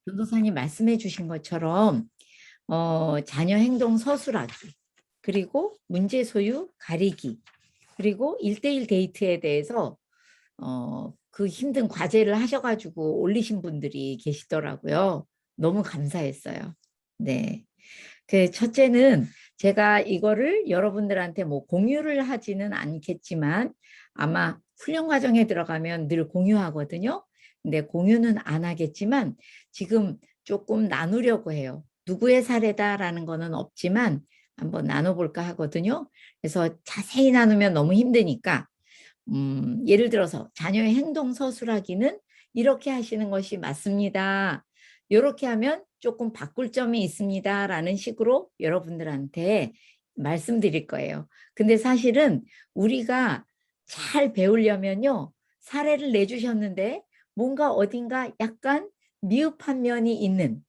변호사님 말씀해 주신 것처럼 자녀 행동 서술하기, 그리고 문제 소유 가리기, 그리고 1대1 데이트에 대해서 그 힘든 과제를 하셔가지고 올리신 분들이 계시더라고요. 너무 감사했어요. 네. 그 첫째는 제가 이거를 여러분들한테 뭐 공유를 하지는 않겠지만 아마 훈련 과정에 들어가면 늘 공유하거든요. 근데 공유는 안 하겠지만 지금 조금 나누려고 해요. 누구의 사례다라는 거는 없지만 한번 나눠볼까 하거든요. 그래서 자세히 나누면 너무 힘드니까 예를 들어서 자녀의 행동 서술하기는 이렇게 하시는 것이 맞습니다. 이렇게 하면 조금 바꿀 점이 있습니다. 라는 식으로 여러분들한테 말씀드릴 거예요. 근데 사실은 우리가 잘 배우려면요. 사례를 내주셨는데 뭔가 어딘가 약간 미흡한 면이 있는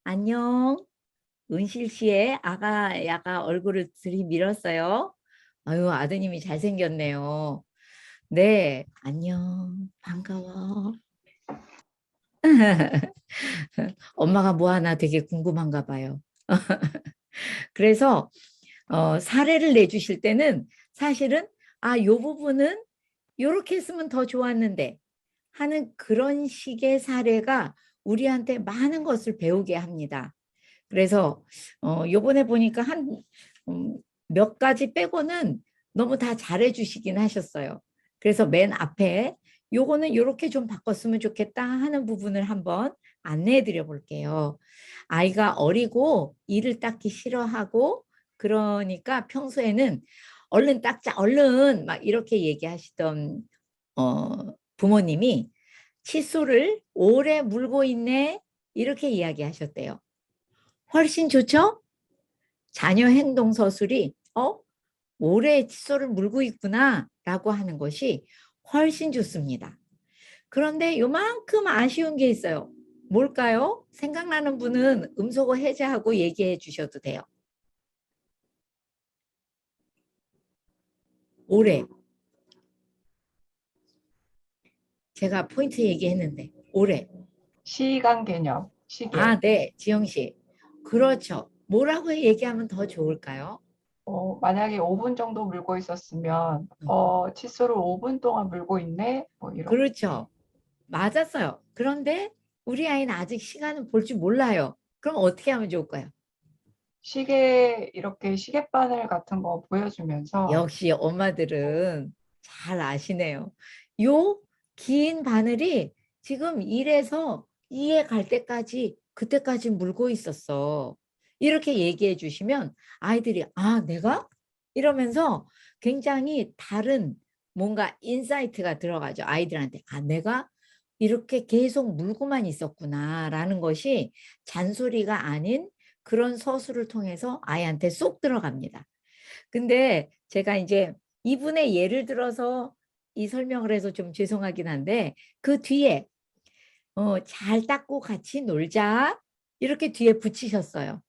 안녕. 은실 씨의 아가 야가 얼굴을 들이밀었어요. 아유, 아드님이 잘생겼네요. 네, 안녕. 반가워. 엄마가 뭐 하나 되게 궁금한가 봐요. 그래서 사례를 내주실 때는 사실은 요 부분은 이렇게 했으면 더 좋았는데 하는 그런 식의 사례가 우리한테 많은 것을 배우게 합니다. 그래서 요번에 보니까 몇 가지 빼고는 너무 다 잘해 주시긴 하셨어요. 그래서 맨 앞에 요거는 이렇게 좀 바꿨으면 좋겠다 하는 부분을 한번 안내해 드려 볼게요. 아이가 어리고 일을 닦기 싫어하고 그러니까 평소에는 얼른 닦자 얼른 막 이렇게 얘기하시던 부모님이 칫솔을 오래 물고 있네 이렇게 이야기하셨대요. 훨씬 좋죠? 자녀 행동 서술이 오래 칫솔을 물고 있구나 라고 하는 것이 훨씬 좋습니다. 그런데 요만큼 아쉬운 게 있어요. 뭘까요? 생각나는 분은 음소거 해제하고 얘기해 주셔도 돼요. 오래. 제가 포인트 얘기했는데 오래. 시간 개념, 시계. 네, 지영 씨. 그렇죠. 뭐라고 얘기하면 더 좋을까요? 만약에 5분 정도 물고 있었으면, 칫솔을 5분 동안 물고 있네? 뭐 이렇게. 그렇죠. 맞았어요. 그런데 우리 아이는 아직 시간을 볼 줄 몰라요. 그럼 어떻게 하면 좋을까요? 시계, 이렇게 시계바늘 같은 거 보여주면서, 역시 엄마들은 잘 아시네요. 요 긴 바늘이 지금 1에서 2에 갈 때까지 그때까지 물고 있었어. 이렇게 얘기해 주시면 아이들이 내가? 이러면서 굉장히 다른 뭔가 인사이트가 들어가죠. 아이들한테 내가 이렇게 계속 물고만 있었구나 라는 것이 잔소리가 아닌 그런 서술을 통해서 아이한테 쏙 들어갑니다. 근데 제가 이제 이분의 예를 들어서 이 설명을 해서 좀 죄송하긴 한데 그 뒤에 잘 닦고 같이 놀자 이렇게 뒤에 붙이셨어요.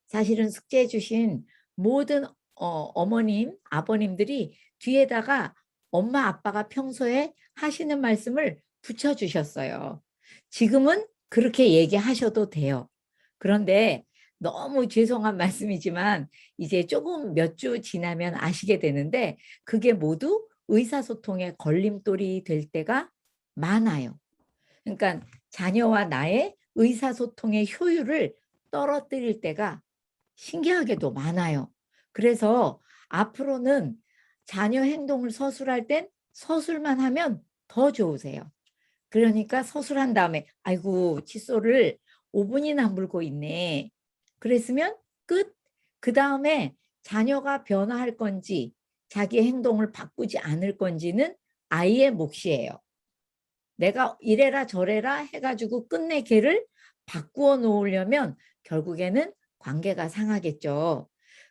사실은 숙제해 주신 모든 어머님, 아버님들이 뒤에다가 엄마, 아빠가 평소에 하시는 말씀을 붙여주셨어요. 지금은 그렇게 얘기하셔도 돼요. 그런데 너무 죄송한 말씀이지만 이제 조금 몇 주 지나면 아시게 되는데 그게 모두 의사소통의 걸림돌이 될 때가 많아요. 그러니까 자녀와 나의 의사소통의 효율을 떨어뜨릴 때가 신기하게도 많아요. 그래서 앞으로는 자녀 행동을 서술할 땐 서술만 하면 더 좋으세요. 그러니까 서술한 다음에 아이고 칫솔을 5분이나 물고 있네. 그랬으면 끝. 그 다음에 자녀가 변화할 건지 자기 행동을 바꾸지 않을 건지는 아이의 몫이에요. 내가 이래라 저래라 해가지고 끝내 걔를 바꾸어 놓으려면 결국에는 관계가 상하겠죠.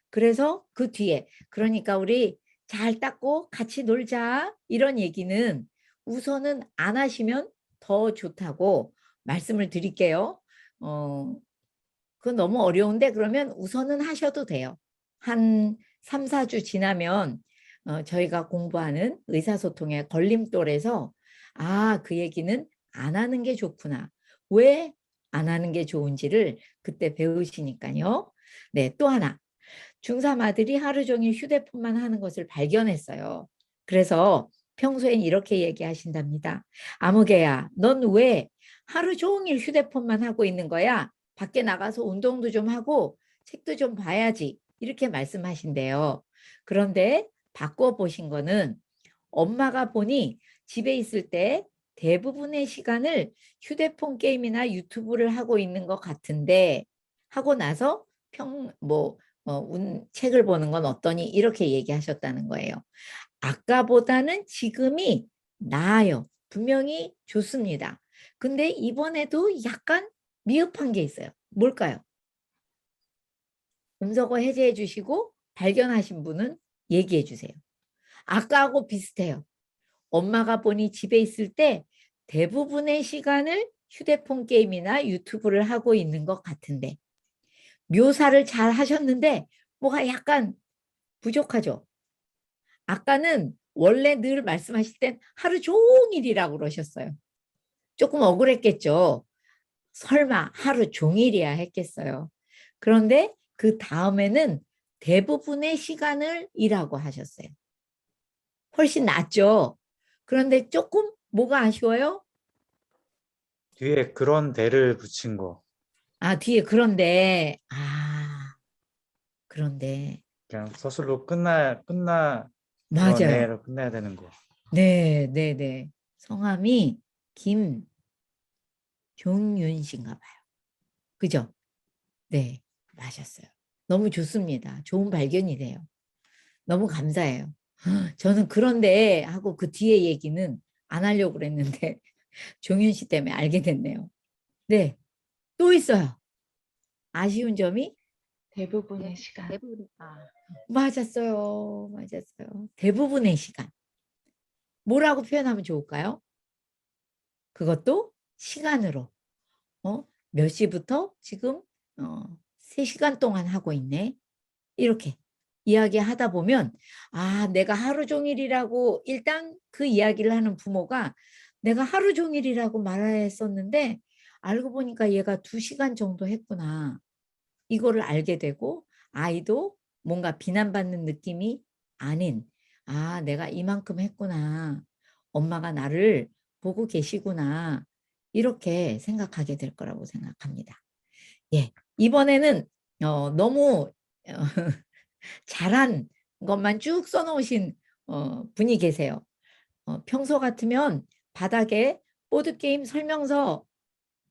그래서 그 뒤에 그러니까 우리 잘 닦고 같이 놀자 이런 얘기는 우선은 안 하시면 더 좋다고 말씀을 드릴게요. 그건 너무 어려운데 그러면 우선은 하셔도 돼요. 한 3, 4주 지나면 저희가 공부하는 의사소통의 걸림돌에서 그 얘기는 안 하는 게 좋구나. 왜 안 하는 게 좋은지를 그때 배우시니까요. 네, 또 하나. 중3 아들이 하루 종일 휴대폰만 하는 것을 발견했어요. 그래서 평소엔 이렇게 얘기하신답니다. 아무개야, 넌 왜 하루 종일 휴대폰만 하고 있는 거야? 밖에 나가서 운동도 좀 하고 책도 좀 봐야지. 이렇게 말씀하신대요. 그런데 바꿔보신 거는 엄마가 보니 집에 있을 때 대부분의 시간을 휴대폰 게임이나 유튜브를 하고 있는 것 같은데 하고 나서 책을 보는 건 어떠니? 이렇게 얘기하셨다는 거예요. 아까보다는 지금이 나아요. 분명히 좋습니다. 근데 이번에도 약간 미흡한 게 있어요. 뭘까요? 음성어 해제해 주시고 발견하신 분은 얘기해 주세요. 아까하고 비슷해요. 엄마가 보니 집에 있을 때 대부분의 시간을 휴대폰 게임이나 유튜브를 하고 있는 것 같은데 묘사를 잘 하셨는데 뭐가 약간 부족하죠. 아까는 원래 늘 말씀하실 땐 하루 종일이라고 그러셨어요. 조금 억울했겠죠. 설마 하루 종일이야 했겠어요. 그런데 그 다음에는 대부분의 시간을 일하고 하셨어요. 훨씬 낫죠. 그런데 조금 뭐가 아쉬워요? 뒤에 그런 대를 붙인 거. 아, 뒤에 그런데 그냥 서술로 맞아요. 그러네로 끝내야 되는 거. 네, 네, 네. 성함이 김종윤 씨인가 봐요. 그죠? 네, 맞았어요. 너무 좋습니다. 좋은 발견이네요. 너무 감사해요. 저는 그런데 하고 그 뒤에 얘기는 안 하려고 그랬는데 종윤 씨 때문에 알게 됐네요. 네, 또 있어요. 아쉬운 점이 대부분의 시간. 맞았어요. 맞았어요. 대부분의 시간. 뭐라고 표현하면 좋을까요? 그것도 시간으로. 몇 시부터 지금 3시간 동안 하고 있네. 이렇게 이야기하다 보면 내가 하루 종일이라고 일단 그 이야기를 하는 부모가 내가 하루 종일이라고 말했었는데 알고 보니까 얘가 2시간 정도 했구나. 이거를 알게 되고 아이도 뭔가 비난받는 느낌이 아닌 내가 이만큼 했구나. 엄마가 나를 보고 계시구나. 이렇게 생각하게 될 거라고 생각합니다. 예, 이번에는 너무 잘한 것만 쭉 써놓으신 분이 계세요. 평소 같으면 바닥에 보드게임 설명서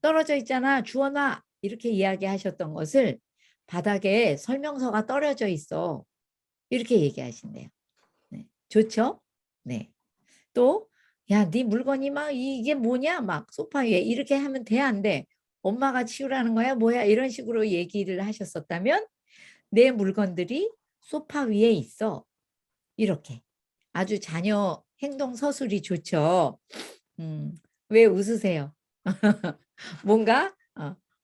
떨어져 있잖아. 주워놔. 이렇게 이야기하셨던 것을 바닥에 설명서가 떨어져 있어. 이렇게 얘기하신대요. 네. 좋죠? 네. 또, 야, 네 물건이 막 이게 뭐냐? 막 소파 위에 이렇게 하면 돼, 안 돼? 엄마가 치우라는 거야? 뭐야? 이런 식으로 얘기를 하셨었다면 내 물건들이 소파 위에 있어. 이렇게. 아주 자녀 행동 서술이 좋죠. 왜 웃으세요? 뭔가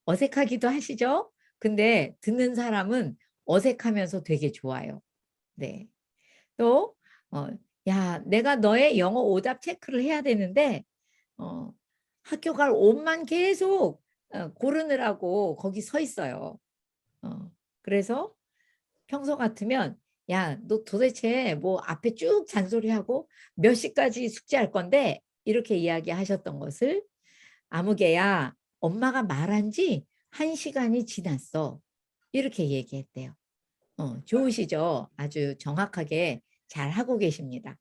어색하기도 하시죠? 근데 듣는 사람은 어색하면서 되게 좋아요. 네. 또, 야, 내가 너의 영어 오답 체크를 해야 되는데, 학교 갈 옷만 계속 고르느라고 거기 서 있어요. 그래서 평소 같으면, 야, 너 도대체 뭐 앞에 쭉 잔소리하고 몇 시까지 숙제할 건데? 이렇게 이야기하셨던 것을 아무개야, 엄마가 말한 지 1시간이 지났어. 이렇게 얘기했대요. 좋으시죠? 아주 정확하게 잘 하고 계십니다.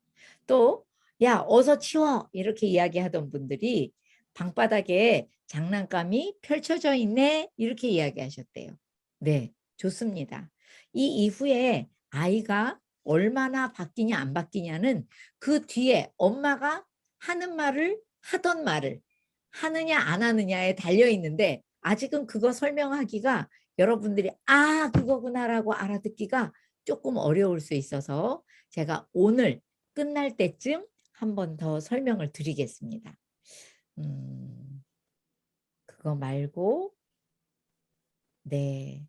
또, 야, 어서 치워. 이렇게 이야기하던 분들이 방바닥에 장난감이 펼쳐져 있네. 이렇게 이야기하셨대요. 네, 좋습니다. 이 이후에 아이가 얼마나 바뀌냐, 안 바뀌냐는 그 뒤에 엄마가 하는 말을, 하던 말을 하느냐, 안 하느냐에 달려 있는데 아직은 그거 설명하기가 여러분들이 그거구나라고 알아듣기가 조금 어려울 수 있어서 제가 오늘 끝날 때쯤 한 번 더 설명을 드리겠습니다. 그거 말고 네,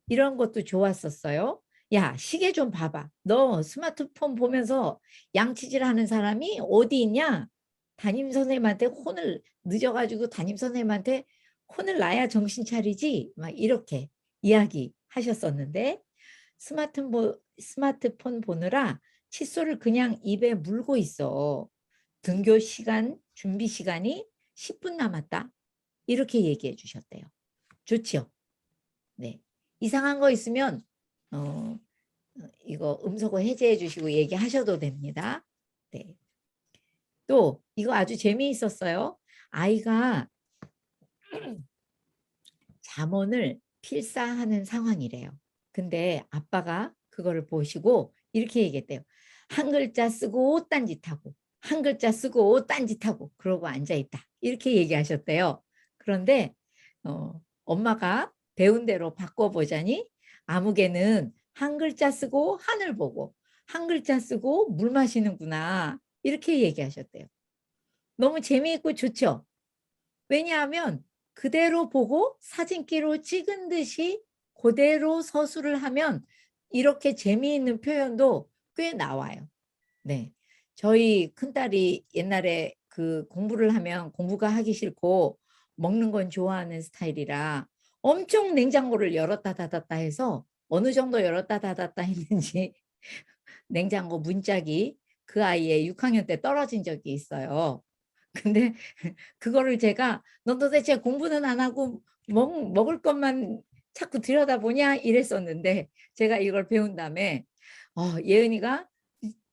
이런 것도 좋았었어요. 야, 시계 좀 봐봐. 너 스마트폰 보면서 양치질 하는 사람이 어디 있냐? 담임 선생님한테 혼을 늦어가지고 담임 선생님한테 혼을 놔야 정신 차리지 막 이렇게 이야기하셨었는데 스마트폰 보느라 칫솔을 그냥 입에 물고 있어. 등교 시간, 준비 시간이 10분 남았다. 이렇게 얘기해 주셨대요. 좋지요? 네. 이상한 거 있으면 이거 음소거 해제해 주시고 얘기하셔도 됩니다. 네. 또 이거 아주 재미있었어요. 아이가 잠원을 필사하는 상황이래요. 근데 아빠가 그거를 보시고 이렇게 얘기했대요. 한 글자 쓰고 딴짓하고 한 글자 쓰고 딴짓하고 그러고 앉아있다. 이렇게 얘기하셨대요. 그런데 엄마가 배운 대로 바꿔보자니 아무개는 한 글자 쓰고 하늘 보고 한 글자 쓰고 물 마시는구나. 이렇게 얘기하셨대요. 너무 재미있고 좋죠? 왜냐하면 그대로 보고 사진기로 찍은 듯이 그대로 서술을 하면 이렇게 재미있는 표현도 꽤 나와요. 네. 저희 큰딸이 옛날에 그 공부를 하면 공부가 하기 싫고 먹는 건 좋아하는 스타일이라 엄청 냉장고를 열었다 닫았다 해서 어느 정도 열었다 닫았다 했는지 냉장고 문짝이 그 아이의 6학년 때 떨어진 적이 있어요. 근데 그거를 제가 너 도대체 공부는 안 하고 먹을 것만 자꾸 들여다보냐 이랬었는데 제가 이걸 배운 다음에 예은이가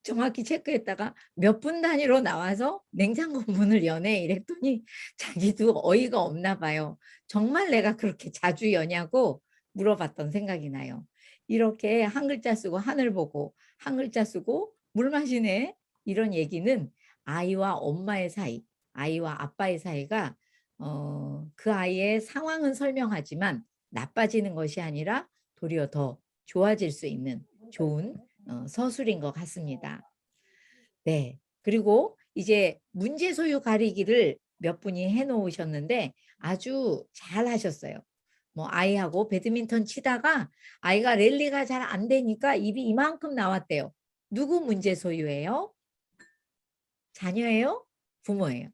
정확히 체크했다가 몇 분 단위로 나와서 냉장고 문을 여네 이랬더니 자기도 어이가 없나 봐요. 정말 내가 그렇게 자주 여냐고 물어봤던 생각이 나요. 이렇게 한 글자 쓰고 하늘 보고 한 글자 쓰고 물 마시네 이런 얘기는 아이와 엄마의 사이, 아이와 아빠의 사이가 그 아이의 상황은 설명하지만 나빠지는 것이 아니라 도리어 더 좋아질 수 있는 좋은 서술인 것 같습니다. 네. 그리고 이제 문제 소유 가리기를 몇 분이 해놓으셨는데 아주 잘 하셨어요. 뭐 아이하고 배드민턴 치다가 아이가 랠리가 잘 안 되니까 입이 이만큼 나왔대요. 누구 문제 소유예요? 자녀예요? 부모예요?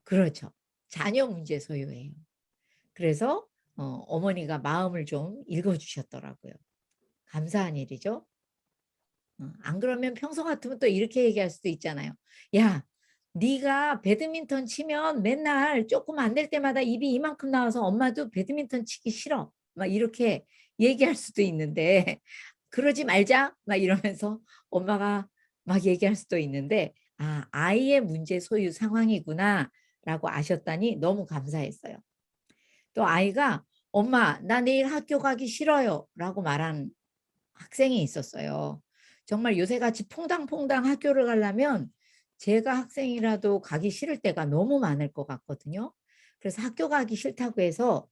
그렇죠. 자녀 문제 소유예요. 그래서 어머니가 마음을 좀 읽어주셨더라고요. 감사한 일이죠. 안 그러면 평소 같으면 또 이렇게 얘기할 수도 있잖아요. 야, 네가 배드민턴 치면 맨날 조금 안 될 때마다 입이 이만큼 나와서 엄마도 배드민턴 치기 싫어. 막 이렇게 얘기할 수도 있는데 그러지 말자. 막 이러면서 엄마가 막 얘기할 수도 있는데 아이의 문제 소유 상황이구나 라고 아셨다니 너무 감사했어요. 또 아이가 엄마 나 내일 학교 가기 싫어요 라고 말한 학생이 있었어요. 정말 요새같이 퐁당퐁당 학교를 가려면 제가 학생이라도 가기 싫을 때가 너무 많을 것 같거든요. 그래서 학교 가기 싫다고 해서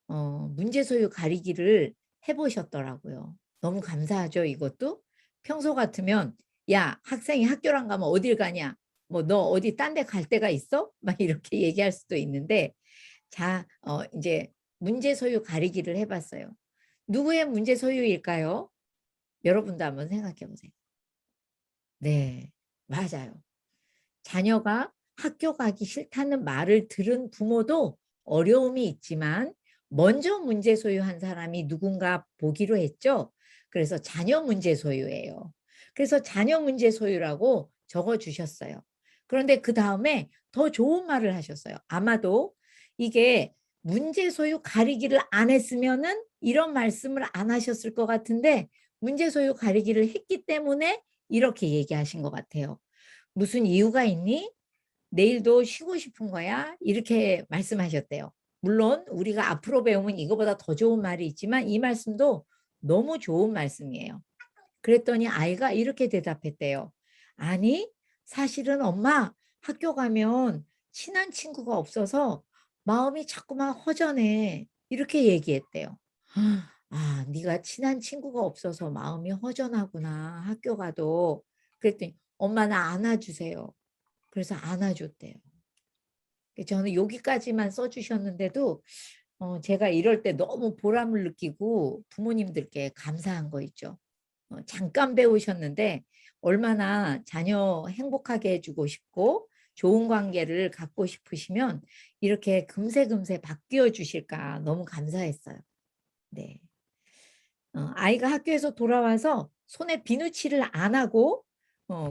문제 소유 가리기를 해보셨더라고요. 너무 감사하죠, 이것도. 평소 같으면 야, 학생이 학교를 안 가면 어딜 가냐? 뭐 너 어디 딴 데 갈 데가 있어? 막 이렇게 얘기할 수도 있는데 이제 문제 소유 가리기를 해봤어요. 누구의 문제 소유일까요? 여러분도 한번 생각해 보세요. 네, 맞아요. 자녀가 학교 가기 싫다는 말을 들은 부모도 어려움이 있지만 먼저 문제 소유한 사람이 누군가 보기로 했죠. 그래서 자녀 문제 소유예요. 그래서 자녀 문제 소유라고 적어주셨어요. 그런데 그 다음에 더 좋은 말을 하셨어요. 아마도 이게 문제 소유 가리기를 안 했으면은 이런 말씀을 안 하셨을 것 같은데 문제 소유 가리기를 했기 때문에 이렇게 얘기하신 것 같아요. 무슨 이유가 있니? 내일도 쉬고 싶은 거야? 이렇게 말씀하셨대요. 물론 우리가 앞으로 배우면 이거보다 더 좋은 말이 있지만 이 말씀도 너무 좋은 말씀이에요. 그랬더니 아이가 이렇게 대답했대요. 아니, 사실은 엄마 학교 가면 친한 친구가 없어서 마음이 자꾸만 허전해. 이렇게 얘기했대요. 네가 친한 친구가 없어서 마음이 허전하구나. 학교 가도. 그랬더니 엄마 나 안아주세요. 그래서 안아줬대요. 저는 여기까지만 써주셨는데도 제가 이럴 때 너무 보람을 느끼고 부모님들께 감사한 거 있죠. 잠깐 배우셨는데 얼마나 자녀 행복하게 해주고 싶고 좋은 관계를 갖고 싶으시면 이렇게 금세 바뀌어 주실까 너무 감사했어요. 네. 아이가 학교에서 돌아와서 손에 비누칠을 안 하고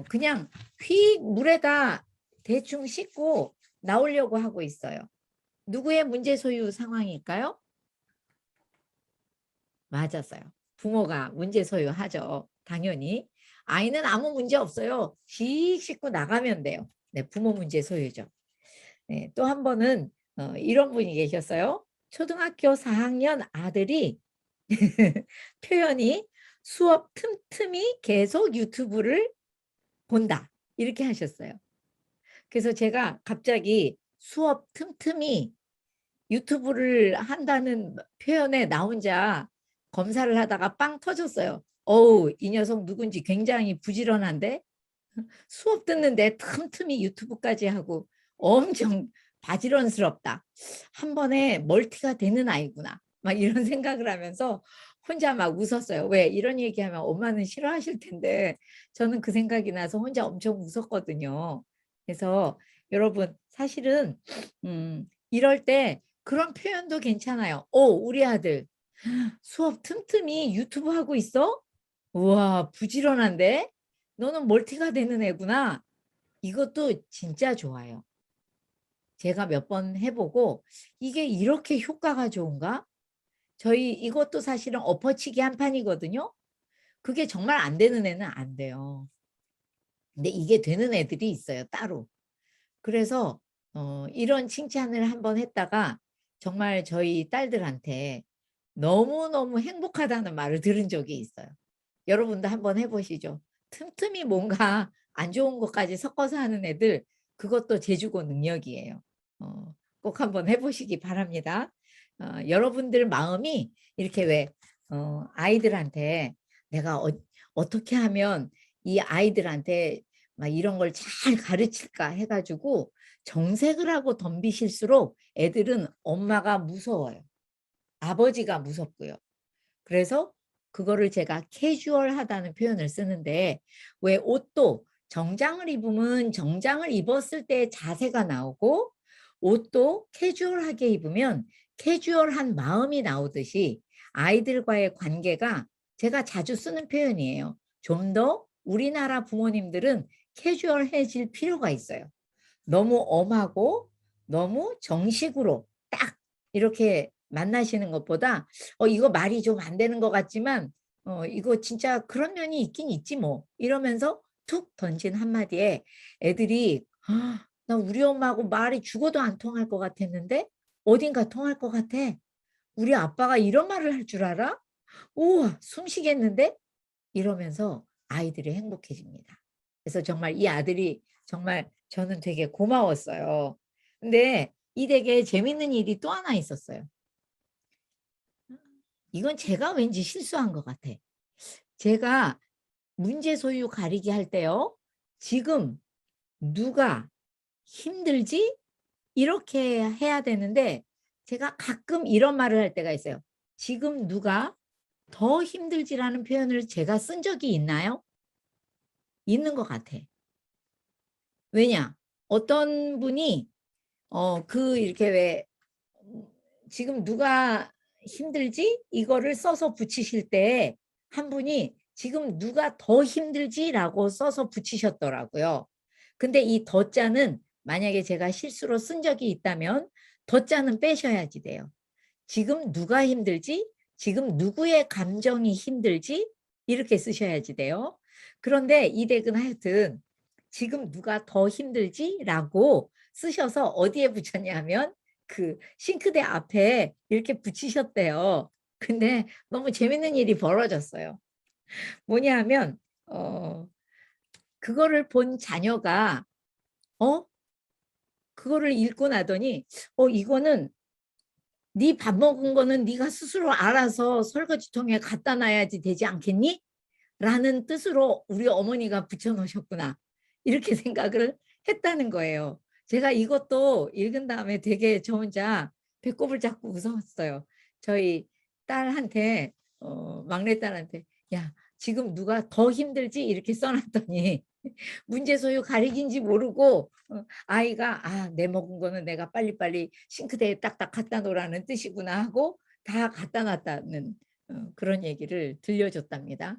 그냥 휙 물에다 대충 씻고 나오려고 하고 있어요. 누구의 문제 소유 상황일까요? 맞았어요. 부모가 문제 소유하죠. 당연히. 아이는 아무 문제 없어요. 씩 씻고 나가면 돼요. 네, 부모 문제 소유죠. 네, 또 한 번은 이런 분이 계셨어요. 초등학교 4학년 아들이 표현이 수업 틈틈이 계속 유튜브를 본다. 이렇게 하셨어요. 그래서 제가 갑자기 수업 틈틈이 유튜브를 한다는 표현에 나 혼자 검사를 하다가 빵 터졌어요. 어우, 이 녀석 누군지 굉장히 부지런한데 수업 듣는데 틈틈이 유튜브까지 하고 엄청 바지런스럽다. 한 번에 멀티가 되는 아이구나. 막 이런 생각을 하면서 혼자 막 웃었어요. 왜? 이런 얘기하면 엄마는 싫어하실 텐데 저는 그 생각이 나서 혼자 엄청 웃었거든요. 그래서 여러분 사실은 이럴 때 그런 표현도 괜찮아요. 오, 우리 아들 수업 틈틈이 유튜브 하고 있어? 우와, 부지런한데? 너는 멀티가 되는 애구나. 이것도 진짜 좋아요. 제가 몇 번 해보고 이게 이렇게 효과가 좋은가? 저희 이것도 사실은 엎어치기 한 판이거든요. 그게 정말 안 되는 애는 안 돼요. 근데 이게 되는 애들이 있어요, 따로. 그래서 이런 칭찬을 한번 했다가 정말 저희 딸들한테 너무너무 행복하다는 말을 들은 적이 있어요. 여러분도 한번 해보시죠. 틈틈이 뭔가 안 좋은 것까지 섞어서 하는 애들, 그것도 제주고 능력이에요. 꼭 한번 해보시기 바랍니다. 여러분들 마음이 이렇게 왜 아이들한테 내가 어떻게 하면 이 아이들한테 막 이런 걸 잘 가르칠까 해가지고 정색을 하고 덤비실수록 애들은 엄마가 무서워요. 아버지가 무섭고요. 그래서 그거를 제가 캐주얼하다는 표현을 쓰는데 왜 옷도 정장을 입으면 정장을 입었을 때 자세가 나오고 옷도 캐주얼하게 입으면 캐주얼한 마음이 나오듯이 아이들과의 관계가 제가 자주 쓰는 표현이에요. 좀 더 우리나라 부모님들은 캐주얼해질 필요가 있어요. 너무 엄하고 너무 정식으로 딱 이렇게 만나시는 것보다 이거 말이 좀 안 되는 것 같지만 이거 진짜 그런 면이 있긴 있지 뭐 이러면서 툭 던진 한마디에 애들이 나 우리 엄마하고 말이 죽어도 안 통할 것 같았는데 어딘가 통할 것 같아. 우리 아빠가 이런 말을 할 줄 알아? 우와 숨 쉬겠는데? 이러면서 아이들이 행복해집니다. 그래서 정말 이 아들이 정말 저는 되게 고마웠어요. 근데 이 되게 재밌는 일이 또 하나 있었어요. 이건 제가 왠지 실수한 것 같아. 제가 문제 소유 가리기 할 때요. 지금 누가 힘들지? 이렇게 해야 되는데 제가 가끔 이런 말을 할 때가 있어요. 지금 누가 더 힘들지라는 표현을 제가 쓴 적이 있나요? 있는 것 같아. 왜냐? 어떤 분이 이렇게 왜 지금 누가 힘들지? 이거를 써서 붙이실 때 한 분이 지금 누가 더 힘들지라고 써서 붙이셨더라고요. 근데 이 더자는 만약에 제가 실수로 쓴 적이 있다면 더자는 빼셔야지 돼요. 지금 누가 힘들지? 지금 누구의 감정이 힘들지? 이렇게 쓰셔야지 돼요. 그런데 이 덱은 하여튼 지금 누가 더 힘들지? 라고 쓰셔서 어디에 붙였냐면 그 싱크대 앞에 이렇게 붙이셨대요. 근데 너무 재밌는 일이 벌어졌어요. 뭐냐 하면 그거를 본 자녀가 그거를 읽고 나더니 이거는 네 밥 먹은 거는 네가 스스로 알아서 설거지통에 갖다 놔야지 되지 않겠니? 라는 뜻으로 우리 어머니가 붙여놓으셨구나. 이렇게 생각을 했다는 거예요. 제가 이것도 읽은 다음에 되게 저 혼자 배꼽을 잡고 웃었어요. 저희 딸한테 막내딸한테 야 지금 누가 더 힘들지? 이렇게 써놨더니 문제 소유 가리긴지 모르고 아이가 내 먹은 거는 내가 빨리빨리 싱크대에 딱딱 갖다 놓으라는 뜻이구나 하고 다 갖다 놨다는 그런 얘기를 들려줬답니다.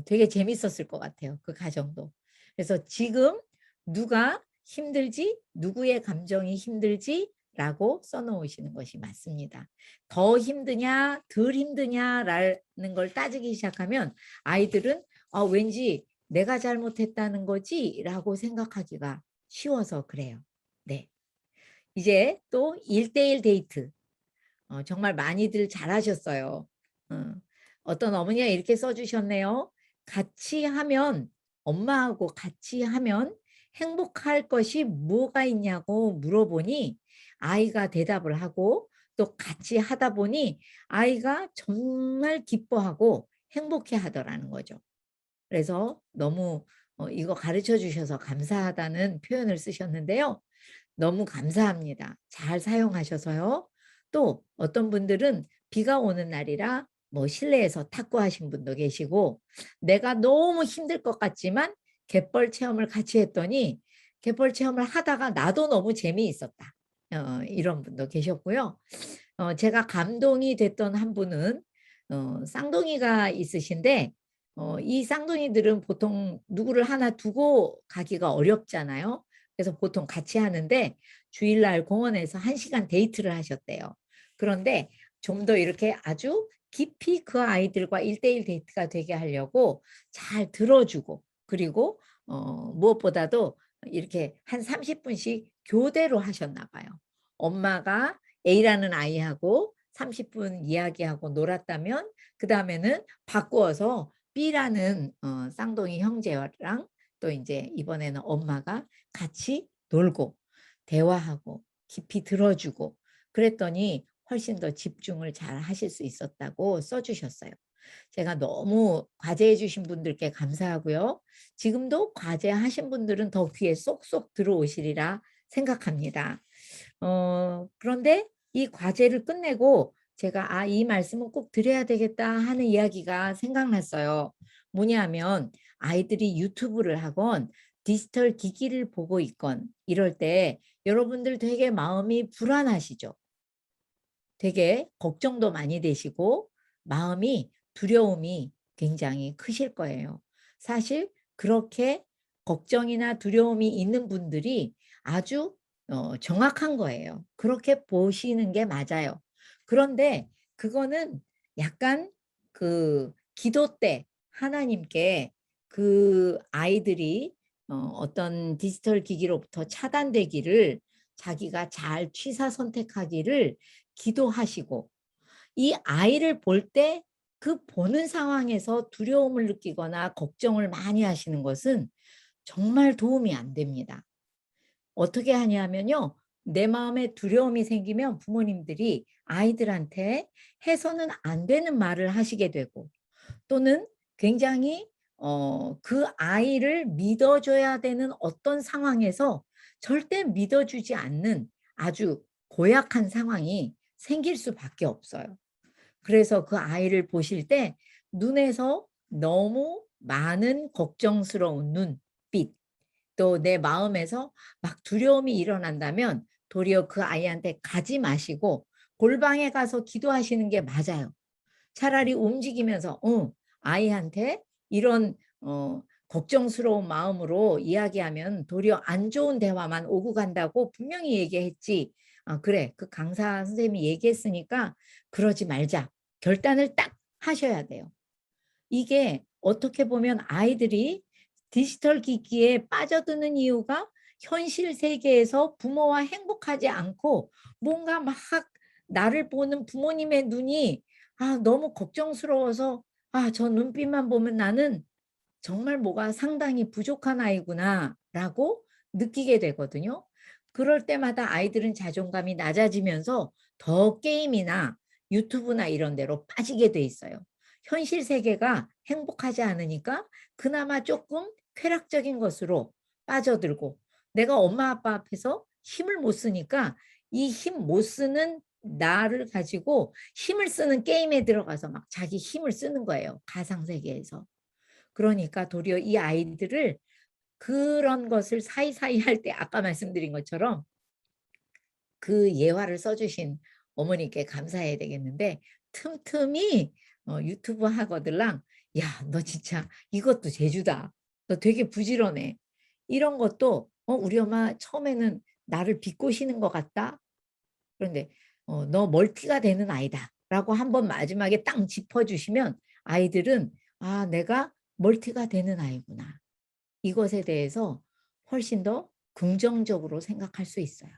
되게 재밌었을 것 같아요. 그 가정도. 그래서 지금 누가 힘들지? 누구의 감정이 힘들지? 라고 써놓으시는 것이 맞습니다. 더 힘드냐, 덜 힘드냐라는 걸 따지기 시작하면 아이들은 왠지 내가 잘못했다는 거지? 라고 생각하기가 쉬워서 그래요. 네. 이제 또 1대1 데이트. 정말 많이들 잘하셨어요. 어떤 어머니가 이렇게 써주셨네요. 같이 하면, 엄마하고 같이 하면 행복할 것이 뭐가 있냐고 물어보니 아이가 대답을 하고 또 같이 하다 보니 아이가 정말 기뻐하고 행복해 하더라는 거죠. 그래서 너무 이거 가르쳐 주셔서 감사하다는 표현을 쓰셨는데요. 너무 감사합니다. 잘 사용하셔서요. 또 어떤 분들은 비가 오는 날이라 뭐 실내에서 탁구하신 분도 계시고 내가 너무 힘들 것 같지만 갯벌 체험을 같이 했더니 갯벌 체험을 하다가 나도 너무 재미있었다. 이런 분도 계셨고요. 제가 감동이 됐던 한 분은 쌍둥이가 있으신데 이 쌍둥이들은 보통 누구를 하나 두고 가기가 어렵잖아요. 그래서 보통 같이 하는데 주일날 공원에서 1시간 데이트를 하셨대요. 그런데 좀 더 이렇게 아주 깊이 그 아이들과 1대1 데이트가 되게 하려고 잘 들어주고 그리고 무엇보다도 이렇게 한 30분씩 교대로 하셨나 봐요. 엄마가 A라는 아이하고 30분 이야기하고 놀았다면 그 다음에는 바꾸어서 B라는 쌍둥이 형제랑 또 이제 이번에는 엄마가 같이 놀고 대화하고 깊이 들어주고 그랬더니 훨씬 더 집중을 잘 하실 수 있었다고 써주셨어요. 제가 너무 과제해 주신 분들께 감사하고요. 지금도 과제하신 분들은 더 귀에 쏙쏙 들어오시리라 생각합니다. 그런데 이 과제를 끝내고 제가 이 말씀은 꼭 드려야 되겠다 하는 이야기가 생각났어요. 뭐냐면 아이들이 유튜브를 하건 디지털 기기를 보고 있건 이럴 때 여러분들 되게 마음이 불안하시죠? 되게 걱정도 많이 되시고 마음이 두려움이 굉장히 크실 거예요. 사실 그렇게 걱정이나 두려움이 있는 분들이 아주 정확한 거예요. 그렇게 보시는 게 맞아요. 그런데 그거는 약간 그 기도 때 하나님께 그 아이들이 어떤 디지털 기기로부터 차단되기를 자기가 잘 취사 선택하기를 기도하시고 이 아이를 볼 때 그 보는 상황에서 두려움을 느끼거나 걱정을 많이 하시는 것은 정말 도움이 안 됩니다. 어떻게 하냐면요. 내 마음에 두려움이 생기면 부모님들이 아이들한테 해서는 안 되는 말을 하시게 되고 또는 굉장히 그 아이를 믿어줘야 되는 어떤 상황에서 절대 믿어주지 않는 아주 고약한 상황이 생길 수밖에 없어요. 그래서 그 아이를 보실 때 눈에서 너무 많은 걱정스러운 눈빛, 또 내 마음에서 막 두려움이 일어난다면 도리어 그 아이한테 가지 마시고 골방에 가서 기도하시는 게 맞아요. 차라리 움직이면서 아이한테 이런 걱정스러운 마음으로 이야기하면 도리어 안 좋은 대화만 오고 간다고 분명히 얘기했지. 그래, 그 강사 선생님이 얘기했으니까 그러지 말자. 결단을 딱 하셔야 돼요. 이게 어떻게 보면 아이들이 디지털 기기에 빠져드는 이유가 현실 세계에서 부모와 행복하지 않고 뭔가 막 나를 보는 부모님의 눈이 너무 걱정스러워서 저 눈빛만 보면 나는 정말 뭐가 상당히 부족한 아이구나 라고 느끼게 되거든요. 그럴 때마다 아이들은 자존감이 낮아지면서 더 게임이나 유튜브나 이런 데로 빠지게 돼 있어요. 현실 세계가 행복하지 않으니까 그나마 조금 쾌락적인 것으로 빠져들고 내가 엄마 아빠 앞에서 힘을 못 쓰니까 이 힘 못 쓰는 나를 가지고 힘을 쓰는 게임에 들어가서 막 자기 힘을 쓰는 거예요. 가상세계에서. 그러니까 도리어 이 아이들을 그런 것을 사이사이 할 때 아까 말씀드린 것처럼 그 예화를 써주신 어머니께 감사해야 되겠는데 틈틈이 유튜브 하거들랑 야, 너 진짜 이것도 재주다. 너 되게 부지런해. 이런 것도 우리 엄마 처음에는 나를 비꼬시는 것 같다. 그런데 너 멀티가 되는 아이다. 라고 한번 마지막에 딱 짚어주시면 아이들은 아, 내가 멀티가 되는 아이구나. 이것에 대해서 훨씬 더 긍정적으로 생각할 수 있어요.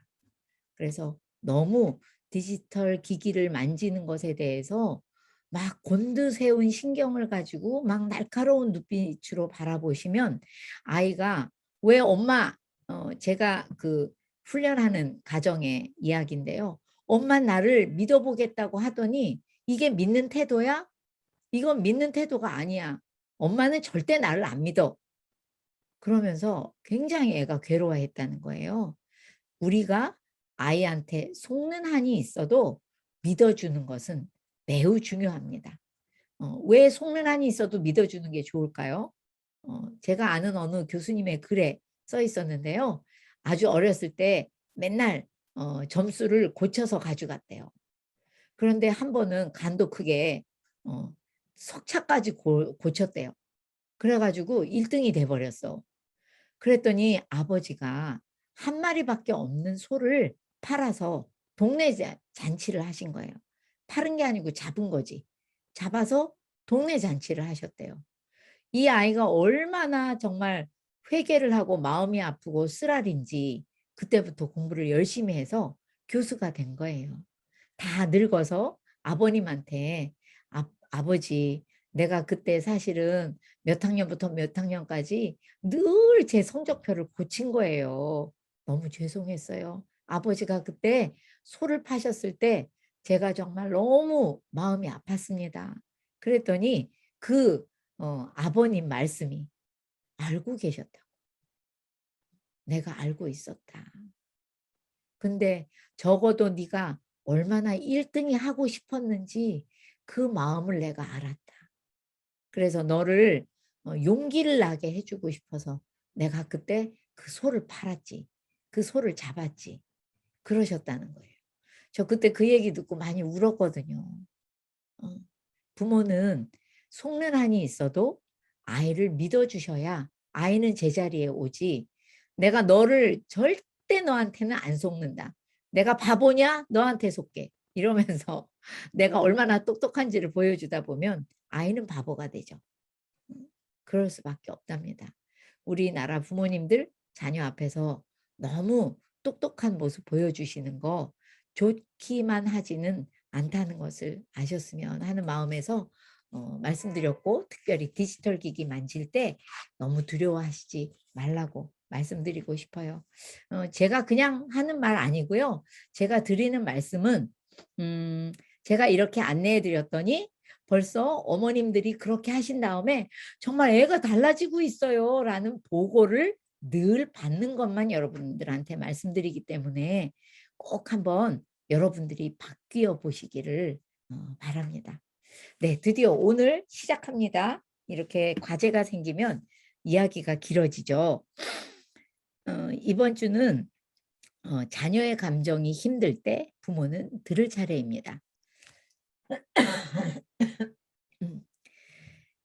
그래서 너무 디지털 기기를 만지는 것에 대해서 막 곤두세운 신경을 가지고 막 날카로운 눈빛으로 바라보시면 아이가 왜 엄마 제가 그 훈련하는 가정의 이야기인데요. 엄마 나를 믿어보겠다고 하더니 이게 믿는 태도야? 이건 믿는 태도가 아니야. 엄마는 절대 나를 안 믿어. 그러면서 굉장히 애가 괴로워했다는 거예요. 우리가 아이한테 속는 한이 있어도 믿어주는 것은 매우 중요합니다. 왜 속는 한이 있어도 믿어주는 게 좋을까요? 제가 아는 어느 교수님의 글에 써 있었는데요. 아주 어렸을 때 맨날 점수를 고쳐서 가져갔대요. 그런데 한 번은 간도 크게 석차까지 고쳤대요. 그래가지고 1등이 돼버렸어. 그랬더니 아버지가 한 마리밖에 없는 소를 팔아서 동네 잔치를 하신 거예요. 팔은 게 아니고 잡은 거지. 잡아서 동네 잔치를 하셨대요. 이 아이가 얼마나 정말 회개를 하고 마음이 아프고 쓰라린지 그때부터 공부를 열심히 해서 교수가 된 거예요. 다 늙어서 아버님한테 아버지 내가 그때 사실은 몇 학년부터 몇 학년까지 늘 제 성적표를 고친 거예요. 너무 죄송했어요. 아버지가 그때 소를 파셨을 때 제가 정말 너무 마음이 아팠습니다. 그랬더니 그 아버님 말씀이 알고 계셨다고. 내가 알고 있었다. 근데 적어도 네가 얼마나 1등이 하고 싶었는지 그 마음을 내가 알았다. 그래서 너를 용기를 나게 해주고 싶어서 내가 그때 그 소를 팔았지. 그 소를 잡았지. 그러셨다는 거예요. 저 그때 그 얘기 듣고 많이 울었거든요. 부모는 속는 한이 있어도 아이를 믿어주셔야 아이는 제자리에 오지. 내가 너를 절대 너한테는 안 속는다. 내가 바보냐? 너한테 속게. 이러면서 내가 얼마나 똑똑한지를 보여주다 보면 아이는 바보가 되죠. 그럴 수밖에 없답니다. 우리나라 부모님들 자녀 앞에서 너무 똑똑한 모습 보여주시는 거 좋기만 하지는 않다는 것을 아셨으면 하는 마음에서 말씀드렸고 특별히 디지털 기기 만질 때 너무 두려워하시지 말라고 말씀드리고 싶어요. 제가 그냥 하는 말 아니고요. 제가 드리는 말씀은 제가 이렇게 안내해 드렸더니 벌써 어머님들이 그렇게 하신 다음에 정말 애가 달라지고 있어요 라는 보고를 늘 받는 것만 여러분들한테 말씀드리기 때문에 꼭 한번 여러분들이 바뀌어 보시기를 바랍니다. 네, 드디어 오늘 시작합니다. 이렇게 과제가 생기면 이야기가 길어지죠. 이번 주는 자녀의 감정이 힘들 때 부모는 들을 차례입니다.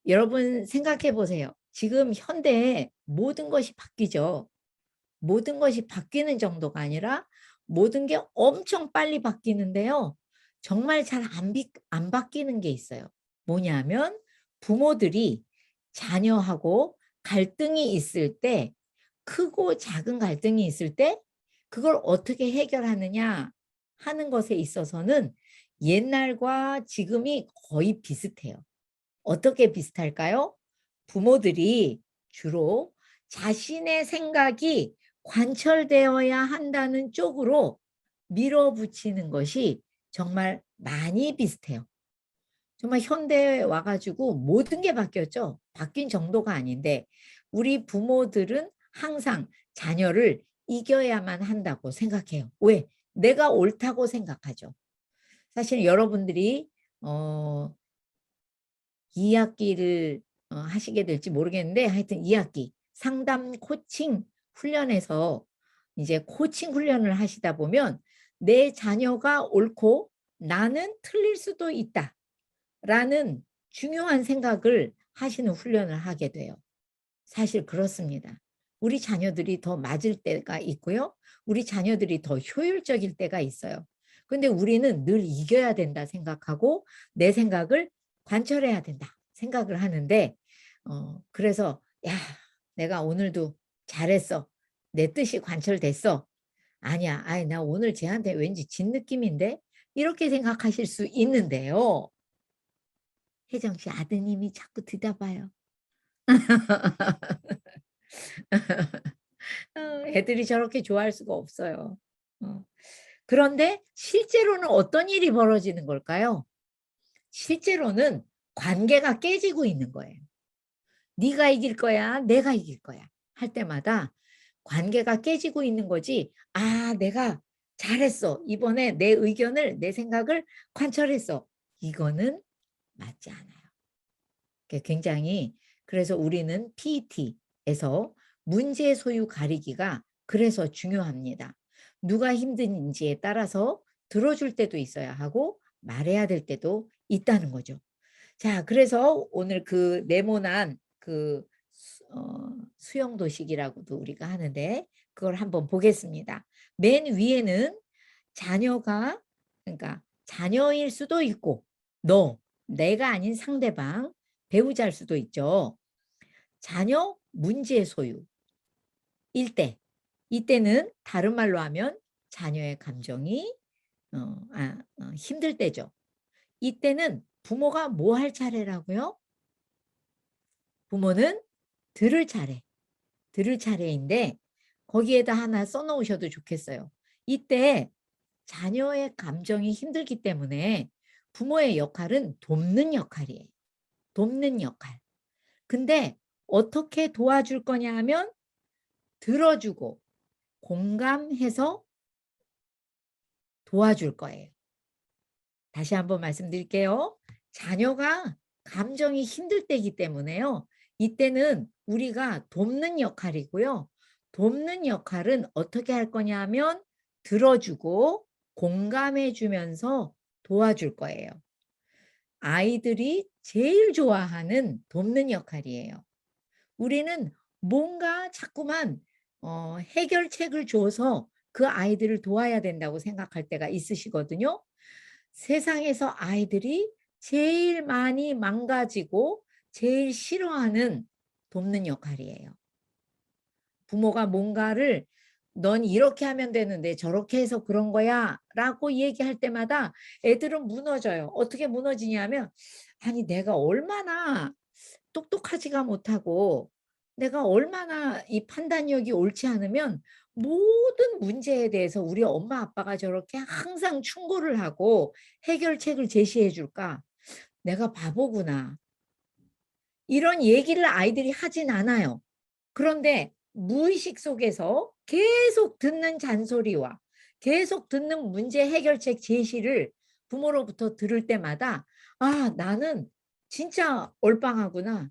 여러분 생각해 보세요. 지금 현대에 모든 것이 바뀌죠. 모든 것이 바뀌는 정도가 아니라 모든 게 엄청 빨리 바뀌는데요. 정말 잘 안 바뀌는 게 있어요. 뭐냐면 부모들이 자녀하고 갈등이 있을 때 크고 작은 갈등이 있을 때 그걸 어떻게 해결하느냐 하는 것에 있어서는 옛날과 지금이 거의 비슷해요. 어떻게 비슷할까요? 부모들이 주로 자신의 생각이 관철되어야 한다는 쪽으로 밀어붙이는 것이 정말 많이 비슷해요. 정말 현대에 와가지고 모든 게 바뀌었죠. 바뀐 정도가 아닌데 우리 부모들은 항상 자녀를 이겨야만 한다고 생각해요. 왜? 내가 옳다고 생각하죠. 사실 여러분들이 2학기를 하시게 될지 모르겠는데 하여튼 2학기 상담 코칭 훈련에서 이제 코칭 훈련을 하시다 보면 내 자녀가 옳고 나는 틀릴 수도 있다 라는 중요한 생각을 하시는 훈련을 하게 돼요. 사실 그렇습니다. 우리 자녀들이 더 맞을 때가 있고요. 우리 자녀들이 더 효율적일 때가 있어요. 근데 우리는 늘 이겨야 된다 생각하고 내 생각을 관철해야 된다 생각을 하는데 그래서 야, 내가 오늘도 잘했어. 내 뜻이 관철됐어. 아니야. 아이, 나 오늘 쟤한테 왠지 진 느낌인데? 이렇게 생각하실 수 있는데요. 혜정 씨 아드님이 자꾸 드다봐요. 애들이 저렇게 좋아할 수가 없어요. 그런데 실제로는 어떤 일이 벌어지는 걸까요? 실제로는 관계가 깨지고 있는 거예요. 네가 이길 거야, 내가 이길 거야 할 때마다 관계가 깨지고 있는 거지. 아, 내가 잘했어. 이번에 내 의견을, 내 생각을 관철했어. 이거는 맞지 않아요. 굉장히 그래서 우리는 PET에서 문제 소유 가리기가 그래서 중요합니다. 누가 힘든지에 따라서 들어줄 때도 있어야 하고 말해야 될 때도 있다는 거죠. 자, 그래서 오늘 그 네모난 그 수영 도식이라고도 우리가 하는데 그걸 한번 보겠습니다. 맨 위에는 자녀가 그러니까 자녀일 수도 있고 내가 아닌 상대방 배우자일 수도 있죠. 자녀 문제 소유일 때 이때는 다른 말로 하면 자녀의 감정이 힘들 때죠. 이때는 부모가 뭐 할 차례라고요? 부모는 들을 차례인데 거기에다 하나 써놓으셔도 좋겠어요. 이때 자녀의 감정이 힘들기 때문에 부모의 역할은 돕는 역할이에요. 돕는 역할. 근데 어떻게 도와줄 거냐 하면 들어주고 공감해서 도와줄 거예요. 다시 한번 말씀드릴게요. 자녀가 감정이 힘들 때이기 때문에요. 이때는 우리가 돕는 역할이고요. 돕는 역할은 어떻게 할 거냐 하면 들어주고 공감해 주면서 도와줄 거예요. 아이들이 제일 좋아하는 돕는 역할이에요. 우리는 뭔가 자꾸만 해결책을 줘서 그 아이들을 도와야 된다고 생각할 때가 있으시거든요. 세상에서 아이들이 제일 많이 망가지고 제일 싫어하는 돕는 역할이에요. 부모가 뭔가를 넌 이렇게 하면 되는데 저렇게 해서 그런 거야 라고 얘기할 때마다 애들은 무너져요. 어떻게 무너지냐면 아니 내가 얼마나 똑똑하지가 못하고 내가 얼마나 이 판단력이 옳지 않으면 모든 문제에 대해서 우리 엄마 아빠가 저렇게 항상 충고를 하고 해결책을 제시해 줄까? 내가 바보구나. 이런 얘기를 아이들이 하진 않아요. 그런데 무의식 속에서 계속 듣는 잔소리와 계속 듣는 문제 해결책 제시를 부모로부터 들을 때마다 아, 나는 진짜 얼빵하구나.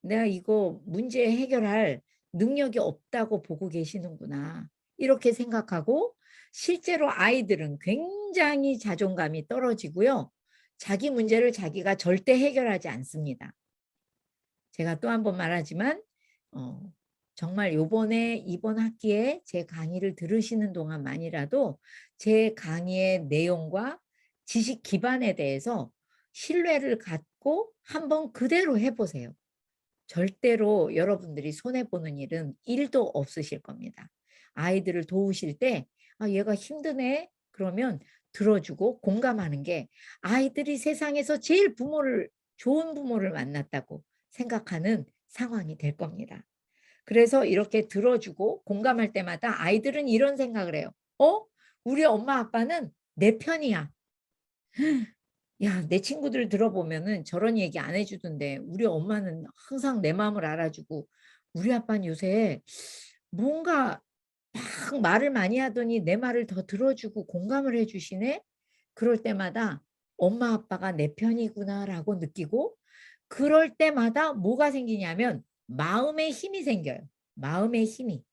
내가 이거 문제 해결할 능력이 없다고 보고 계시는구나. 이렇게 생각하고 실제로 아이들은 굉장히 자존감이 떨어지고요. 자기 문제를 자기가 절대 해결하지 않습니다. 제가 또 한 번 말하지만 정말 이번 학기에 제 강의를 들으시는 동안만이라도 제 강의의 내용과 지식 기반에 대해서 신뢰를 갖고 한번 그대로 해보세요. 절대로 여러분들이 손해보는 일은 1도 없으실 겁니다. 아이들을 도우실 때 아, 얘가 힘드네 그러면 들어주고 공감하는 게 아이들이 세상에서 제일 좋은 부모를 만났다고 생각하는 상황이 될 겁니다. 그래서 이렇게 들어주고 공감할 때마다 아이들은 이런 생각을 해요. 우리 엄마 아빠는 내 편이야. 야, 내 친구들 들어보면은 저런 얘기 안 해주던데 우리 엄마는 항상 내 마음을 알아주고 우리 아빠는 요새 뭔가 막 말을 많이 하더니 내 말을 더 들어주고 공감을 해주시네. 그럴 때마다 엄마 아빠가 내 편이구나라고 느끼고 그럴 때마다 뭐가 생기냐면 마음의 힘이 생겨요. 마음의 힘이.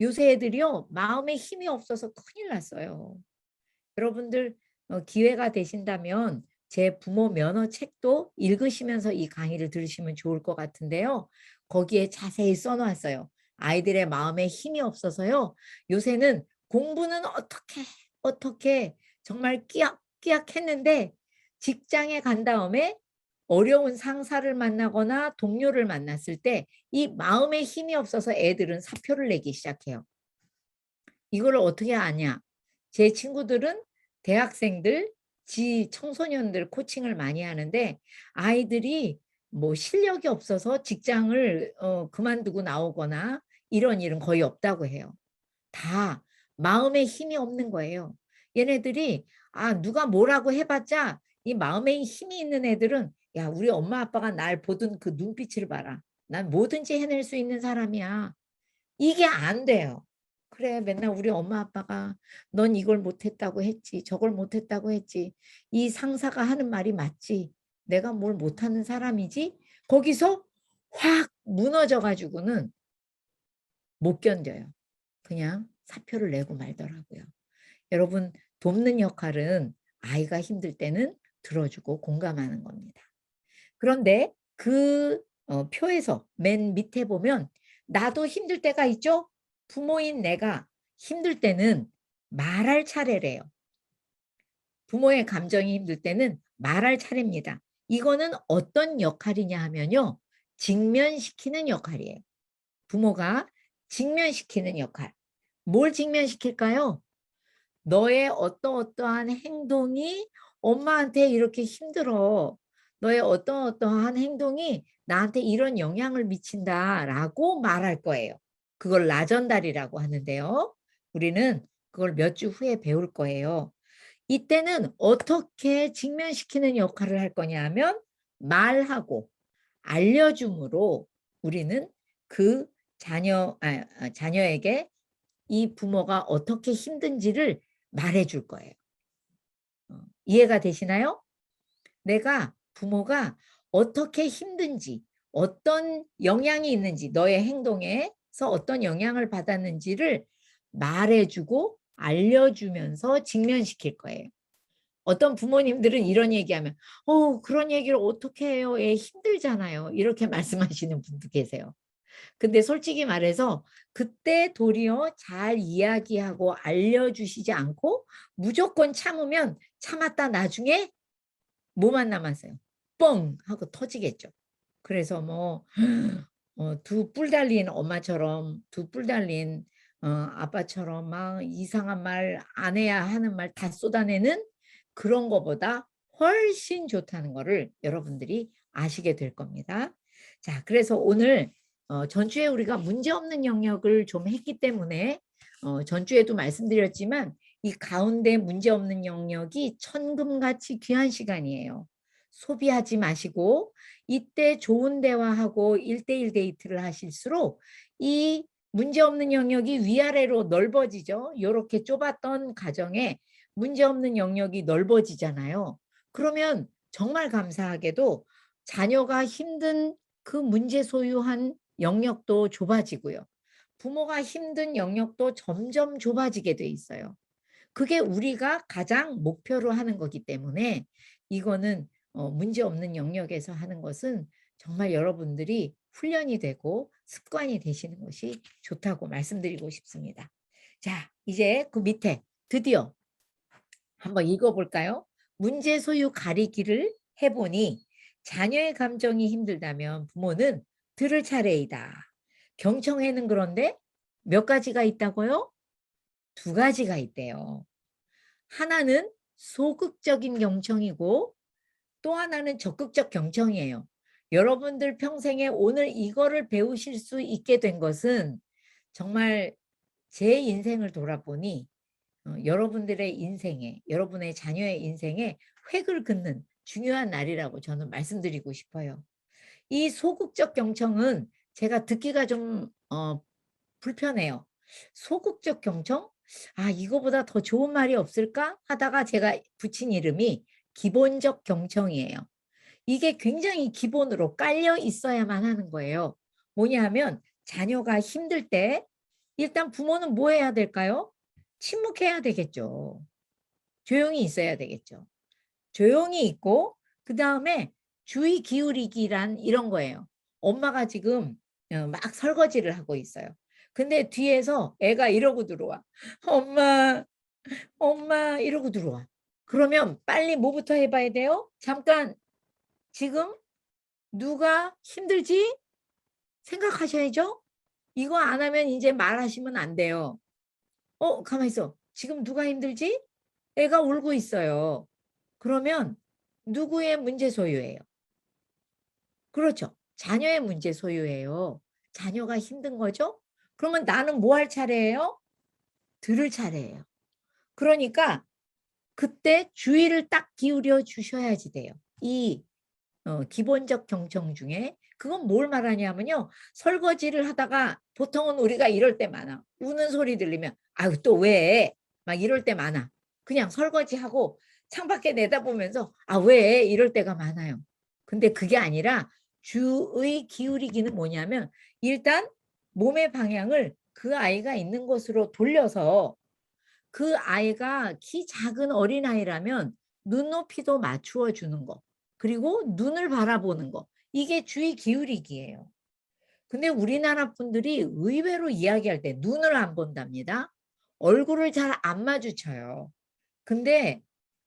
요새 애들이요, 마음의 힘이 없어서 큰일 났어요. 여러분들 기회가 되신다면 제 부모 면허 책도 읽으시면서 이 강의를 들으시면 좋을 것 같은데요. 거기에 자세히 써놨어요. 아이들의 마음에 힘이 없어서요. 요새는 공부는 어떻게 정말 끼약끼약 했는데 직장에 간 다음에 어려운 상사를 만나거나 동료를 만났을 때 이 마음에 힘이 없어서 애들은 사표를 내기 시작해요. 이걸 어떻게 아냐? 제 친구들은 대학생들, 청소년들 코칭을 많이 하는데 아이들이 뭐 실력이 없어서 직장을 그만두고 나오거나 이런 일은 거의 없다고 해요. 다 마음에 힘이 없는 거예요. 얘네들이 누가 뭐라고 해봤자 이 마음에 힘이 있는 애들은 야, 우리 엄마 아빠가 날 보던 그 눈빛을 봐라. 난 뭐든지 해낼 수 있는 사람이야. 이게 안 돼요. 그래, 맨날 우리 엄마 아빠가 넌 이걸 못했다고 했지, 저걸 못했다고 했지. 이 상사가 하는 말이 맞지. 내가 뭘 못하는 사람이지? 거기서 확 무너져가지고는 못 견뎌요. 그냥 사표를 내고 말더라고요. 여러분, 돕는 역할은 아이가 힘들 때는 들어주고 공감하는 겁니다. 그런데 그 표에서 맨 밑에 보면 나도 힘들 때가 있죠? 부모인 내가 힘들 때는 말할 차례래요. 부모의 감정이 힘들 때는 말할 차례입니다. 이거는 어떤 역할이냐 하면요. 직면시키는 역할이에요. 부모가 직면시키는 역할. 뭘 직면시킬까요? 너의 어떠한 행동이 엄마한테 이렇게 힘들어. 너의 어떠한 행동이 나한테 이런 영향을 미친다라고 말할 거예요. 그걸 나전달이라고 하는데요. 우리는 그걸 몇 주 후에 배울 거예요. 이때는 어떻게 직면시키는 역할을 할 거냐면 말하고 알려줌으로 우리는 그 자녀에게 이 부모가 어떻게 힘든지를 말해줄 거예요. 이해가 되시나요? 내가 부모가 어떻게 힘든지, 어떤 영향이 있는지, 너의 행동에서 어떤 영향을 받았는지를 말해주고 알려주면서 직면시킬 거예요. 어떤 부모님들은 이런 얘기하면 그런 얘기를 어떻게 해요? 애 힘들잖아요. 이렇게 말씀하시는 분도 계세요. 근데 솔직히 말해서 그때 도리어 잘 이야기하고 알려주시지 않고 무조건 참으면 참았다 나중에 뭐만 남았어요? 뻥 하고 터지겠죠. 그래서 뭐 두 뿔 달린 엄마처럼 두 뿔 달린 아빠처럼 막 이상한 말 안 해야 하는 말 다 쏟아내는 그런 거보다 훨씬 좋다는 거를 여러분들이 아시게 될 겁니다. 자, 그래서 오늘 전주에 우리가 문제없는 영역을 좀 했기 때문에 전주에도 말씀드렸지만 이 가운데 문제없는 영역이 천금같이 귀한 시간이에요. 소비하지 마시고 이때 좋은 대화하고 1대1 데이트를 하실수록 이 문제없는 영역이 위아래로 넓어지죠. 이렇게 좁았던 가정에 문제없는 영역이 넓어지잖아요. 그러면 정말 감사하게도 자녀가 힘든 그 문제 소유한 영역도 좁아지고요. 부모가 힘든 영역도 점점 좁아지게 돼 있어요. 그게 우리가 가장 목표로 하는 거기 때문에 이거는 문제없는 영역에서 하는 것은 정말 여러분들이 훈련이 되고 습관이 되시는 것이 좋다고 말씀드리고 싶습니다. 자, 이제 그 밑에 드디어 한번 읽어볼까요? 문제 소유 가리기를 해보니 자녀의 감정이 힘들다면 부모는 들을 차례이다. 경청에는 그런데 몇 가지가 있다고요? 2가지가 있대요. 하나는 소극적인 경청이고 또 하나는 적극적 경청이에요. 여러분들 평생에 오늘 이거를 배우실 수 있게 된 것은 정말 제 인생을 돌아보니 여러분들의 인생에, 여러분의 자녀의 인생에 획을 긋는 중요한 날이라고 저는 말씀드리고 싶어요. 이 소극적 경청은 제가 듣기가 좀 불편해요. 소극적 경청? 이거보다 더 좋은 말이 없을까? 하다가 제가 붙인 이름이 기본적 경청이에요. 이게 굉장히 기본으로 깔려 있어야만 하는 거예요. 뭐냐 하면 자녀가 힘들 때 일단 부모는 뭐 해야 될까요? 침묵해야 되겠죠. 조용히 있어야 되겠죠. 조용히 있고 그다음에 주의 기울이기란 이런 거예요. 엄마가 지금 막 설거지를 하고 있어요. 근데 뒤에서 애가 이러고 들어와. 엄마, 엄마 이러고 들어와. 그러면 빨리 뭐부터 해봐야 돼요? 잠깐 지금 누가 힘들지? 생각하셔야죠. 이거 안 하면 이제 말하시면 안 돼요. 가만히 있어. 지금 누가 힘들지? 애가 울고 있어요. 그러면 누구의 문제 소유예요? 그렇죠. 자녀의 문제 소유예요. 자녀가 힘든 거죠? 그러면 나는 뭐 할 차례예요? 들을 차례예요. 그러니까 그때 주의를 딱 기울여 주셔야지 돼요. 이 기본적 경청 중에 그건 뭘 말하냐면요. 설거지를 하다가 보통은 우리가 이럴 때 많아. 우는 소리 들리면 아유 또 왜? 막 이럴 때 많아. 그냥 설거지하고 창밖에 내다보면서 아 왜? 이럴 때가 많아요. 근데 그게 아니라 주의 기울이기는 뭐냐면 일단 몸의 방향을 그 아이가 있는 곳으로 돌려서 그 아이가 키 작은 어린아이라면 눈높이도 맞추어 주는 거. 그리고 눈을 바라보는 거. 이게 주의 기울이기예요. 근데 우리나라 분들이 의외로 이야기할 때 눈을 안 본답니다. 얼굴을 잘 안 마주쳐요. 근데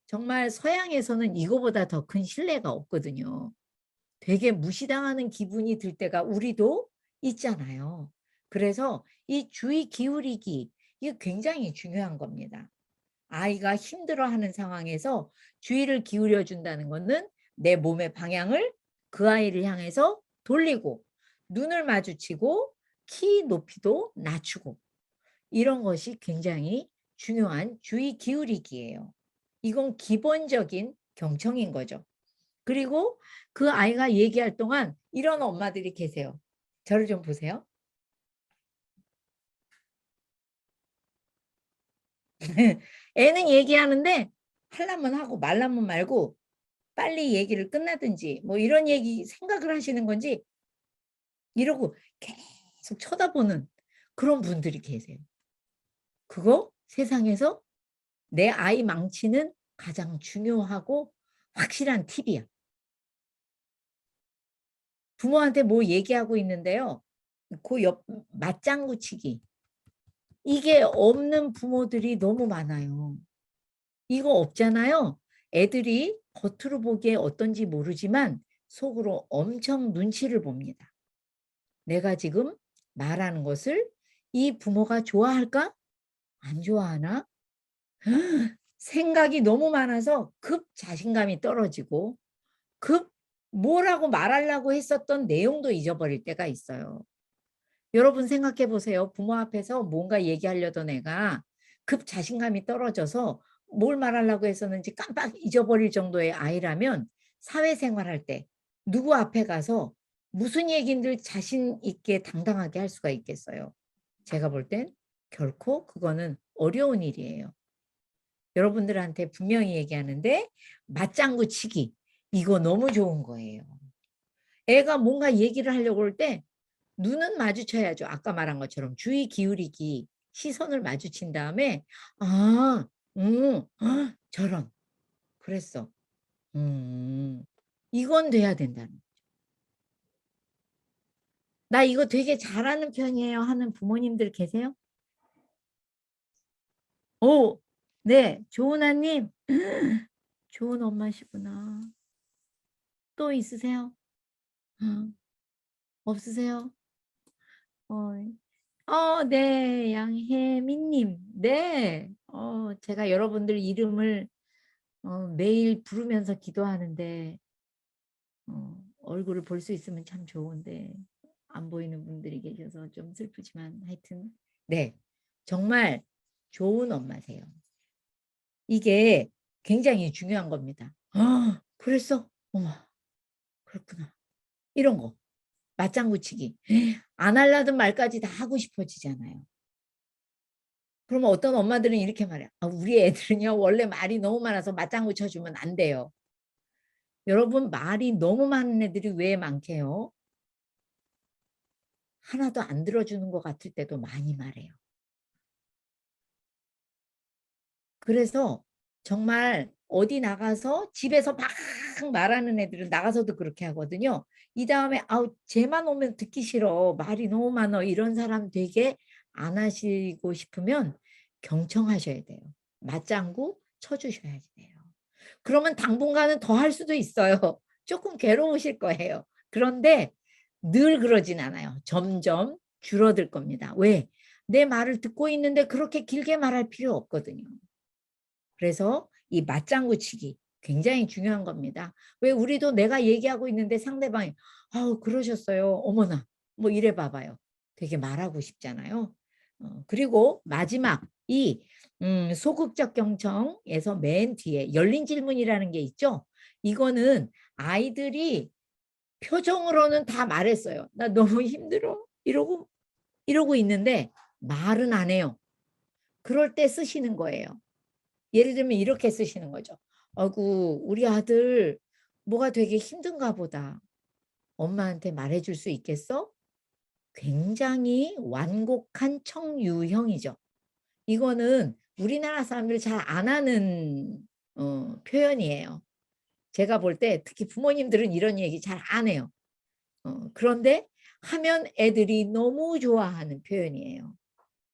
정말 서양에서는 이거보다 더 큰 신뢰가 없거든요. 되게 무시당하는 기분이 들 때가 우리도 있잖아요. 그래서 이 주의 기울이기, 이게 굉장히 중요한 겁니다. 아이가 힘들어하는 상황에서 주의를 기울여 준다는 것은 내 몸의 방향을 그 아이를 향해서 돌리고 눈을 마주치고 키 높이도 낮추고 이런 것이 굉장히 중요한 주의 기울이기예요. 이건 기본적인 경청인 거죠. 그리고 그 아이가 얘기할 동안 이런 엄마들이 계세요. 저를 좀 보세요. 애는 얘기하는데 하려면 하고 말라면 말고 빨리 얘기를 끝나든지 뭐 이런 얘기 생각을 하시는 건지 이러고 계속 쳐다보는 그런 분들이 계세요. 그거 세상에서 내 아이 망치는 가장 중요하고 확실한 팁이야. 부모한테 뭐 얘기하고 있는데요. 그 옆 맞장구 치기. 이게 없는 부모들이 너무 많아요. 이거 없잖아요. 애들이 겉으로 보기에 어떤지 모르지만 속으로 엄청 눈치를 봅니다. 내가 지금 말하는 것을 이 부모가 좋아할까? 안 좋아하나? 생각이 너무 많아서 급 자신감이 떨어지고 급 뭐라고 말하려고 했었던 내용도 잊어버릴 때가 있어요. 여러분 생각해 보세요. 부모 앞에서 뭔가 얘기하려던 애가 급 자신감이 떨어져서 뭘 말하려고 했었는지 깜빡 잊어버릴 정도의 아이라면 사회생활할 때 누구 앞에 가서 무슨 얘기인들 자신 있게 당당하게 할 수가 있겠어요. 제가 볼 땐 결코 그거는 어려운 일이에요. 여러분들한테 분명히 얘기하는데 맞장구 치기 이거 너무 좋은 거예요. 애가 뭔가 얘기를 하려고 할 때 눈은 마주쳐야죠. 아까 말한 것처럼 주의 기울이기 시선을 마주친 다음에 아, 저런 그랬어. 이건 돼야 된다는. 나 이거 되게 잘하는 편이에요 하는 부모님들 계세요? 오, 네, 조은아님 좋은 엄마시구나. 또 있으세요? 어, 없으세요? 네, 양혜민님. 네, 제가 여러분들 이름을 매일 부르면서 기도하는데 얼굴을 볼 수 있으면 참 좋은데 안 보이는 분들이 계셔서 좀 슬프지만 하여튼 네, 정말 좋은 엄마세요. 이게 굉장히 중요한 겁니다. 그랬어? 어머, 그렇구나. 이런 거. 맞장구 치기. 안 하려던 말까지 다 하고 싶어지잖아요. 그러면 어떤 엄마들은 이렇게 말해요. 우리 애들은요 원래 말이 너무 많아서 맞장구 쳐주면 안 돼요. 여러분 말이 너무 많은 애들이 왜 많게요? 하나도 안 들어주는 것 같을 때도 많이 말해요. 그래서 정말 어디 나가서 집에서 막 말하는 애들은 나가서도 그렇게 하거든요. 이 다음에 아우 쟤만 오면 듣기 싫어. 말이 너무 많어. 이런 사람 되게 안 하시고 싶으면 경청하셔야 돼요. 맞장구 쳐주셔야 돼요. 그러면 당분간은 더 할 수도 있어요. 조금 괴로우실 거예요. 그런데 늘 그러진 않아요. 점점 줄어들 겁니다. 왜? 내 말을 듣고 있는데 그렇게 길게 말할 필요 없거든요. 그래서 이 맞장구 치기 굉장히 중요한 겁니다. 왜 우리도 내가 얘기하고 있는데 상대방이 아우 그러셨어요. 어머나 뭐 이래 봐봐요. 되게 말하고 싶잖아요. 그리고 마지막 이 소극적 경청에서 맨 뒤에 열린 질문이라는 게 있죠. 이거는 아이들이 표정으로는 다 말했어요. 나 너무 힘들어. 이러고 있는데 말은 안 해요. 그럴 때 쓰시는 거예요. 예를 들면 이렇게 쓰시는 거죠. 아이고 우리 아들 뭐가 되게 힘든가 보다. 엄마한테 말해줄 수 있겠어? 굉장히 완곡한 청유형이죠. 이거는 우리나라 사람들 잘 안 하는 표현이에요. 제가 볼 때 특히 부모님들은 이런 얘기 잘 안 해요. 그런데 하면 애들이 너무 좋아하는 표현이에요.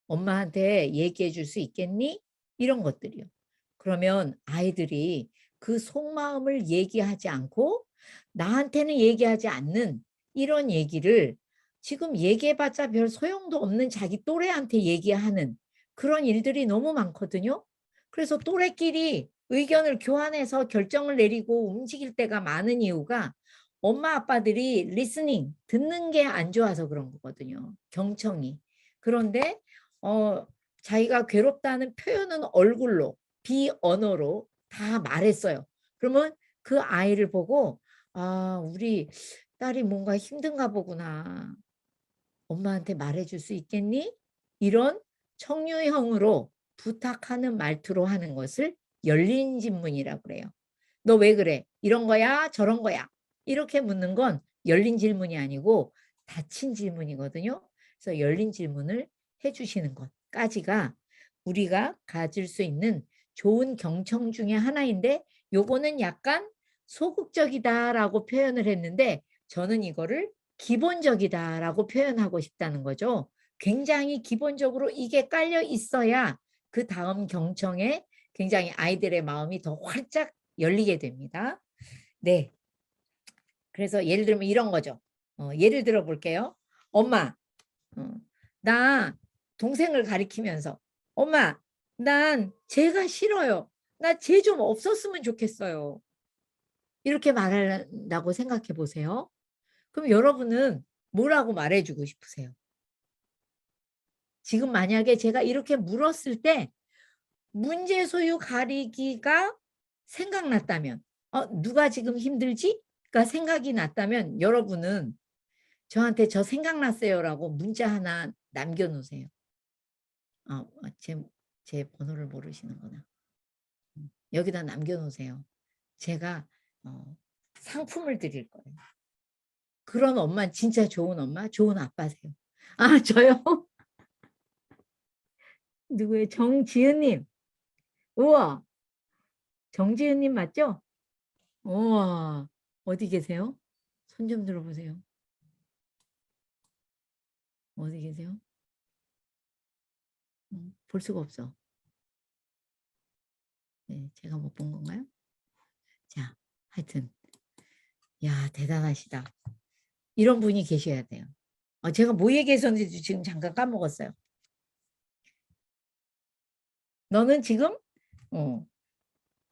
엄마한테 얘기해 줄 수 있겠니? 이런 것들이요. 그러면 아이들이 그 속마음을 얘기하지 않고 나한테는 얘기하지 않는 이런 얘기를 지금 얘기해봤자 별 소용도 없는 자기 또래한테 얘기하는 그런 일들이 너무 많거든요. 그래서 또래끼리 의견을 교환해서 결정을 내리고 움직일 때가 많은 이유가 엄마 아빠들이 리스닝 듣는 게 안 좋아서 그런 거거든요. 경청이. 그런데 자기가 괴롭다는 표현은 얼굴로 비언어로 다 말했어요. 그러면 그 아이를 보고 아 우리 딸이 뭔가 힘든가 보구나. 엄마한테 말해줄 수 있겠니? 이런 청유형으로 부탁하는 말투로 하는 것을 열린 질문이라고 그래요. 너 왜 그래? 이런 거야? 저런 거야? 이렇게 묻는 건 열린 질문이 아니고 닫힌 질문이거든요. 그래서 열린 질문을 해주시는 것까지가 우리가 가질 수 있는 좋은 경청 중에 하나인데 요거는 약간 소극적이다라고 표현을 했는데 저는 이거를 기본적이다라고 표현하고 싶다는 거죠. 굉장히 기본적으로 이게 깔려 있어야 그 다음 경청에 굉장히 아이들의 마음이 더 활짝 열리게 됩니다. 네. 그래서 예를 들면 이런 거죠. 예를 들어 볼게요. 엄마, 나 동생을 가리키면서 엄마, 난 쟤가 싫어요. 나 쟤 좀 없었으면 좋겠어요. 이렇게 말한다고 생각해 보세요. 그럼 여러분은 뭐라고 말해주고 싶으세요? 지금 만약에 제가 이렇게 물었을 때 문제 소유 가리기가 생각났다면 누가 지금 힘들지?가 생각이 났다면 여러분은 저한테 저 생각났어요라고 문자 하나 남겨놓으세요. 제 번호를 모르시는구나. 여기다 남겨놓으세요. 제가 상품을 드릴 거예요. 그런 엄마 진짜 좋은 엄마, 좋은 아빠세요. 아 저요? 누구예요? 정지은님. 우와, 정지은님 맞죠? 우와, 어디 계세요? 손 좀 들어보세요. 어디 계세요? 볼 수가 없어. 네, 제가 못 본 건가요? 자, 하여튼 야 대단하시다. 이런 분이 계셔야 돼요. 제가 뭐 얘기했었는지 지금 잠깐 까먹었어요. 너는 지금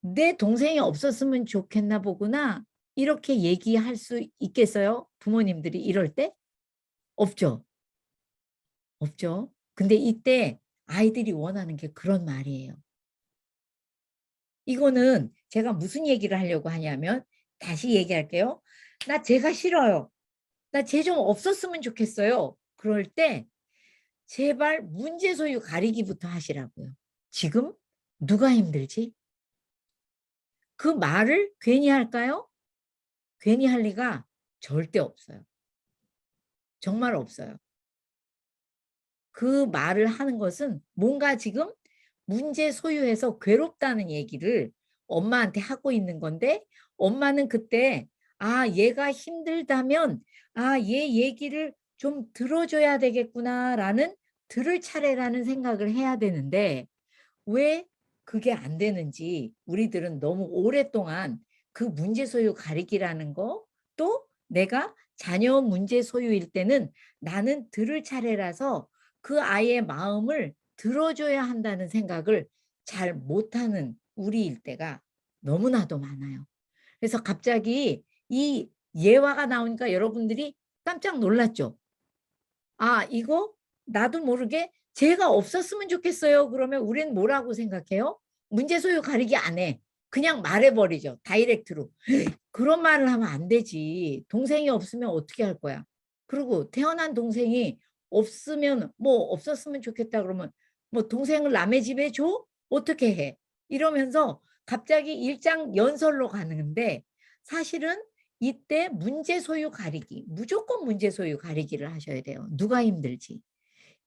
내 동생이 없었으면 좋겠나 보구나. 이렇게 얘기할 수 있겠어요? 부모님들이 이럴 때? 없죠. 없죠. 근데 이때 아이들이 원하는 게 그런 말이에요. 이거는 제가 무슨 얘기를 하려고 하냐면 다시 얘기할게요. 나 쟤가 싫어요. 나 쟤 좀 없었으면 좋겠어요. 그럴 때 제발 문제 소유 가리기부터 하시라고요. 지금 누가 힘들지? 그 말을 괜히 할까요? 괜히 할 리가 절대 없어요. 정말 없어요. 그 말을 하는 것은 뭔가 지금 문제 소유해서 괴롭다는 얘기를 엄마한테 하고 있는 건데 엄마는 그때 아, 얘가 힘들다면 아, 얘 얘기를 좀 들어줘야 되겠구나라는 들을 차례라는 생각을 해야 되는데 왜 그게 안 되는지 우리들은 너무 오랫동안 그 문제 소유 가리기라는 거, 또 내가 자녀 문제 소유일 때는 나는 들을 차례라서 그 아이의 마음을 들어줘야 한다는 생각을 잘 못하는 우리일 때가 너무나도 많아요. 그래서 갑자기 이 예화가 나오니까 여러분들이 깜짝 놀랐죠. 아, 이거 나도 모르게 죄가 없었으면 좋겠어요. 그러면 우리는 뭐라고 생각해요? 문제 소유 가리기 안 해. 그냥 말해버리죠. 다이렉트로. 그런 말을 하면 안 되지. 동생이 없으면 어떻게 할 거야? 그리고 태어난 동생이 없으면 뭐 없었으면 좋겠다 그러면 뭐 동생을 남의 집에 줘? 어떻게 해? 이러면서 갑자기 일장연설로 가는데 사실은 이때 문제 소유 가리기, 무조건 문제 소유 가리기를 하셔야 돼요. 누가 힘들지.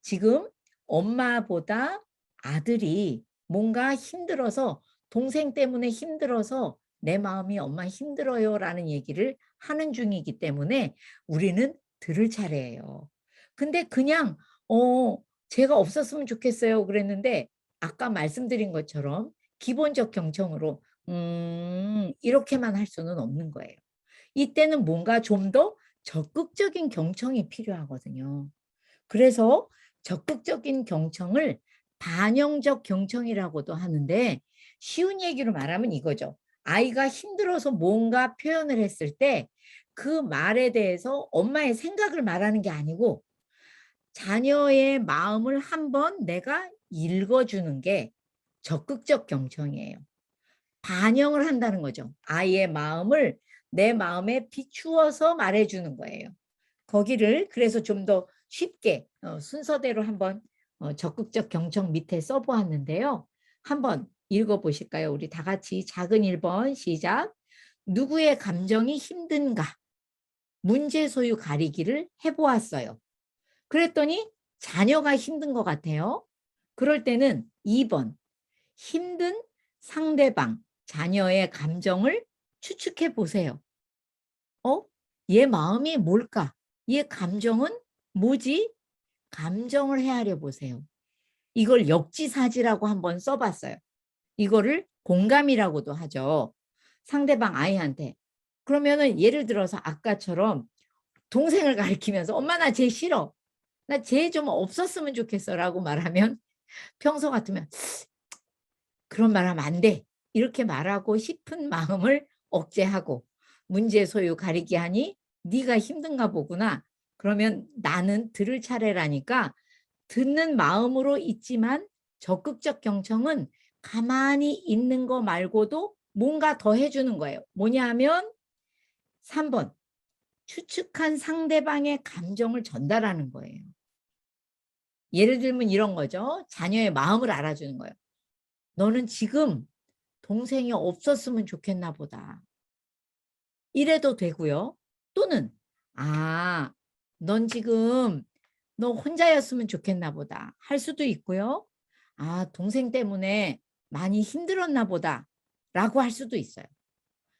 지금 엄마보다 아들이 뭔가 힘들어서 동생 때문에 힘들어서 내 마음이 엄마 힘들어요 라는 얘기를 하는 중이기 때문에 우리는 들을 차례예요. 근데 그냥 제가 없었으면 좋겠어요 그랬는데 아까 말씀드린 것처럼 기본적 경청으로 이렇게만 할 수는 없는 거예요. 이때는 뭔가 좀 더 적극적인 경청이 필요하거든요. 그래서 적극적인 경청을 반영적 경청이라고도 하는데 쉬운 얘기로 말하면 이거죠. 아이가 힘들어서 뭔가 표현을 했을 때 그 말에 대해서 엄마의 생각을 말하는 게 아니고 자녀의 마음을 한번 내가 읽어주는 게 적극적 경청이에요. 반영을 한다는 거죠. 아이의 마음을 내 마음에 비추어서 말해주는 거예요. 거기를 그래서 좀 더 쉽게 순서대로 한번 적극적 경청 밑에 써보았는데요. 한번 읽어보실까요? 우리 다 같이 작은 1번 시작. 누구의 감정이 힘든가? 문제 소유 가리기를 해보았어요. 그랬더니 자녀가 힘든 것 같아요. 그럴 때는 2번 힘든 상대방, 자녀의 감정을 추측해 보세요. 얘 마음이 뭘까? 얘 감정은 뭐지? 감정을 헤아려 보세요. 이걸 역지사지라고 한번 써봤어요. 이거를 공감이라고도 하죠. 상대방 아이한테. 그러면은 예를 들어서 아까처럼 동생을 가리키면서 엄마 나 쟤 싫어. 나 쟤 좀 없었으면 좋겠어 라고 말하면 평소 같으면 그런 말 하면 안 돼. 이렇게 말하고 싶은 마음을 억제하고 문제 소유 가리기 하니 네가 힘든가 보구나. 그러면 나는 들을 차례라니까 듣는 마음으로 있지만 적극적 경청은 가만히 있는 거 말고도 뭔가 더 해주는 거예요. 뭐냐 하면 3번 추측한 상대방의 감정을 전달하는 거예요. 예를 들면 이런 거죠. 자녀의 마음을 알아주는 거예요. 너는 지금 동생이 없었으면 좋겠나 보다. 이래도 되고요. 또는 넌 지금 너 혼자였으면 좋겠나 보다 할 수도 있고요. 동생 때문에 많이 힘들었나 보다 라고 할 수도 있어요.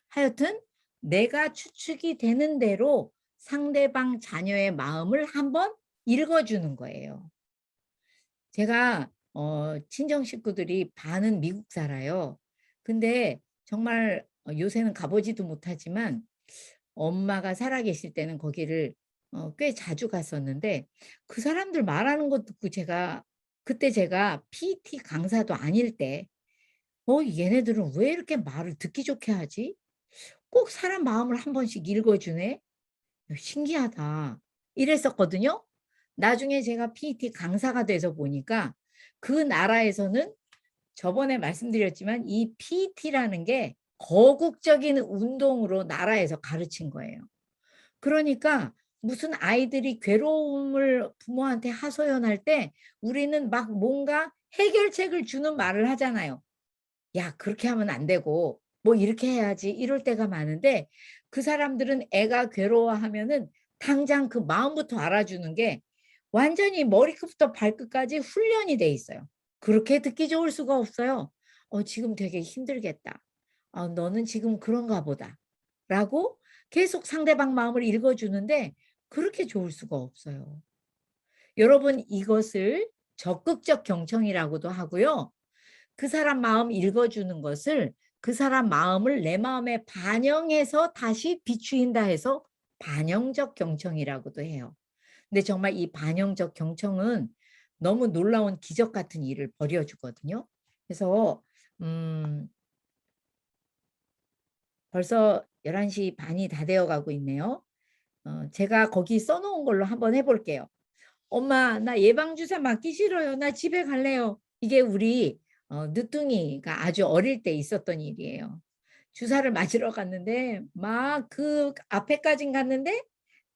하여튼 내가 추측이 되는 대로 상대방 자녀의 마음을 한번 읽어주는 거예요. 제가 친정 식구들이 반은 미국 살아요. 근데 정말 요새는 가보지도 못하지만 엄마가 살아계실 때는 거기를 꽤 자주 갔었는데 그 사람들 말하는 것 듣고 그때 제가 PT 강사도 아닐 때 얘네들은 왜 이렇게 말을 듣기 좋게 하지? 꼭 사람 마음을 한 번씩 읽어주네? 신기하다. 이랬었거든요. 나중에 제가 PT 강사가 돼서 보니까 그 나라에서는 저번에 말씀드렸지만 이 PT라는 게 거국적인 운동으로 나라에서 가르친 거예요. 그러니까 무슨 아이들이 괴로움을 부모한테 하소연할 때 우리는 막 뭔가 해결책을 주는 말을 하잖아요. 야, 그렇게 하면 안 되고 뭐 이렇게 해야지 이럴 때가 많은데 그 사람들은 애가 괴로워하면은 당장 그 마음부터 알아주는 게 완전히 머리끝부터 발끝까지 훈련이 돼 있어요. 그렇게 듣기 좋을 수가 없어요. 지금 되게 힘들겠다. 너는 지금 그런가 보다. 라고 계속 상대방 마음을 읽어주는데 그렇게 좋을 수가 없어요. 여러분 이것을 적극적 경청이라고도 하고요. 그 사람 마음 읽어주는 것을 그 사람 마음을 내 마음에 반영해서 다시 비추인다 해서 반영적 경청이라고도 해요. 근데 정말 이 반영적 경청은 너무 놀라운 기적 같은 일을 벌여주거든요. 그래서 벌써 11시 반이 다 되어 가고 있네요. 제가 거기 써놓은 걸로 한번 해볼게요. 엄마, 나 예방주사 맞기 싫어요. 나 집에 갈래요. 이게 우리 늦둥이가 아주 어릴 때 있었던 일이에요. 주사를 맞으러 갔는데 막 그 앞에까진 갔는데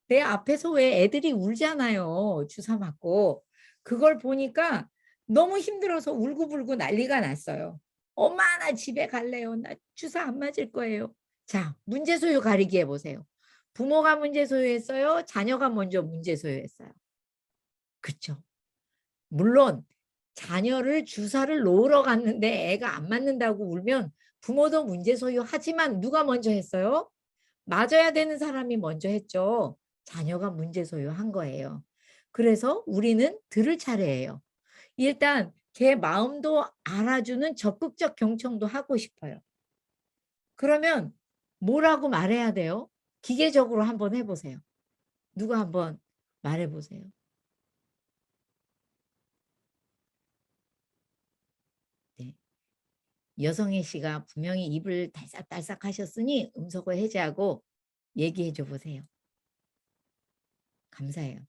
내 앞에서 왜 애들이 울잖아요. 주사 맞고. 그걸 보니까 너무 힘들어서 울고불고 난리가 났어요. 엄마, 나 집에 갈래요. 나 주사 안 맞을 거예요. 자, 문제소유 가리기 해보세요. 부모가 문제소유했어요? 자녀가 먼저 문제소유했어요? 그쵸. 물론 자녀를 주사를 놓으러 갔는데 애가 안 맞는다고 울면 부모도 문제소유하지만 누가 먼저 했어요? 맞아야 되는 사람이 먼저 했죠. 자녀가 문제소유한 거예요. 그래서 우리는 들을 차례예요. 일단 걔 마음도 알아주는 적극적 경청도 하고 싶어요. 그러면 뭐라고 말해야 돼요? 기계적으로 한번 해보세요. 누가 한번 말해보세요. 네. 여성의 씨가 분명히 입을 달싹달싹 하셨으니 음소거 해제하고 얘기해 줘 보세요. 감사해요.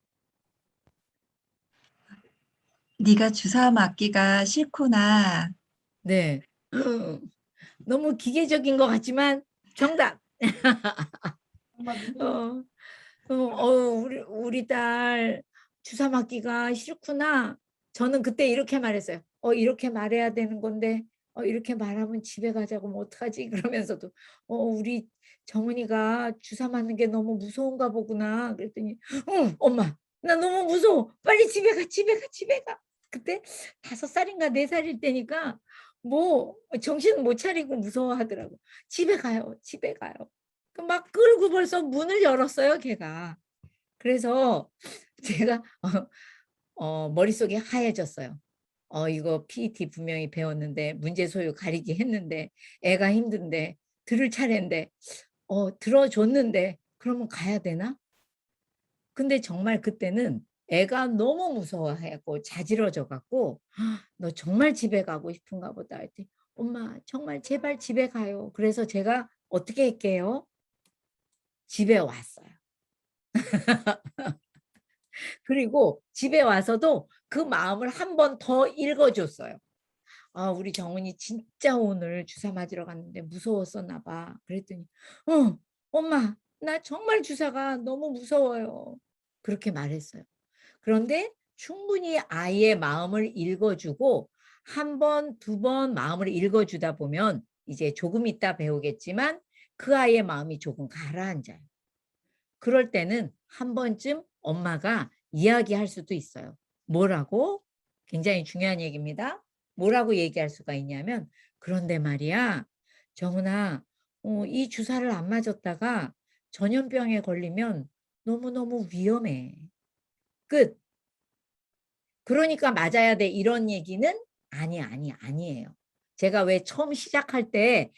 네가 주사 맞기가 싫구나. 네. 너무 기계적인 것 같지만 정답. 어, 우리 딸 주사 맞기가 싫구나. 저는 그때 이렇게 말했어요. 이렇게 말해야 되는 건데 이렇게 말하면 집에 가자고 뭐 어떡하지? 그러면서도 우리 정은이가 주사 맞는 게 너무 무서운가 보구나. 그랬더니 엄마 나 너무 무서워. 빨리 집에 가 집에 가 집에 가. 그때 5살인가 4살일 때니까 뭐 정신 못 차리고 무서워하더라고. 집에 가요 집에 가요. 막 끌고 벌써 문을 열었어요, 걔가. 그래서 제가 머릿속이 하얘졌어요. 이거 PET 분명히 배웠는데 문제소유 가리기 했는데 애가 힘든데 들을 차례인데 들어줬는데 그러면 가야 되나? 근데 정말 그때는 애가 너무 무서워하고 자지러져 갖고 너 정말 집에 가고 싶은가 보다 했더니 엄마 정말 제발 집에 가요. 그래서 제가 어떻게 할게요? 집에 왔어요. 그리고 집에 와서도 그 마음을 한 번 더 읽어줬어요. 우리 정은이 진짜 오늘 주사 맞으러 갔는데 무서웠었나 봐. 그랬더니 엄마 나 정말 주사가 너무 무서워요. 그렇게 말했어요. 그런데 충분히 아이의 마음을 읽어주고 한 번, 2번 마음을 읽어주다 보면 이제 조금 있다 배우겠지만 그 아이의 마음이 조금 가라앉아요. 그럴 때는 한 번쯤 엄마가 이야기할 수도 있어요. 뭐라고? 굉장히 중요한 얘기입니다. 뭐라고 얘기할 수가 있냐면 그런데 말이야 정은아 이 주사를 안 맞았다가 전염병에 걸리면 너무너무 위험해. 끝. 그러니까 맞아야 돼 이런 얘기는 아니에요. 제가 왜 처음 시작할 때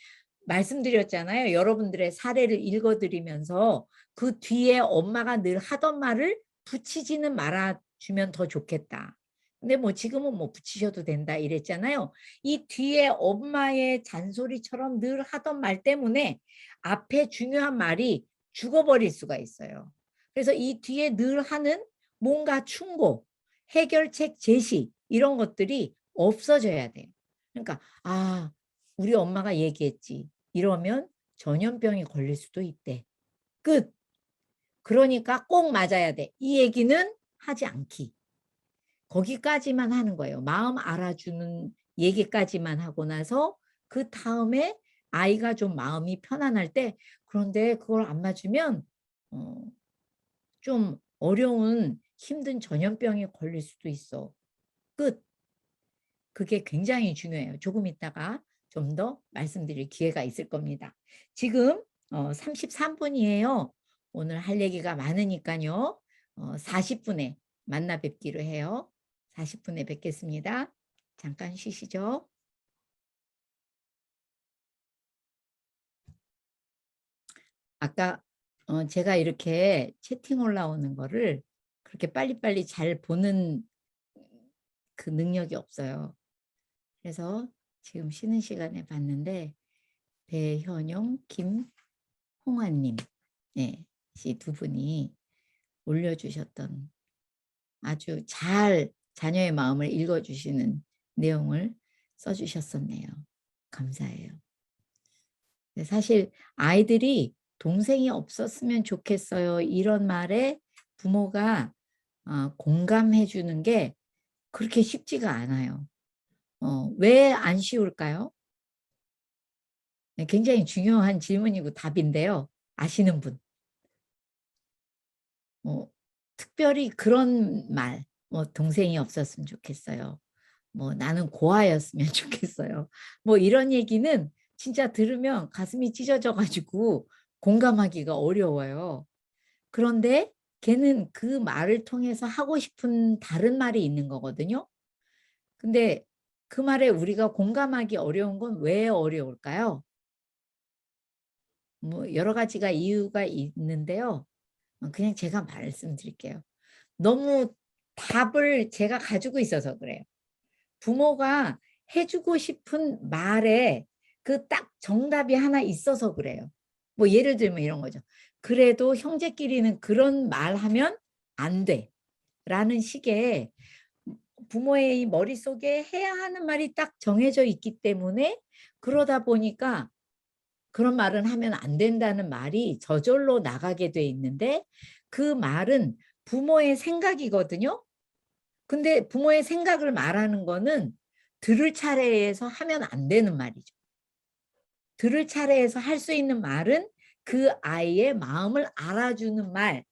말씀드렸잖아요. 여러분들의 사례를 읽어드리면서 그 뒤에 엄마가 늘 하던 말을 붙이지는 말아주면 더 좋겠다. 근데 뭐 지금은 뭐 붙이셔도 된다 이랬잖아요. 이 뒤에 엄마의 잔소리처럼 늘 하던 말 때문에 앞에 중요한 말이 죽어버릴 수가 있어요. 그래서 이 뒤에 늘 하는 뭔가 충고, 해결책 제시 이런 것들이 없어져야 돼요. 그러니까 우리 엄마가 얘기했지. 이러면 전염병이 걸릴 수도 있대. 끝. 그러니까 꼭 맞아야 돼. 이 얘기는 하지 않기. 거기까지만 하는 거예요. 마음 알아주는 얘기까지만 하고 나서 그 다음에 아이가 좀 마음이 편안할 때 그런데 그걸 안 맞으면 좀 어려운 힘든 전염병에 걸릴 수도 있어. 끝. 그게 굉장히 중요해요. 조금 있다가 좀 더 말씀드릴 기회가 있을 겁니다. 지금 33분이에요. 오늘 할 얘기가 많으니까요. 40분에 만나 뵙기로 해요. 40분에 뵙겠습니다. 잠깐 쉬시죠. 아까 제가 이렇게 채팅 올라오는 거를 그렇게 빨리빨리 잘 보는 그 능력이 없어요. 그래서 지금 쉬는 시간에 봤는데 배현용, 김홍환님 네, 두 분이 올려주셨던 아주 잘 자녀의 마음을 읽어주시는 내용을 써주셨었네요. 감사해요. 사실 아이들이 동생이 없었으면 좋겠어요. 이런 말에 부모가 공감해 주는 게 그렇게 쉽지가 않아요. 왜 안 쉬울까요? 네, 굉장히 중요한 질문이고 답인데요. 아시는 분. 특별히 그런 말, 동생이 없었으면 좋겠어요. 나는 고아였으면 좋겠어요. 이런 얘기는 진짜 들으면 가슴이 찢어져가지고 공감하기가 어려워요. 그런데 걔는 그 말을 통해서 하고 싶은 다른 말이 있는 거거든요. 근데 그 말에 우리가 공감하기 어려운 건 왜 어려울까요? 여러 가지가 이유가 있는데요. 그냥 제가 말씀드릴게요. 너무 답을 제가 가지고 있어서 그래요. 부모가 해주고 싶은 말에 그 딱 정답이 하나 있어서 그래요. 예를 들면 이런 거죠. 그래도 형제끼리는 그런 말 하면 안 돼. 라는 식의 부모의 머릿속에 해야 하는 말이 딱 정해져 있기 때문에 그러다 보니까 그런 말은 하면 안 된다는 말이 저절로 나가게 돼 있는데 그 말은 부모의 생각이거든요. 근데 부모의 생각을 말하는 거는 들을 차례에서 하면 안 되는 말이죠. 들을 차례에서 할 수 있는 말은 그 아이의 마음을 알아주는 말,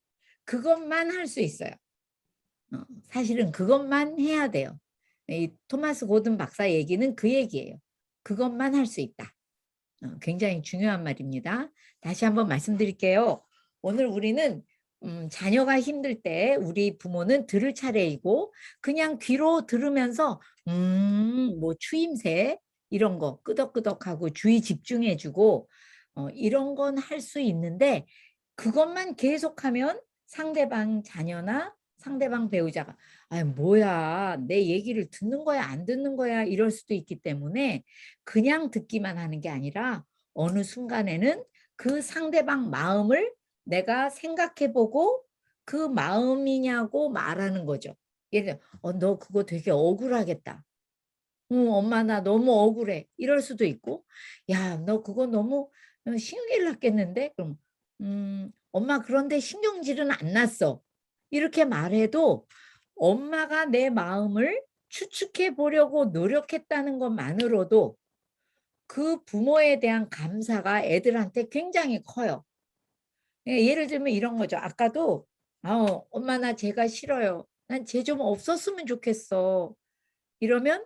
그것만 할 수 있어요. 사실은 그것만 해야 돼요. 이 토마스 고든 박사 얘기는 그 얘기예요. 그것만 할 수 있다. 굉장히 중요한 말입니다. 다시 한번 말씀드릴게요. 오늘 우리는 자녀가 힘들 때 우리 부모는 들을 차례이고 그냥 귀로 들으면서 추임새 이런 거 끄덕끄덕하고 주의 집중해주고 이런 건 할 수 있는데 그것만 계속하면 상대방 자녀나 상대방 배우자가 뭐야 내 얘기를 듣는 거야 안 듣는 거야 이럴 수도 있기 때문에 그냥 듣기만 하는 게 아니라 어느 순간에는 그 상대방 마음을 내가 생각해보고 그 마음이냐고 말하는 거죠. 예를 들어 너 그거 되게 억울하겠다. 엄마 나 너무 억울해. 이럴 수도 있고 야 너 그거 너무 신경질 났겠는데? 그럼 엄마 그런데 신경질은 안 났어. 이렇게 말해도 엄마가 내 마음을 추측해 보려고 노력했다는 것만으로도 그 부모에 대한 감사가 애들한테 굉장히 커요. 예를 들면 이런 거죠. 아까도 엄마 나 쟤가 싫어요. 난 쟤 좀 없었으면 좋겠어. 이러면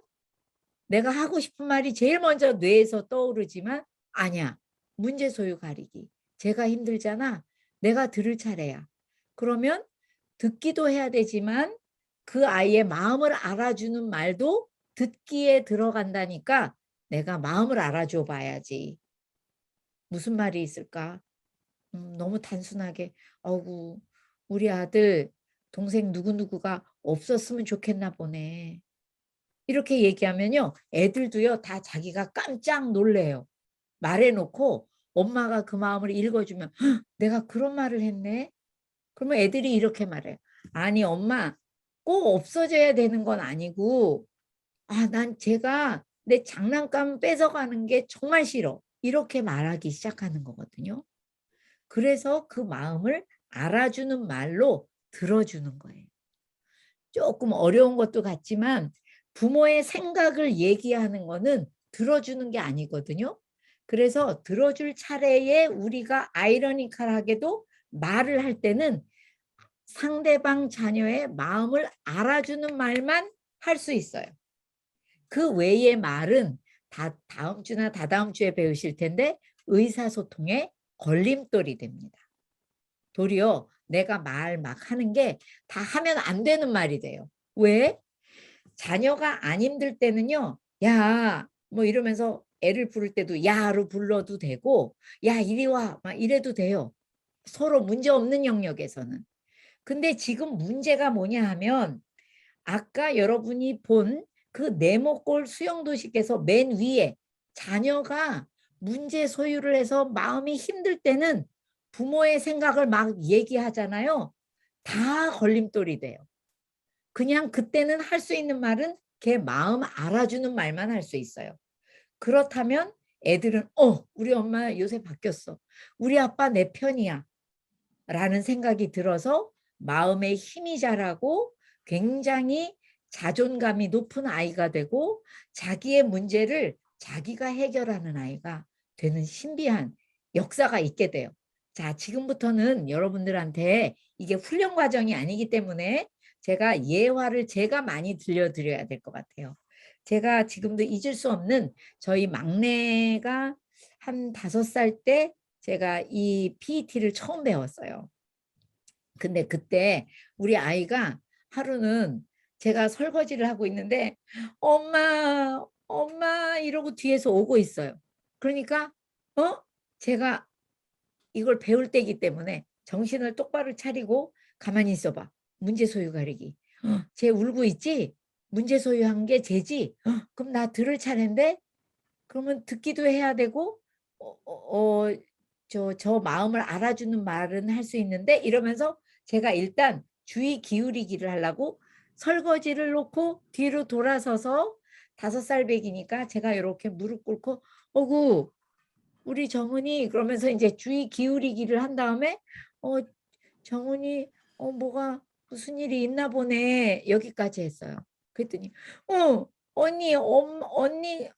내가 하고 싶은 말이 제일 먼저 뇌에서 떠오르지만 아니야. 문제 소유 가리기. 쟤가 힘들잖아. 내가 들을 차례야. 그러면 듣기도 해야 되지만 그 아이의 마음을 알아주는 말도 듣기에 들어간다니까 내가 마음을 알아줘 봐야지. 무슨 말이 있을까? 너무 단순하게 어구 우리 아들 동생 누구누구가 없었으면 좋겠나 보네. 이렇게 얘기하면요. 애들도요. 다 자기가 깜짝 놀래요. 말해놓고 엄마가 그 마음을 읽어주면 내가 그런 말을 했네. 그러면 애들이 이렇게 말해요. 아니 엄마 꼭 없어져야 되는 건 아니고 난 제가 내 장난감 뺏어가는 게 정말 싫어. 이렇게 말하기 시작하는 거거든요. 그래서 그 마음을 알아주는 말로 들어주는 거예요. 조금 어려운 것도 같지만 부모의 생각을 얘기하는 거는 들어주는 게 아니거든요. 그래서 들어줄 차례에 우리가 아이러니컬하게도 말을 할 때는 상대방 자녀의 마음을 알아주는 말만 할 수 있어요. 그 외의 말은 다음 주나 다다음 주에 배우실 텐데 의사소통의 걸림돌이 됩니다. 도리어 내가 말 막 하는 게 다 하면 안 되는 말이 돼요. 왜? 자녀가 안 힘들 때는요. 야, 뭐 이러면서 애를 부를 때도 야로 불러도 되고 야, 이리 와. 막 이래도 돼요. 서로 문제 없는 영역에서는. 근데 지금 문제가 뭐냐 하면 아까 여러분이 본 그 네모꼴 수영도식에서 맨 위에 자녀가 문제 소유를 해서 마음이 힘들 때는 부모의 생각을 막 얘기하잖아요. 다 걸림돌이 돼요. 그냥 그때는 할 수 있는 말은 걔 마음 알아주는 말만 할 수 있어요. 그렇다면 애들은 우리 엄마 요새 바뀌었어. 우리 아빠 내 편이야. 라는 생각이 들어서 마음에 힘이 자라고 굉장히 자존감이 높은 아이가 되고 자기의 문제를 자기가 해결하는 아이가 되는 신비한 역사가 있게 돼요. 자, 지금부터는 여러분들한테 이게 훈련 과정이 아니기 때문에 제가 예화를 제가 많이 들려드려야 될 것 같아요. 제가 지금도 잊을 수 없는 저희 막내가 한 5살 때 제가 이 PET를 처음 배웠어요. 근데 그때 우리 아이가 하루는 제가 설거지를 하고 있는데 엄마, 엄마 이러고 뒤에서 오고 있어요. 그러니까 제가 이걸 배울 때이기 때문에 정신을 똑바로 차리고 가만히 있어봐. 문제 소유 가리기. 쟤 울고 있지? 문제 소유한 게 쟤지? 그럼 나 들을 차례인데? 그러면 듣기도 해야 되고 저 마음을 알아주는 말은 할 수 있는데 이러면서 제가 일단 주의 기울이기를 하려고 설거지를 놓고 뒤로 돌아서서 5살 배기니까 제가 이렇게 무릎 꿇고 어구 우리 정은이 그러면서 이제 주의 기울이기를 한 다음에 정은이 뭐가 무슨 일이 있나 보네 여기까지 했어요. 그랬더니 언니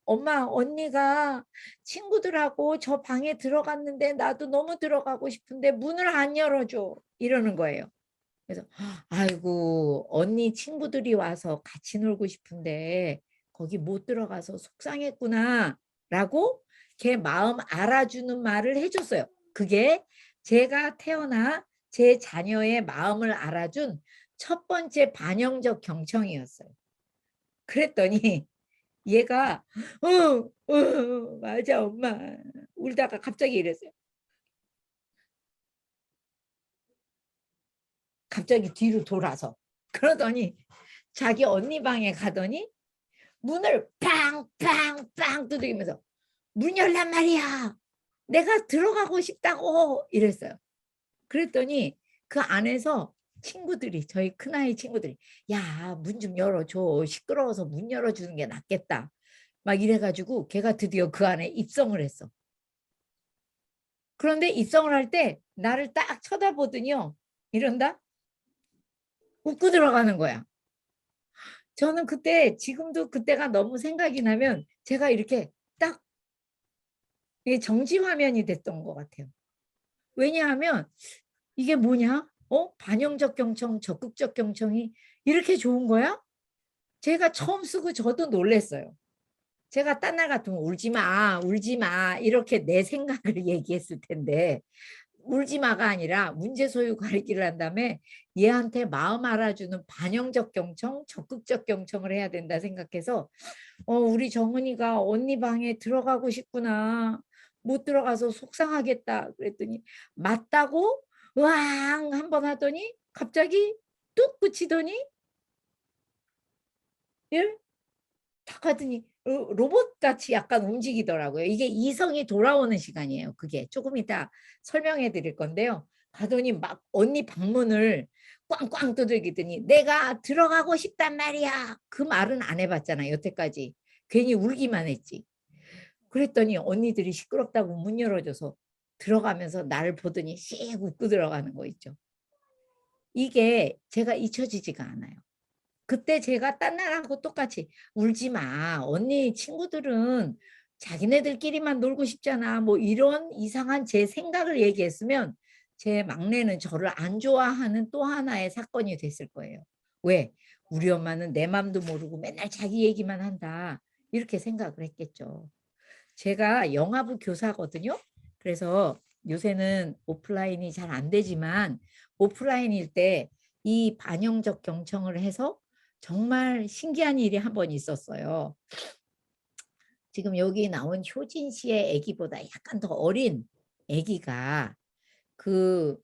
엄마 언니가 친구들하고 저 방에 들어갔는데 나도 너무 들어가고 싶은데 문을 안 열어줘 이러는 거예요. 그래서 아이고 언니 친구들이 와서 같이 놀고 싶은데 거기 못 들어가서 속상했구나 라고 걔 마음 알아주는 말을 해줬어요. 그게 제가 태어나 제 자녀의 마음을 알아준 첫 번째 반영적 경청이었어요. 그랬더니 얘가 맞아 엄마 울다가 갑자기 이랬어요. 갑자기 뒤로 돌아서 그러더니 자기 언니 방에 가더니 문을 팡팡팡 두드리면서 문 열란 말이야. 내가 들어가고 싶다고 이랬어요. 그랬더니 그 안에서 친구들이 저희 큰아이 친구들이 야, 문 좀 열어줘. 시끄러워서 문 열어주는 게 낫겠다. 막 이래가지고 걔가 드디어 그 안에 입성을 했어. 그런데 입성을 할 때 나를 딱 쳐다보더니요. 이런다? 웃고 들어가는 거야. 저는 그때 지금도 그때가 너무 생각이 나면 제가 이렇게 딱 정지 화면이 됐던 것 같아요. 왜냐하면 이게 뭐냐? 반영적 경청, 적극적 경청이 이렇게 좋은 거야? 제가 처음 쓰고 저도 놀랐어요. 제가 딴 날 같으면 울지 마, 울지 마 이렇게 내 생각을 얘기했을 텐데 울지 마가 아니라 문제 소유 가리기를 한 다음에 얘한테 마음 알아주는 반영적 경청, 적극적 경청을 해야 된다 생각해서 우리 정은이가 언니 방에 들어가고 싶구나. 못 들어가서 속상하겠다. 그랬더니 맞다고 으앙 한번 하더니 갑자기 뚝 붙이더니 예? 탁 하더니 로봇같이 약간 움직이더라고요. 이게 이성이 돌아오는 시간이에요. 그게 조금 이따 설명해 드릴 건데요. 가더니 막 언니 방문을 꽝꽝 두들기더니 내가 들어가고 싶단 말이야. 그 말은 안 해봤잖아 여태까지. 괜히 울기만 했지. 그랬더니 언니들이 시끄럽다고 문 열어줘서 들어가면서 나를 보더니 씩 웃고 들어가는 거 있죠. 이게 제가 잊혀지지가 않아요. 그때 제가 딴 날하고 똑같이 울지 마. 언니 친구들은 자기네들끼리만 놀고 싶잖아. 뭐 이런 이상한 제 생각을 얘기했으면 제 막내는 저를 안 좋아하는 또 하나의 사건이 됐을 거예요. 왜? 우리 엄마는 내 맘도 모르고 맨날 자기 얘기만 한다. 이렇게 생각을 했겠죠. 제가 영화부 교사거든요. 그래서 요새는 오프라인이 잘 안 되지만 오프라인일 때 이 반영적 경청을 해서 정말 신기한 일이 한 번 있었어요. 지금 여기 나온 효진 씨의 아기보다 약간 더 어린 아기가 그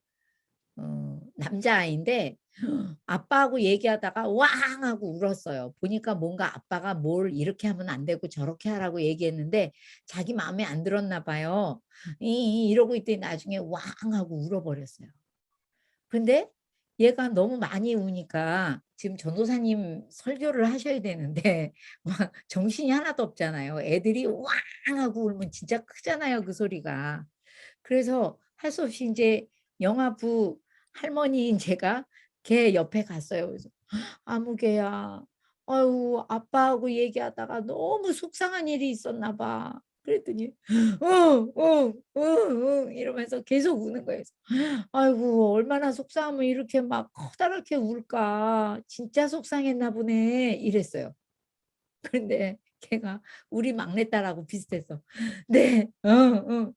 남자아이인데 아빠하고 얘기하다가 왕 하고 울었어요. 보니까 뭔가 아빠가 뭘 이렇게 하면 안 되고 저렇게 하라고 얘기했는데 자기 마음에 안 들었나 봐요. 이러고 있더니 나중에 왕 하고 울어버렸어요. 근데 얘가 너무 많이 우니까 지금 전도사님 설교를 하셔야 되는데 막 정신이 하나도 없잖아요. 애들이 왕 하고 울면 진짜 크잖아요, 그 소리가. 그래서 할 수 없이 이제 영화부 할머니인 제가 걔 옆에 갔어요. 그래서 아무개야, 아유 아빠하고 얘기하다가 너무 속상한 일이 있었나 봐. 그랬더니 응 이러면서 계속 우는 거예요. 아이고 얼마나 속상하면 이렇게 막 커다랗게 울까. 진짜 속상했나 보네 이랬어요. 그런데 걔가 우리 막내딸하고 비슷했어. 네, 응.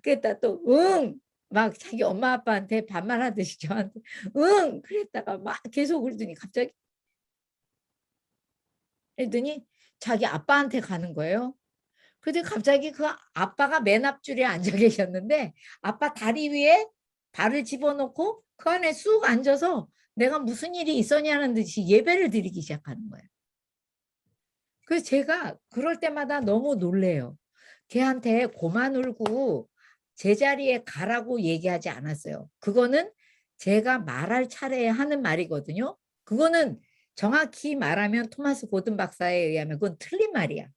그랬다 또 응. 막 자기 엄마 아빠한테 반말하듯이 저한테 응. 그랬다가 막 계속 울더니 갑자기 했더니 자기 아빠한테 가는 거예요. 그랬더니 갑자기 그 아빠가 맨 앞줄에 앉아 계셨는데 아빠 다리 위에 발을 집어넣고 그 안에 쑥 앉아서 내가 무슨 일이 있었냐는 듯이 예배를 드리기 시작하는 거예요. 그래서 제가 그럴 때마다 너무 놀래요. 걔한테 고만 울고 제자리에 가라고 얘기하지 않았어요. 그거는 제가 말할 차례에 하는 말이거든요. 그거는 정확히 말하면 토마스 고든 박사에 의하면 그건 틀린 말이야.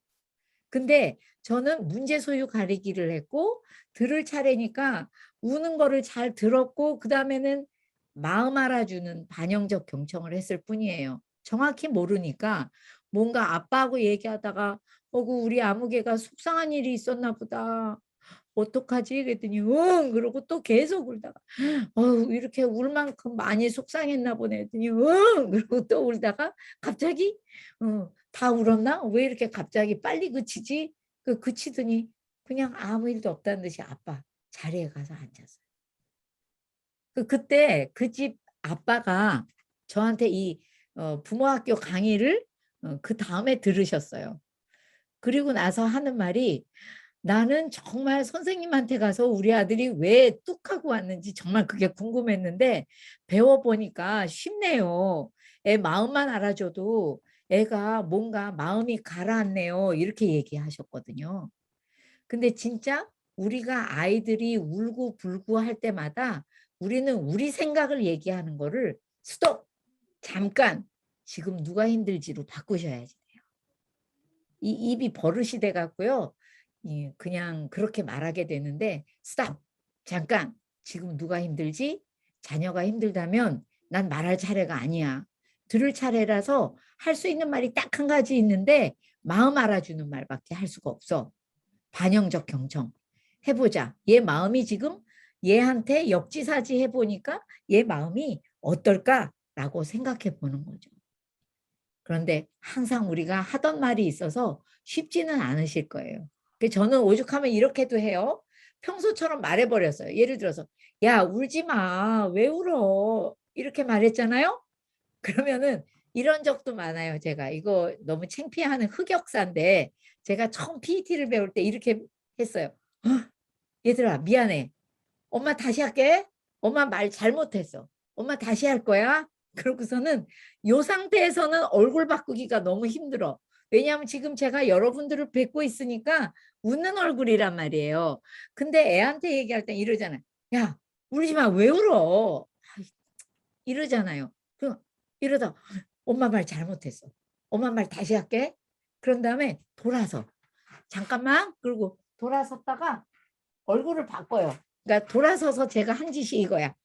근데 저는 문제 소유 가리기를 했고 들을 차례니까 우는 거를 잘 들었고 그 다음에는 마음 알아주는 반영적 경청을 했을 뿐이에요. 정확히 모르니까 뭔가 아빠하고 얘기하다가 어구 우리 아무개가 속상한 일이 있었나 보다. 어떡하지? 그랬더니 응 그러고 또 계속 울다가 이렇게 울 만큼 많이 속상했나 보네 했더니 응 그러고 또 울다가 갑자기 다 울었나? 왜 이렇게 갑자기 빨리 그치지? 그치더니 그냥 아무 일도 없다는 듯이 아빠 자리에 가서 앉았어요. 그때 그 집 아빠가 저한테 이 부모학교 강의를 그 다음에 들으셨어요. 그리고 나서 하는 말이 나는 정말 선생님한테 가서 우리 아들이 왜 뚝하고 왔는지 정말 그게 궁금했는데 배워보니까 쉽네요. 애 마음만 알아줘도 애가 뭔가 마음이 가라앉네요. 이렇게 얘기하셨거든요. 근데 진짜 우리가 아이들이 울고 불고 할 때마다 우리는 우리 생각을 얘기하는 거를 스톱! 잠깐! 지금 누가 힘들지로 바꾸셔야지 돼요. 이 입이 버릇이 돼 갖고요. 그냥 그렇게 말하게 되는데 스탑! 잠깐! 지금 누가 힘들지? 자녀가 힘들다면 난 말할 차례가 아니야. 들을 차례라서 할 수 있는 말이 딱 한 가지 있는데 마음 알아주는 말밖에 할 수가 없어. 반영적 경청. 해보자. 얘 마음이 지금 얘한테 역지사지 해보니까 얘 마음이 어떨까라고 생각해 보는 거죠. 그런데 항상 우리가 하던 말이 있어서 쉽지는 않으실 거예요. 저는 오죽하면 이렇게도 해요. 평소처럼 말해버렸어요. 예를 들어서 야 울지 마. 왜 울어? 이렇게 말했잖아요. 그러면은 이런 적도 많아요. 제가 이거 너무 창피해하는 흑역사인데 제가 처음 PET를 배울 때 이렇게 했어요. 얘들아 미안해. 엄마 다시 할게. 엄마 말 잘못했어. 엄마 다시 할 거야. 그러고서는 이 상태에서는 얼굴 바꾸기가 너무 힘들어. 왜냐하면 지금 제가 여러분들을 뵙고 있으니까 웃는 얼굴이란 말이에요. 근데 애한테 얘기할 땐 이러잖아요. 야 울지 마. 왜 울어? 이러잖아요. 이러다 엄마 말 잘못했어. 엄마 말 다시 할게. 그런 다음에 돌아서 잠깐만 그리고 돌아섰다가 얼굴을 바꿔요. 그러니까 돌아서서 제가 한 짓이 이거야.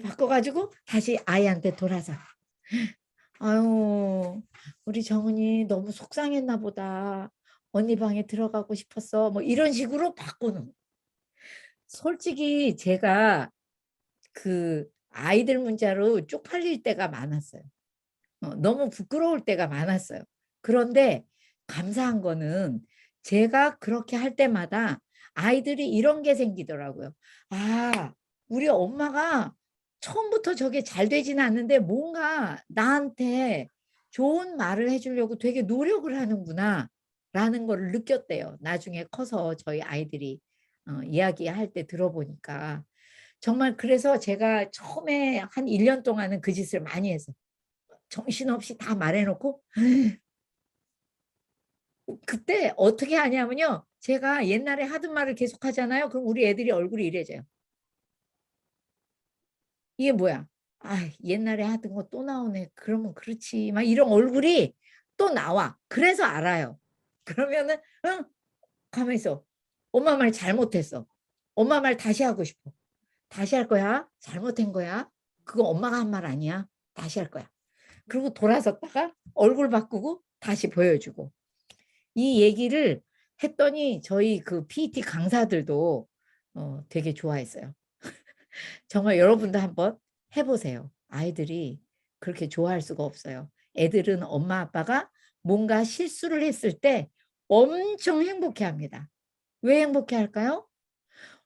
바꿔가지고 다시 아이한테 돌아서 아유 우리 정은이 너무 속상했나 보다. 언니 방에 들어가고 싶었어. 뭐 이런 식으로 바꾸는 솔직히 제가 그 아이들 문자로 쪽팔릴 때가 많았어요. 너무 부끄러울 때가 많았어요. 그런데 감사한 거는 제가 그렇게 할 때마다 아이들이 이런 게 생기더라고요. 아, 우리 엄마가 처음부터 저게 잘 되지는 않는데 뭔가 나한테 좋은 말을 해주려고 되게 노력을 하는구나 라는 걸 느꼈대요. 나중에 커서 저희 아이들이 이야기할 때 들어보니까. 정말 그래서 제가 처음에 한 1년 동안은 그 짓을 많이 했어요. 정신없이 다 말해놓고 그때 어떻게 하냐면요. 제가 옛날에 하던 말을 계속 하잖아요. 그럼 우리 애들이 얼굴이 이래져요. 이게 뭐야? 아, 옛날에 하던 거 또 나오네. 그러면 그렇지. 막 이런 얼굴이 또 나와. 그래서 알아요. 그러면은 응? 가만히 있어. 엄마 말 잘못했어. 엄마 말 다시 하고 싶어. 다시 할 거야. 잘못한 거야. 그거 엄마가 한 말 아니야. 다시 할 거야. 그리고 돌아섰다가 얼굴 바꾸고 다시 보여주고. 이 얘기를 했더니 저희 그 PT 강사들도 되게 좋아했어요. 정말 여러분도 한번 해보세요. 아이들이 그렇게 좋아할 수가 없어요. 애들은 엄마 아빠가 뭔가 실수를 했을 때 엄청 행복해 합니다. 왜 행복해 할까요?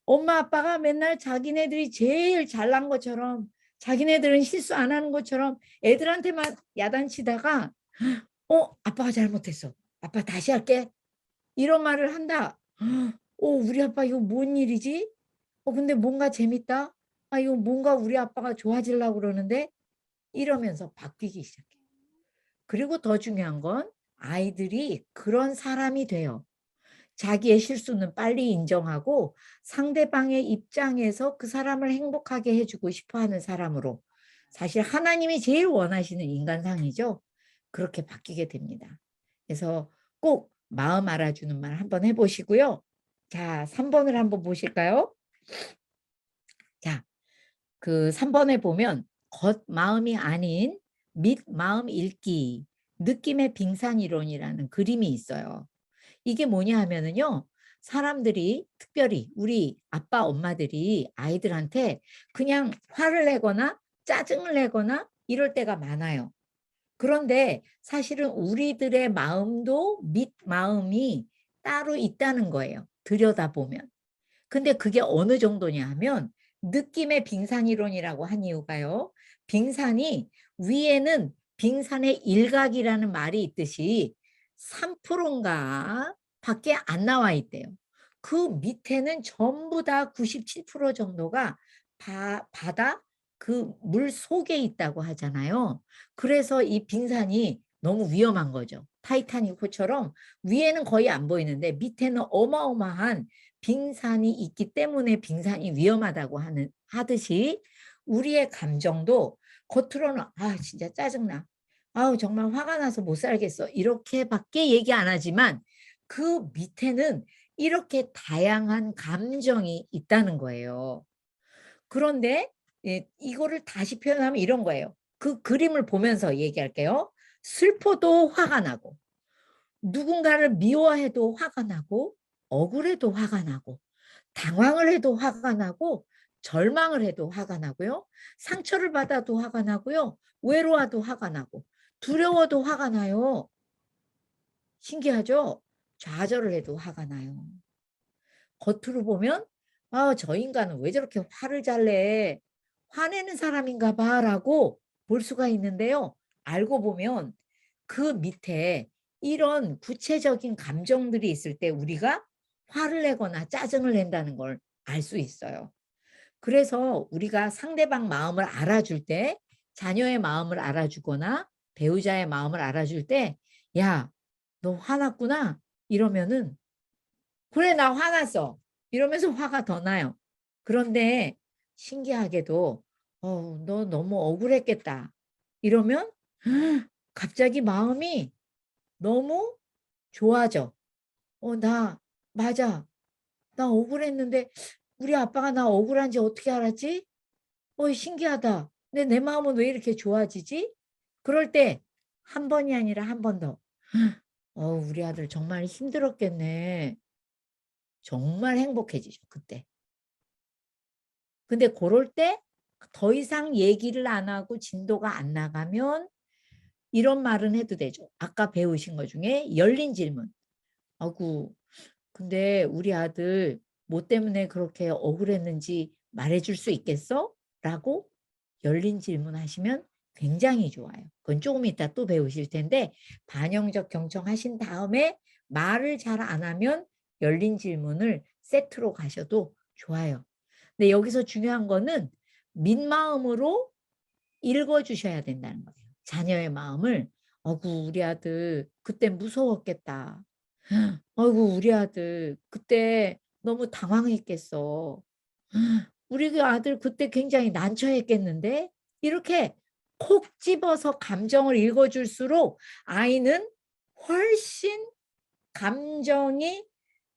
엄마 아빠가 맨날 자기네들이 제일 잘난 것처럼 자기네들은 실수 안 하는 것처럼 애들한테만 야단치다가 아빠가 잘못했어. 아빠 다시 할게. 이런 말을 한다. 우리 아빠 이거 뭔 일이지? 근데 뭔가 재밌다. 이거 뭔가 우리 아빠가 좋아지려고 그러는데 이러면서 바뀌기 시작해요. 그리고 더 중요한 건 아이들이 그런 사람이 돼요. 자기의 실수는 빨리 인정하고 상대방의 입장에서 그 사람을 행복하게 해주고 싶어 하는 사람으로 사실 하나님이 제일 원하시는 인간상이죠. 그렇게 바뀌게 됩니다. 그래서 꼭 마음 알아주는 말 한번 해보시고요. 자, 3번을 한번 보실까요? 자, 그 3번에 보면 겉 마음이 아닌 밑 마음 읽기, 느낌의 빙산 이론이라는 그림이 있어요. 이게 뭐냐 하면은요. 사람들이 특별히 우리 아빠 엄마들이 아이들한테 그냥 화를 내거나 짜증을 내거나 이럴 때가 많아요. 그런데 사실은 우리들의 마음도 밑마음이 따로 있다는 거예요. 들여다보면. 근데 그게 어느 정도냐 하면 느낌의 빙산이론이라고 한 이유가요. 빙산이 위에는 빙산의 일각이라는 말이 있듯이 3%인가 밖에 안 나와 있대요. 그 밑에는 전부 다 97% 정도가 바다 그 물 속에 있다고 하잖아요. 그래서 이 빙산이 너무 위험한 거죠. 타이타닉 호처럼 위에는 거의 안 보이는데 밑에는 어마어마한 빙산이 있기 때문에 빙산이 위험하다고 하듯이 우리의 감정도 겉으로는 진짜 짜증나. 정말 화가 나서 못 살겠어. 이렇게밖에 얘기 안 하지만 그 밑에는 이렇게 다양한 감정이 있다는 거예요. 그런데 이거를 다시 표현하면 이런 거예요. 그 그림을 보면서 얘기할게요. 슬퍼도 화가 나고 누군가를 미워해도 화가 나고 억울해도 화가 나고 당황을 해도 화가 나고 절망을 해도 화가 나고요. 상처를 받아도 화가 나고요. 외로워도 화가 나고 두려워도 화가 나요. 신기하죠? 좌절을 해도 화가 나요. 겉으로 보면 저 인간은 왜 저렇게 화를 잘 내? 화내는 사람인가 봐 라고 볼 수가 있는데요. 알고 보면 그 밑에 이런 구체적인 감정들이 있을 때 우리가 화를 내거나 짜증을 낸다는 걸 알 수 있어요. 그래서 우리가 상대방 마음을 알아줄 때 자녀의 마음을 알아주거나 배우자의 마음을 알아줄 때 야, 너 화났구나 이러면은 그래 나 화났어 이러면서 화가 더 나요. 그런데 신기하게도 너 너무 억울했겠다 이러면 갑자기 마음이 너무 좋아져. 나 맞아. 나 억울했는데 우리 아빠가 나 억울한지 어떻게 알았지? 신기하다. 근데 내 마음은 왜 이렇게 좋아지지? 그럴 때 한 번이 아니라 한 번 더. 우리 아들 정말 힘들었겠네. 정말 행복해지죠, 그때. 근데 그럴 때 더 이상 얘기를 안 하고 진도가 안 나가면 이런 말은 해도 되죠. 아까 배우신 것 중에 열린 질문. 아구, 근데 우리 아들 뭐 때문에 그렇게 억울했는지 말해줄 수 있겠어? 라고 열린 질문하시면 굉장히 좋아요. 그건 조금 이따 또 배우실 텐데 반영적 경청하신 다음에 말을 잘 안 하면 열린 질문을 세트로 가셔도 좋아요. 근데 여기서 중요한 거는 민마음으로 읽어주셔야 된다는 거예요. 자녀의 마음을 어구 우리 아들 그때 무서웠겠다. 어이구 우리 아들 그때 너무 당황했겠어. 우리 그 아들 그때 굉장히 난처했겠는데 이렇게 콕 집어서 감정을 읽어줄수록 아이는 훨씬 감정이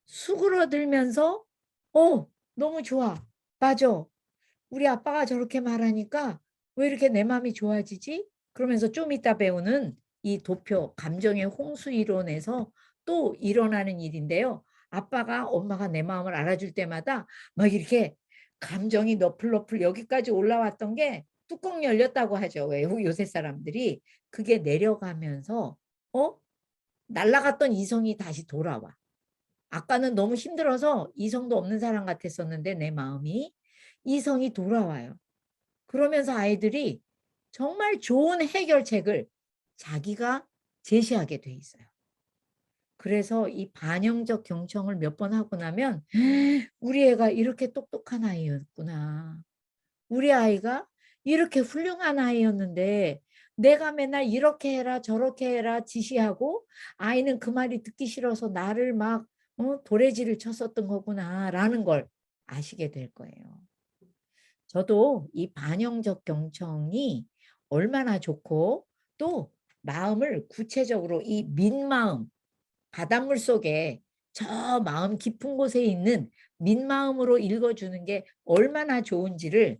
수그러들면서 너무 좋아. 맞아. 우리 아빠가 저렇게 말하니까 왜 이렇게 내 마음이 좋아지지? 그러면서 좀 이따 배우는 이 도표, 감정의 홍수 이론에서 또 일어나는 일인데요. 아빠가 엄마가 내 마음을 알아줄 때마다 막 이렇게 감정이 너플너플 여기까지 올라왔던 게 뚜껑 열렸다고 하죠. 왜 요새 사람들이 그게 내려가면서 날아갔던 이성이 다시 돌아와. 아까는 너무 힘들어서 이성도 없는 사람 같았었는데 내 마음이 이성이 돌아와요. 그러면서 아이들이 정말 좋은 해결책을 자기가 제시하게 돼 있어요. 그래서 이 반영적 경청을 몇 번 하고 나면 우리 애가 이렇게 똑똑한 아이였구나. 우리 아이가 이렇게 훌륭한 아이였는데 내가 맨날 이렇게 해라 저렇게 해라 지시하고 아이는 그 말이 듣기 싫어서 나를 막 도래지를 쳤었던 거구나 라는 걸 아시게 될 거예요. 저도 이 반영적 경청이 얼마나 좋고 또 마음을 구체적으로 이 민마음, 바닷물 속에 저 마음 깊은 곳에 있는 민마음으로 읽어주는 게 얼마나 좋은지를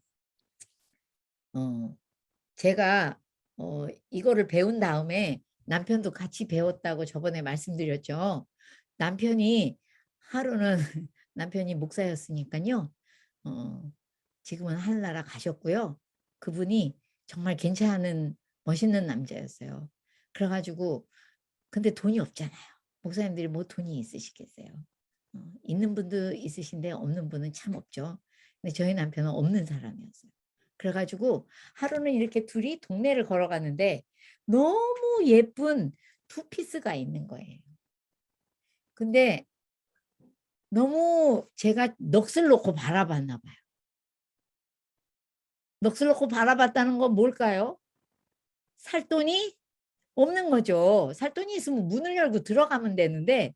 제가 이거를 배운 다음에 남편도 같이 배웠다고 저번에 말씀드렸죠. 남편이 하루는 남편이 목사였으니까요. 지금은 하늘나라 가셨고요. 그분이 정말 괜찮은 멋있는 남자였어요. 그래가지고 근데 돈이 없잖아요. 목사님들이 뭐 돈이 있으시겠어요. 있는 분도 있으신데 없는 분은 참 없죠. 근데 저희 남편은 없는 사람이었어요. 그래가지고 하루는 이렇게 둘이 동네를 걸어가는데 너무 예쁜 투피스가 있는 거예요. 근데 너무 제가 넋을 놓고 바라봤나 봐요. 넋을 놓고 바라봤다는 건 뭘까요? 살 돈이 없는 거죠. 살 돈이 있으면 문을 열고 들어가면 되는데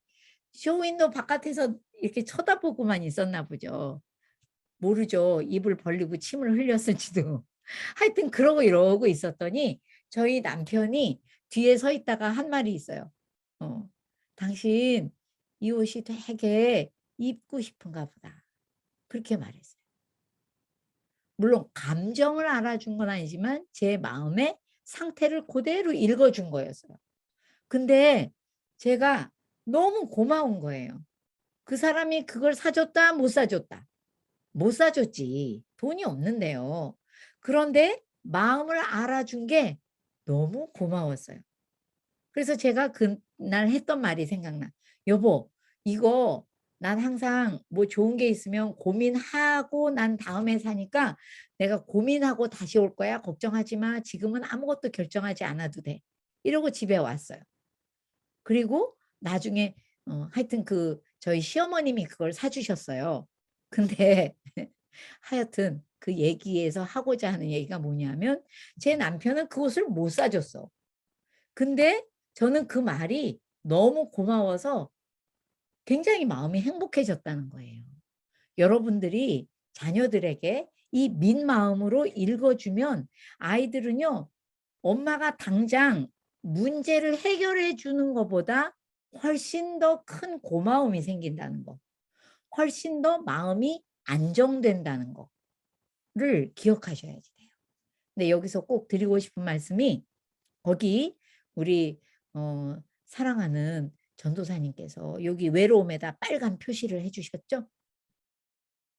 쇼윈도 바깥에서 이렇게 쳐다보고만 있었나 보죠. 모르죠. 입을 벌리고 침을 흘렸을지도. 하여튼 그러고 이러고 있었더니 저희 남편이 뒤에 서 있다가 한 말이 있어요. 당신 이 옷이 되게 입고 싶은가 보다. 그렇게 말했어요. 물론 감정을 알아준 건 아니지만 제 마음의 상태를 그대로 읽어준 거였어요. 근데 제가 너무 고마운 거예요. 그 사람이 그걸 사줬다 못 사줬다. 못 사줬지. 돈이 없는데요. 그런데 마음을 알아준 게 너무 고마웠어요. 그래서 제가 그날 했던 말이 생각나. 여보, 이거 난 항상 뭐 좋은 게 있으면 고민하고 난 다음에 사니까 내가 고민하고 다시 올 거야. 걱정하지 마. 지금은 아무것도 결정하지 않아도 돼. 이러고 집에 왔어요. 그리고 나중에 하여튼 저희 시어머님이 그걸 사주셨어요. 근데 하여튼 그 얘기에서 하고자 하는 얘기가 뭐냐면 제 남편은 그 옷을 못 사줬어. 근데 저는 그 말이 너무 고마워서 굉장히 마음이 행복해졌다는 거예요. 여러분들이 자녀들에게 이 민마음으로 읽어주면 아이들은요, 엄마가 당장 문제를 해결해 주는 것보다 훨씬 더 큰 고마움이 생긴다는 거, 훨씬 더 마음이 안정된다는 거를 기억하셔야지 돼요. 근데 여기서 꼭 드리고 싶은 말씀이 거기 우리 사랑하는 전도사님께서 여기 외로움에다 빨간 표시를 해주셨죠?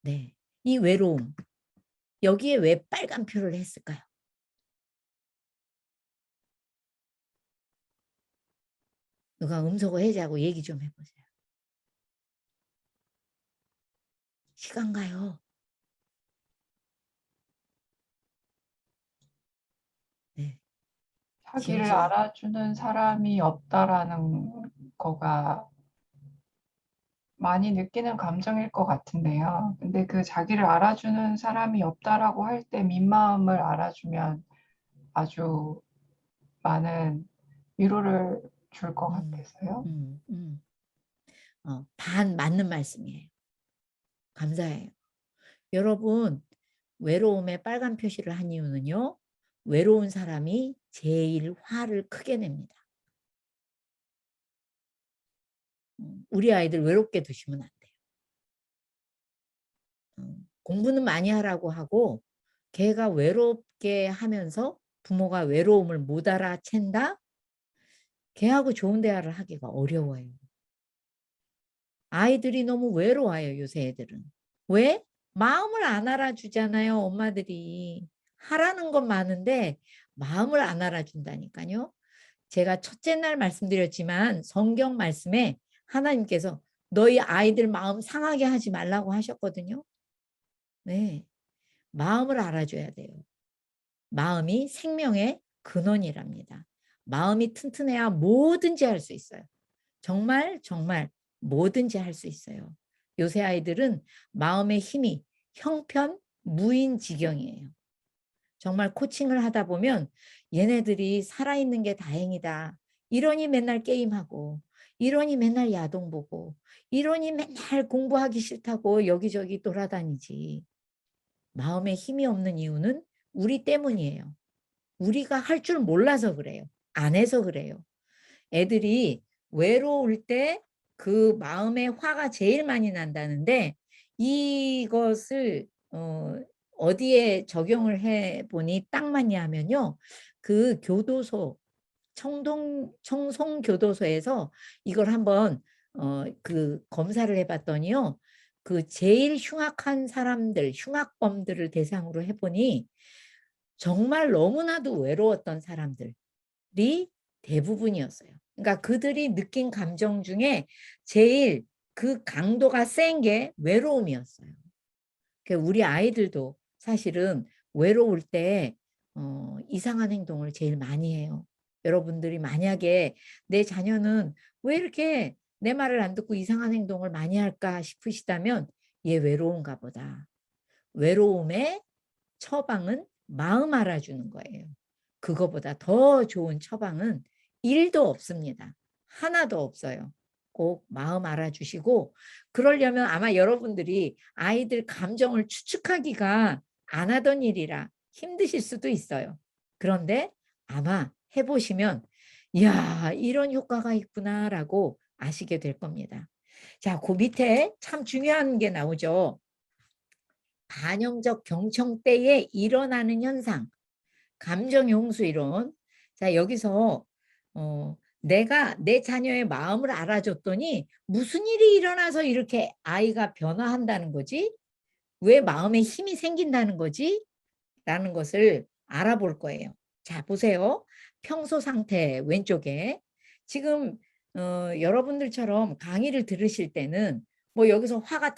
네, 이 외로움 여기에 왜 빨간 표를 했을까요? 누가 음소거 해제하고 얘기 좀 해보세요. 시간 가요. 네. 자기를 지금 알아주는 사람이 없다라는 거가 많이 느끼는 감정일 것 같은데요. 근데 그 자기를 알아주는 사람이 없다라고 할 때 민마음을 알아주면 아주 많은 위로를 줄 것 같아서요. 반 맞는 말씀이에요. 감사해요. 여러분, 외로움에 빨간 표시를 한 이유는요. 외로운 사람이 제일 화를 크게 냅니다. 우리 아이들 외롭게 두시면 안 돼요. 공부는 많이 하라고 하고 걔가 외롭게 하면서 부모가 외로움을 못 알아챈다? 걔하고 좋은 대화를 하기가 어려워요. 아이들이 너무 외로워요, 요새 애들은. 왜? 마음을 안 알아주잖아요, 엄마들이. 하라는 건 많은데 마음을 안 알아준다니까요. 제가 첫째 날 말씀드렸지만 성경 말씀에 하나님께서 너희 아이들 마음 상하게 하지 말라고 하셨거든요. 네, 마음을 알아줘야 돼요. 마음이 생명의 근원이랍니다. 마음이 튼튼해야 뭐든지 할 수 있어요. 정말 정말 뭐든지 할 수 있어요. 요새 아이들은 마음의 힘이 형편무인지경이에요. 정말 코칭을 하다 보면 얘네들이 살아있는 게 다행이다. 이러니 맨날 게임하고 이러니 맨날 야동 보고 이러니 맨날 공부하기 싫다고 여기저기 돌아다니지. 마음에 힘이 없는 이유는 우리 때문이에요. 우리가 할 줄 몰라서 그래요. 안 해서 그래요. 애들이 외로울 때 그 마음의 화가 제일 많이 난다는데 이것을 어디에 적용을 해 보니 딱 맞냐면요. 그 교도소 청송교도소에서 이걸 한번 그 검사를 해봤더니요. 그 제일 흉악한 사람들, 흉악범들을 대상으로 해보니 정말 너무나도 외로웠던 사람들이 대부분이었어요. 그러니까 그들이 느낀 감정 중에 제일 그 강도가 센 게 외로움이었어요. 우리 아이들도 사실은 외로울 때 이상한 행동을 제일 많이 해요. 여러분들이 만약에 내 자녀는 왜 이렇게 내 말을 안 듣고 이상한 행동을 많이 할까 싶으시다면 얘 외로운가 보다. 외로움의 처방은 마음 알아주는 거예요. 그거보다 더 좋은 처방은 1도 없습니다. 하나도 없어요. 꼭 마음 알아주시고 그러려면 아마 여러분들이 아이들 감정을 추측하기가 안 하던 일이라 힘드실 수도 있어요. 그런데 아마 해보시면 이야 이런 효과가 있구나라고 아시게 될 겁니다. 자, 그 밑에 참 중요한 게 나오죠. 반영적 경청 때에 일어나는 현상, 감정 용수 이론. 자, 여기서 내가 내 자녀의 마음을 알아줬더니 무슨 일이 일어나서 이렇게 아이가 변화한다는 거지? 왜 마음에 힘이 생긴다는 거지? 라는 것을 알아볼 거예요. 자, 보세요. 평소 상태 왼쪽에 지금 여러분들처럼 강의를 들으실 때는 뭐 여기서 화가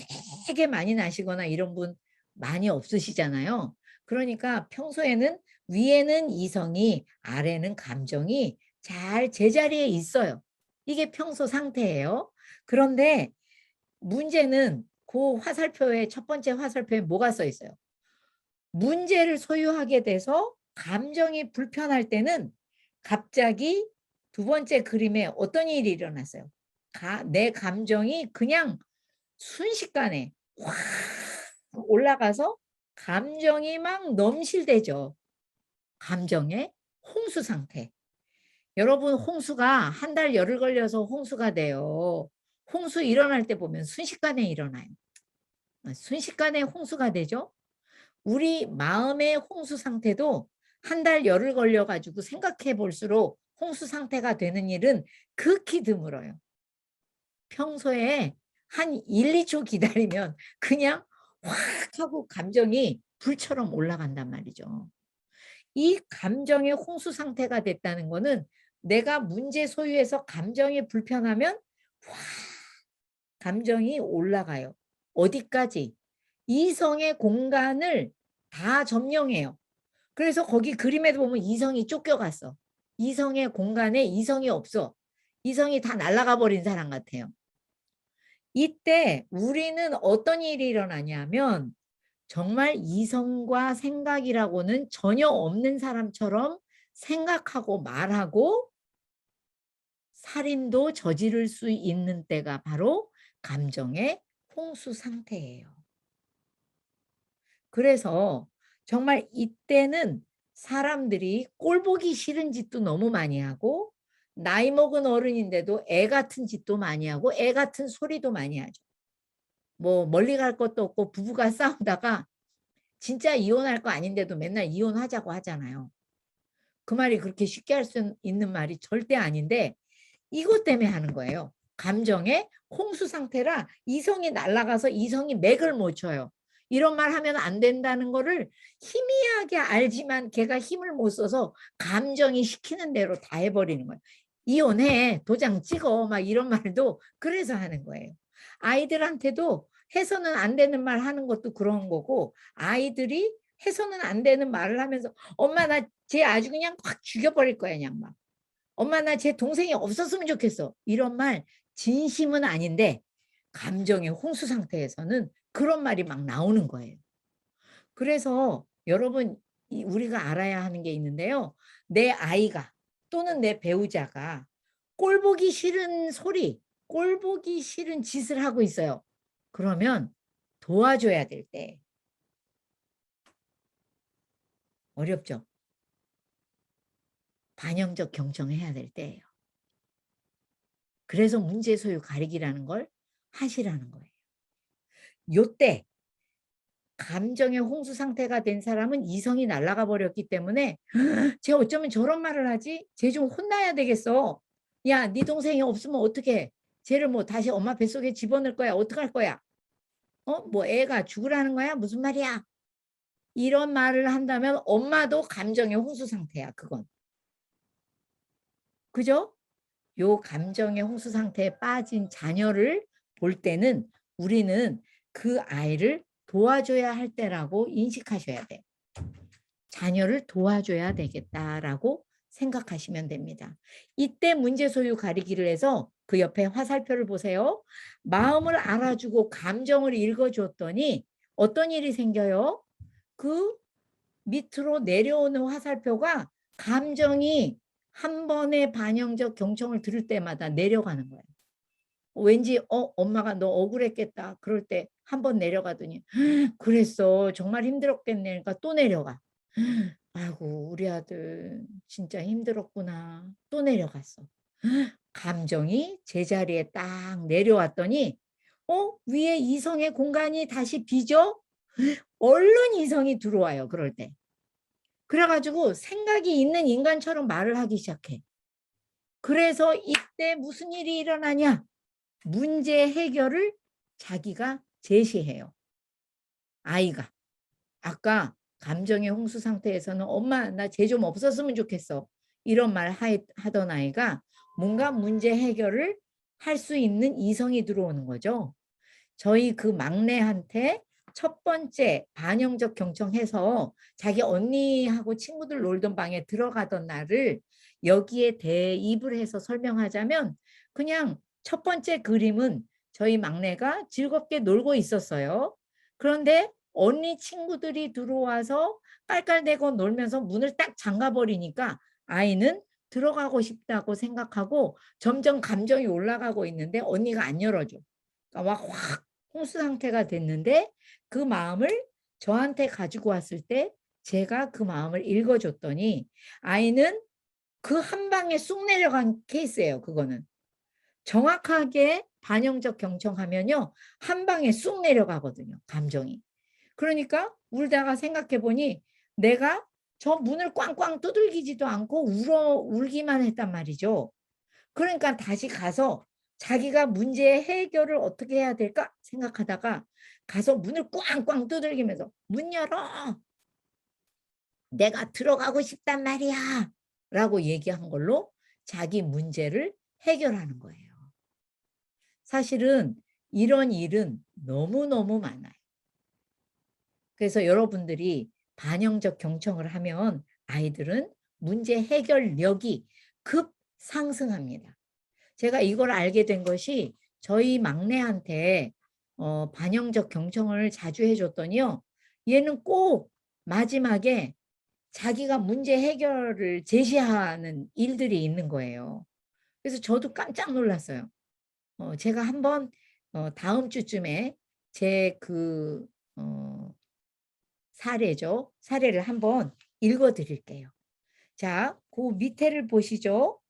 되게 많이 나시거나 이런 분 많이 없으시잖아요. 그러니까 평소에는 위에는 이성이 아래는 감정이 잘 제자리에 있어요. 이게 평소 상태예요. 그런데 문제는 그 화살표에 첫 번째 화살표에 뭐가 써 있어요? 문제를 소유하게 돼서 감정이 불편할 때는 갑자기 두 번째 그림에 어떤 일이 일어났어요? 내 감정이 그냥 순식간에 확 올라가서 감정이 막 넘실대죠. 감정의 홍수 상태. 여러분 홍수가 한 달 열흘 걸려서 홍수가 돼요. 홍수 일어날 때 보면 순식간에 일어나요. 순식간에 홍수가 되죠. 우리 마음의 홍수 상태도 한 달 열흘 걸려가지고 생각해 볼수록 홍수 상태가 되는 일은 극히 드물어요. 평소에 한 1, 2초 기다리면 그냥 확 하고 감정이 불처럼 올라간단 말이죠. 이 감정의 홍수 상태가 됐다는 거는 내가 문제 소유에서 감정이 불편하면 확 감정이 올라가요. 어디까지? 이성의 공간을 다 점령해요. 그래서 거기 그림에도 보면 이성이 쫓겨갔어. 이성의 공간에 이성이 없어. 이성이 다 날아가 버린 사람 같아요. 이때 우리는 어떤 일이 일어나냐면 정말 이성과 생각이라고는 전혀 없는 사람처럼 생각하고 말하고 살인도 저지를 수 있는 때가 바로 감정의 홍수 상태예요. 그래서 정말 이때는 사람들이 꼴 보기 싫은 짓도 너무 많이 하고 나이 먹은 어른인데도 애 같은 짓도 많이 하고 애 같은 소리도 많이 하죠. 뭐 멀리 갈 것도 없고 부부가 싸우다가 진짜 이혼할 거 아닌데도 맨날 이혼하자고 하잖아요. 그 말이 그렇게 쉽게 할 수 있는 말이 절대 아닌데 이것 때문에 하는 거예요. 감정의 홍수 상태라 이성이 날아가서 이성이 맥을 못 쳐요. 이런 말 하면 안 된다는 거를 희미하게 알지만 걔가 힘을 못 써서 감정이 시키는 대로 다 해버리는 거예요. 이혼해, 도장 찍어, 막 이런 말도 그래서 하는 거예요. 아이들한테도 해서는 안 되는 말 하는 것도 그런 거고 아이들이 해서는 안 되는 말을 하면서 엄마 나 쟤 아주 그냥 확 죽여버릴 거야 그냥 막. 엄마 나 제 동생이 없었으면 좋겠어. 이런 말 진심은 아닌데 감정의 홍수 상태에서는 그런 말이 막 나오는 거예요. 그래서 여러분 우리가 알아야 하는 게 있는데요. 내 아이가 또는 내 배우자가 꼴 보기 싫은 소리, 꼴 보기 싫은 짓을 하고 있어요. 그러면 도와줘야 될 때 어렵죠. 반영적 경청을 해야 될 때예요. 그래서 문제 소유 가리기라는 걸 하시라는 거예요. 요때 감정의 홍수 상태가 된 사람은 이성이 날아가 버렸기 때문에 쟤 어쩌면 저런 말을 하지? 쟤 좀 혼나야 되겠어. 야, 네 동생이 없으면 어떡해? 쟤를 뭐 다시 엄마 뱃속에 집어넣을 거야? 어떡할 거야? 뭐 애가 죽으라는 거야? 무슨 말이야? 이런 말을 한다면 엄마도 감정의 홍수 상태야, 그건. 그죠? 요 감정의 홍수 상태에 빠진 자녀를 볼 때는 우리는 그 아이를 도와줘야 할 때라고 인식하셔야 돼요. 자녀를 도와줘야 되겠다라고 생각하시면 됩니다. 이때 문제 소유 가리기를 해서 그 옆에 화살표를 보세요. 마음을 알아주고 감정을 읽어줬더니 어떤 일이 생겨요? 그 밑으로 내려오는 화살표가 감정이 한 번의 반영적 경청을 들을 때마다 내려가는 거예요. 왠지 엄마가 너 억울했겠다. 그럴 때 한 번 내려가더니 그랬어. 정말 힘들었겠네. 그러니까 또 내려가. 아이고 우리 아들 진짜 힘들었구나. 또 내려갔어. 감정이 제자리에 딱 내려왔더니 위에 이성의 공간이 다시 비죠? 얼른 이성이 들어와요. 그럴 때. 그래가지고 생각이 있는 인간처럼 말을 하기 시작해. 그래서 이때 무슨 일이 일어나냐? 문제 해결을 자기가 제시해요. 아이가. 아까 감정의 홍수 상태에서는 엄마 나 쟤 좀 없었으면 좋겠어. 이런 말 하던 아이가 뭔가 문제 해결을 할 수 있는 이성이 들어오는 거죠. 저희 그 막내한테 첫 번째 반영적 경청해서 자기 언니하고 친구들 놀던 방에 들어가던 날을 여기에 대입을 해서 설명하자면 그냥 첫 번째 그림은 저희 막내가 즐겁게 놀고 있었어요. 그런데 언니 친구들이 들어와서 깔깔대고 놀면서 문을 딱 잠가버리니까 아이는 들어가고 싶다고 생각하고 점점 감정이 올라가고 있는데 언니가 안 열어줘. 그러니까 막 확 홍수 상태가 됐는데 그 마음을 저한테 가지고 왔을 때 제가 그 마음을 읽어줬더니 아이는 그 한 방에 쑥 내려간 케이스예요. 그거는. 정확하게 반영적 경청하면요. 한 방에 쑥 내려가거든요. 감정이. 그러니까 울다가 생각해 보니 내가 저 문을 꽝꽝 두들기지도 않고 울기만 했단 말이죠. 그러니까 다시 가서 자기가 문제의 해결을 어떻게 해야 될까 생각하다가 가서 문을 꽝꽝 두들기면서 문 열어. 내가 들어가고 싶단 말이야. 라고 얘기한 걸로 자기 문제를 해결하는 거예요. 사실은 이런 일은 너무너무 많아요. 그래서 여러분들이 반영적 경청을 하면 아이들은 문제 해결력이 급 상승합니다. 제가 이걸 알게 된 것이 저희 막내한테 반영적 경청을 자주 해줬더니요. 얘는 꼭 마지막에 자기가 문제 해결을 제시하는 일들이 있는 거예요. 그래서 저도 깜짝 놀랐어요. 제가 한번 다음 주쯤에 제 사례를 한번 읽어 드릴게요. 자, 그 밑에를 보시죠.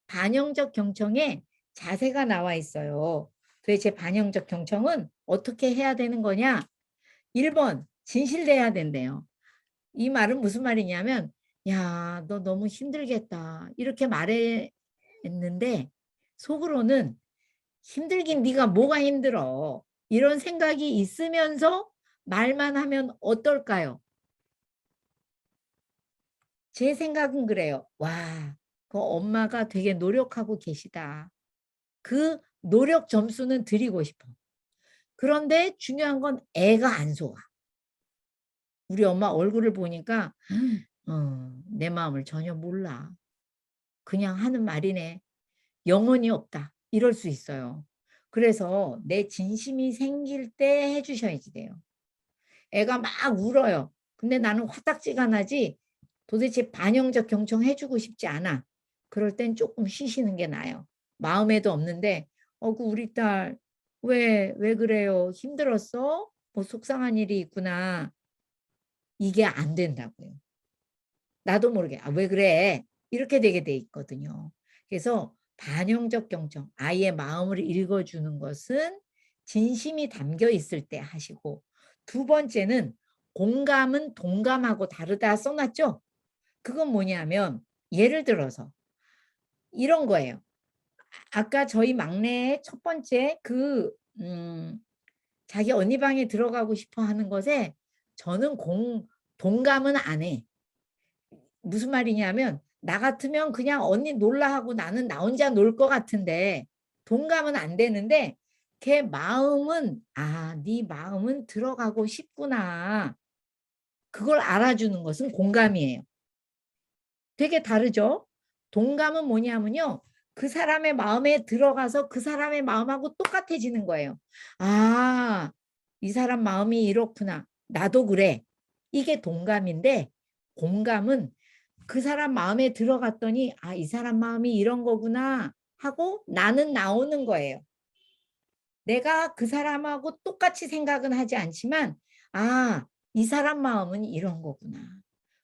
반영적 경청에 자세가 나와 있어요. 도대체 반영적 경청은 어떻게 해야 되는 거냐? 1번, 진실돼야 된대요. 이 말은 무슨 말이냐면, 야, 너 너무 힘들겠다. 이렇게 말했는데 속으로는 힘들긴 네가 뭐가 힘들어. 이런 생각이 있으면서 말만 하면 어떨까요? 제 생각은 그래요. 와, 그 엄마가 되게 노력하고 계시다. 그 노력 점수는 드리고 싶어. 그런데 중요한 건 애가 안 속아. 우리 엄마 얼굴을 보니까 내 마음을 전혀 몰라. 그냥 하는 말이네. 영혼이 없다. 이럴 수 있어요. 그래서 내 진심이 생길 때 해주셔야지 돼요. 애가 막 울어요. 근데 나는 화딱지가 나지 도대체 반영적 경청 해주고 싶지 않아. 그럴 땐 조금 쉬시는 게 나아요. 마음에도 없는데 우리 딸 왜 그래요? 힘들었어? 뭐 속상한 일이 있구나. 이게 안 된다고요. 나도 모르게 왜 그래? 이렇게 되게 돼 있거든요. 그래서 반영적 경청, 아이의 마음을 읽어주는 것은 진심이 담겨 있을 때 하시고, 두 번째는 공감은 동감하고 다르다 써놨죠? 그건 뭐냐면 예를 들어서 이런 거예요. 아까 저희 막내의 첫 번째 자기 언니 방에 들어가고 싶어 하는 것에 저는 동감은 안 해. 무슨 말이냐면 나 같으면 그냥 언니 놀라 하고 나는 나 혼자 놀 것 같은데 동감은 안 되는데 걔 마음은 네 마음은 들어가고 싶구나. 그걸 알아주는 것은 공감이에요. 되게 다르죠? 동감은 뭐냐면요. 그 사람의 마음에 들어가서 그 사람의 마음하고 똑같아지는 거예요. 이 사람 마음이 이렇구나. 나도 그래. 이게 동감인데 공감은 그 사람 마음에 들어갔더니 이 사람 마음이 이런 거구나 하고 나는 나오는 거예요. 내가 그 사람하고 똑같이 생각은 하지 않지만 이 사람 마음은 이런 거구나.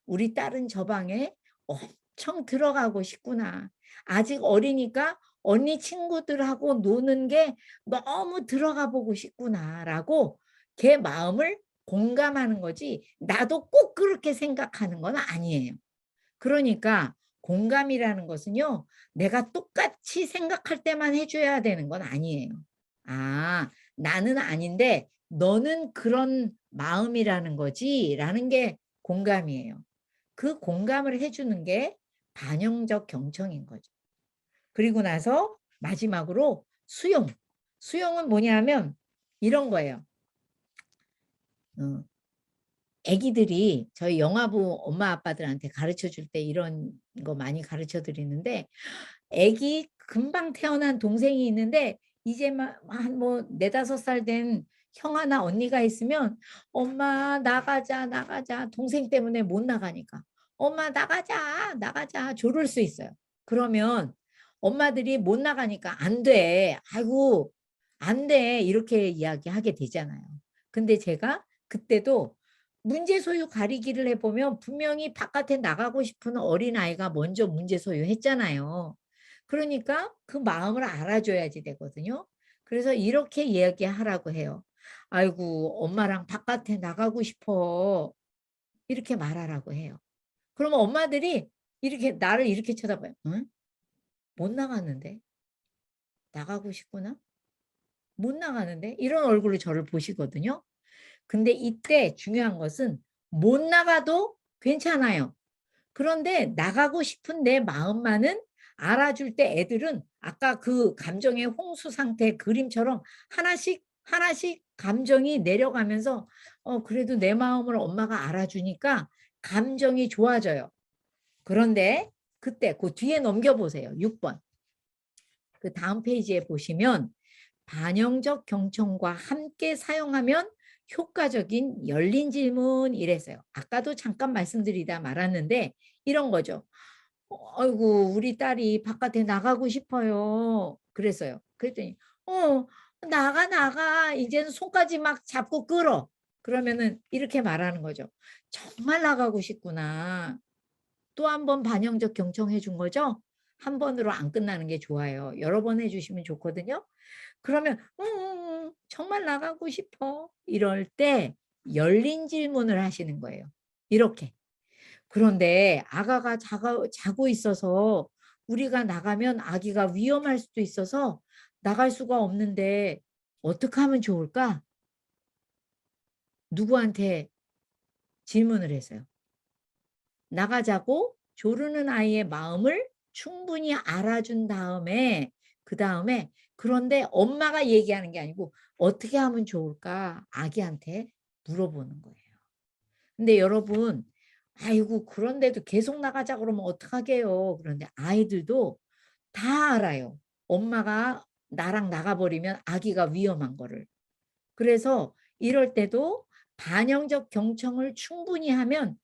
우리 딸은 저 방에 엄청 들어가고 싶구나. 아직 어리니까 언니 친구들하고 노는 게 너무 들어가 보고 싶구나라고 걔 마음을 공감하는 거지 나도 꼭 그렇게 생각하는 건 아니에요. 그러니까 공감이라는 것은요. 내가 똑같이 생각할 때만 해줘야 되는 건 아니에요. 나는 아닌데 너는 그런 마음이라는 거지 라는 게 공감이에요. 그 공감을 해주는 게 반영적 경청인 거죠. 그리고 나서 마지막으로 수용. 수용은 뭐냐면 이런 거예요. 애기들이 저희 영아부 엄마 아빠들한테 가르쳐 줄 때 이런 거 많이 가르쳐 드리는데 애기 금방 태어난 동생이 있는데 이제 한 뭐 4~5살 된 형아나 언니가 있으면 엄마 나가자 동생 때문에 못 나가니까 엄마 나가자 조를 수 있어요. 그러면 엄마들이 못 나가니까 안 돼. 아이고 안 돼. 이렇게 이야기하게 되잖아요. 근데 제가 그때도 문제 소유 가리기를 해보면 분명히 바깥에 나가고 싶은 어린아이가 먼저 문제 소유했잖아요. 그러니까 그 마음을 알아줘야지 되거든요. 그래서 이렇게 이야기하라고 해요. 아이고 엄마랑 바깥에 나가고 싶어. 이렇게 말하라고 해요. 그러면 엄마들이 이렇게 나를 이렇게 쳐다봐요. 응? 못 나가는데? 나가고 싶구나? 못 나가는데? 이런 얼굴로 저를 보시거든요. 근데 이때 중요한 것은 못 나가도 괜찮아요. 그런데 나가고 싶은 내 마음만은 알아줄 때 애들은 아까 그 감정의 홍수 상태 그림처럼 하나씩 하나씩 감정이 내려가면서 그래도 내 마음을 엄마가 알아주니까 감정이 좋아져요. 그런데 그때 그 뒤에 넘겨보세요. 6번. 그 다음 페이지에 보시면 반영적 경청과 함께 사용하면 효과적인 열린 질문 이랬어요. 아까도 잠깐 말씀드리다 말았는데 이런 거죠. 아이고 우리 딸이 바깥에 나가고 싶어요. 그랬어요. 그랬더니 나가 이제는 손까지 막 잡고 끌어. 그러면은 이렇게 말하는 거죠. 정말 나가고 싶구나. 또 한 번 반영적 경청해 준 거죠. 한 번으로 안 끝나는 게 좋아요. 여러 번 해주시면 좋거든요. 그러면 정말 나가고 싶어. 이럴 때 열린 질문을 하시는 거예요. 이렇게. 그런데 아가가 자고 있어서 우리가 나가면 아기가 위험할 수도 있어서 나갈 수가 없는데 어떻게 하면 좋을까? 누구한테 질문을 했어요. 나가자고 조르는 아이의 마음을 충분히 알아준 다음에 그 다음에 그런데 엄마가 얘기하는 게 아니고 어떻게 하면 좋을까 아기한테 물어보는 거예요. 근데 여러분 아이고 그런데도 계속 나가자 그러면 어떡하게요. 그런데 아이들도 다 알아요. 엄마가 나랑 나가버리면 아기가 위험한 거를. 그래서 이럴 때도 반영적 경청을 충분히 하면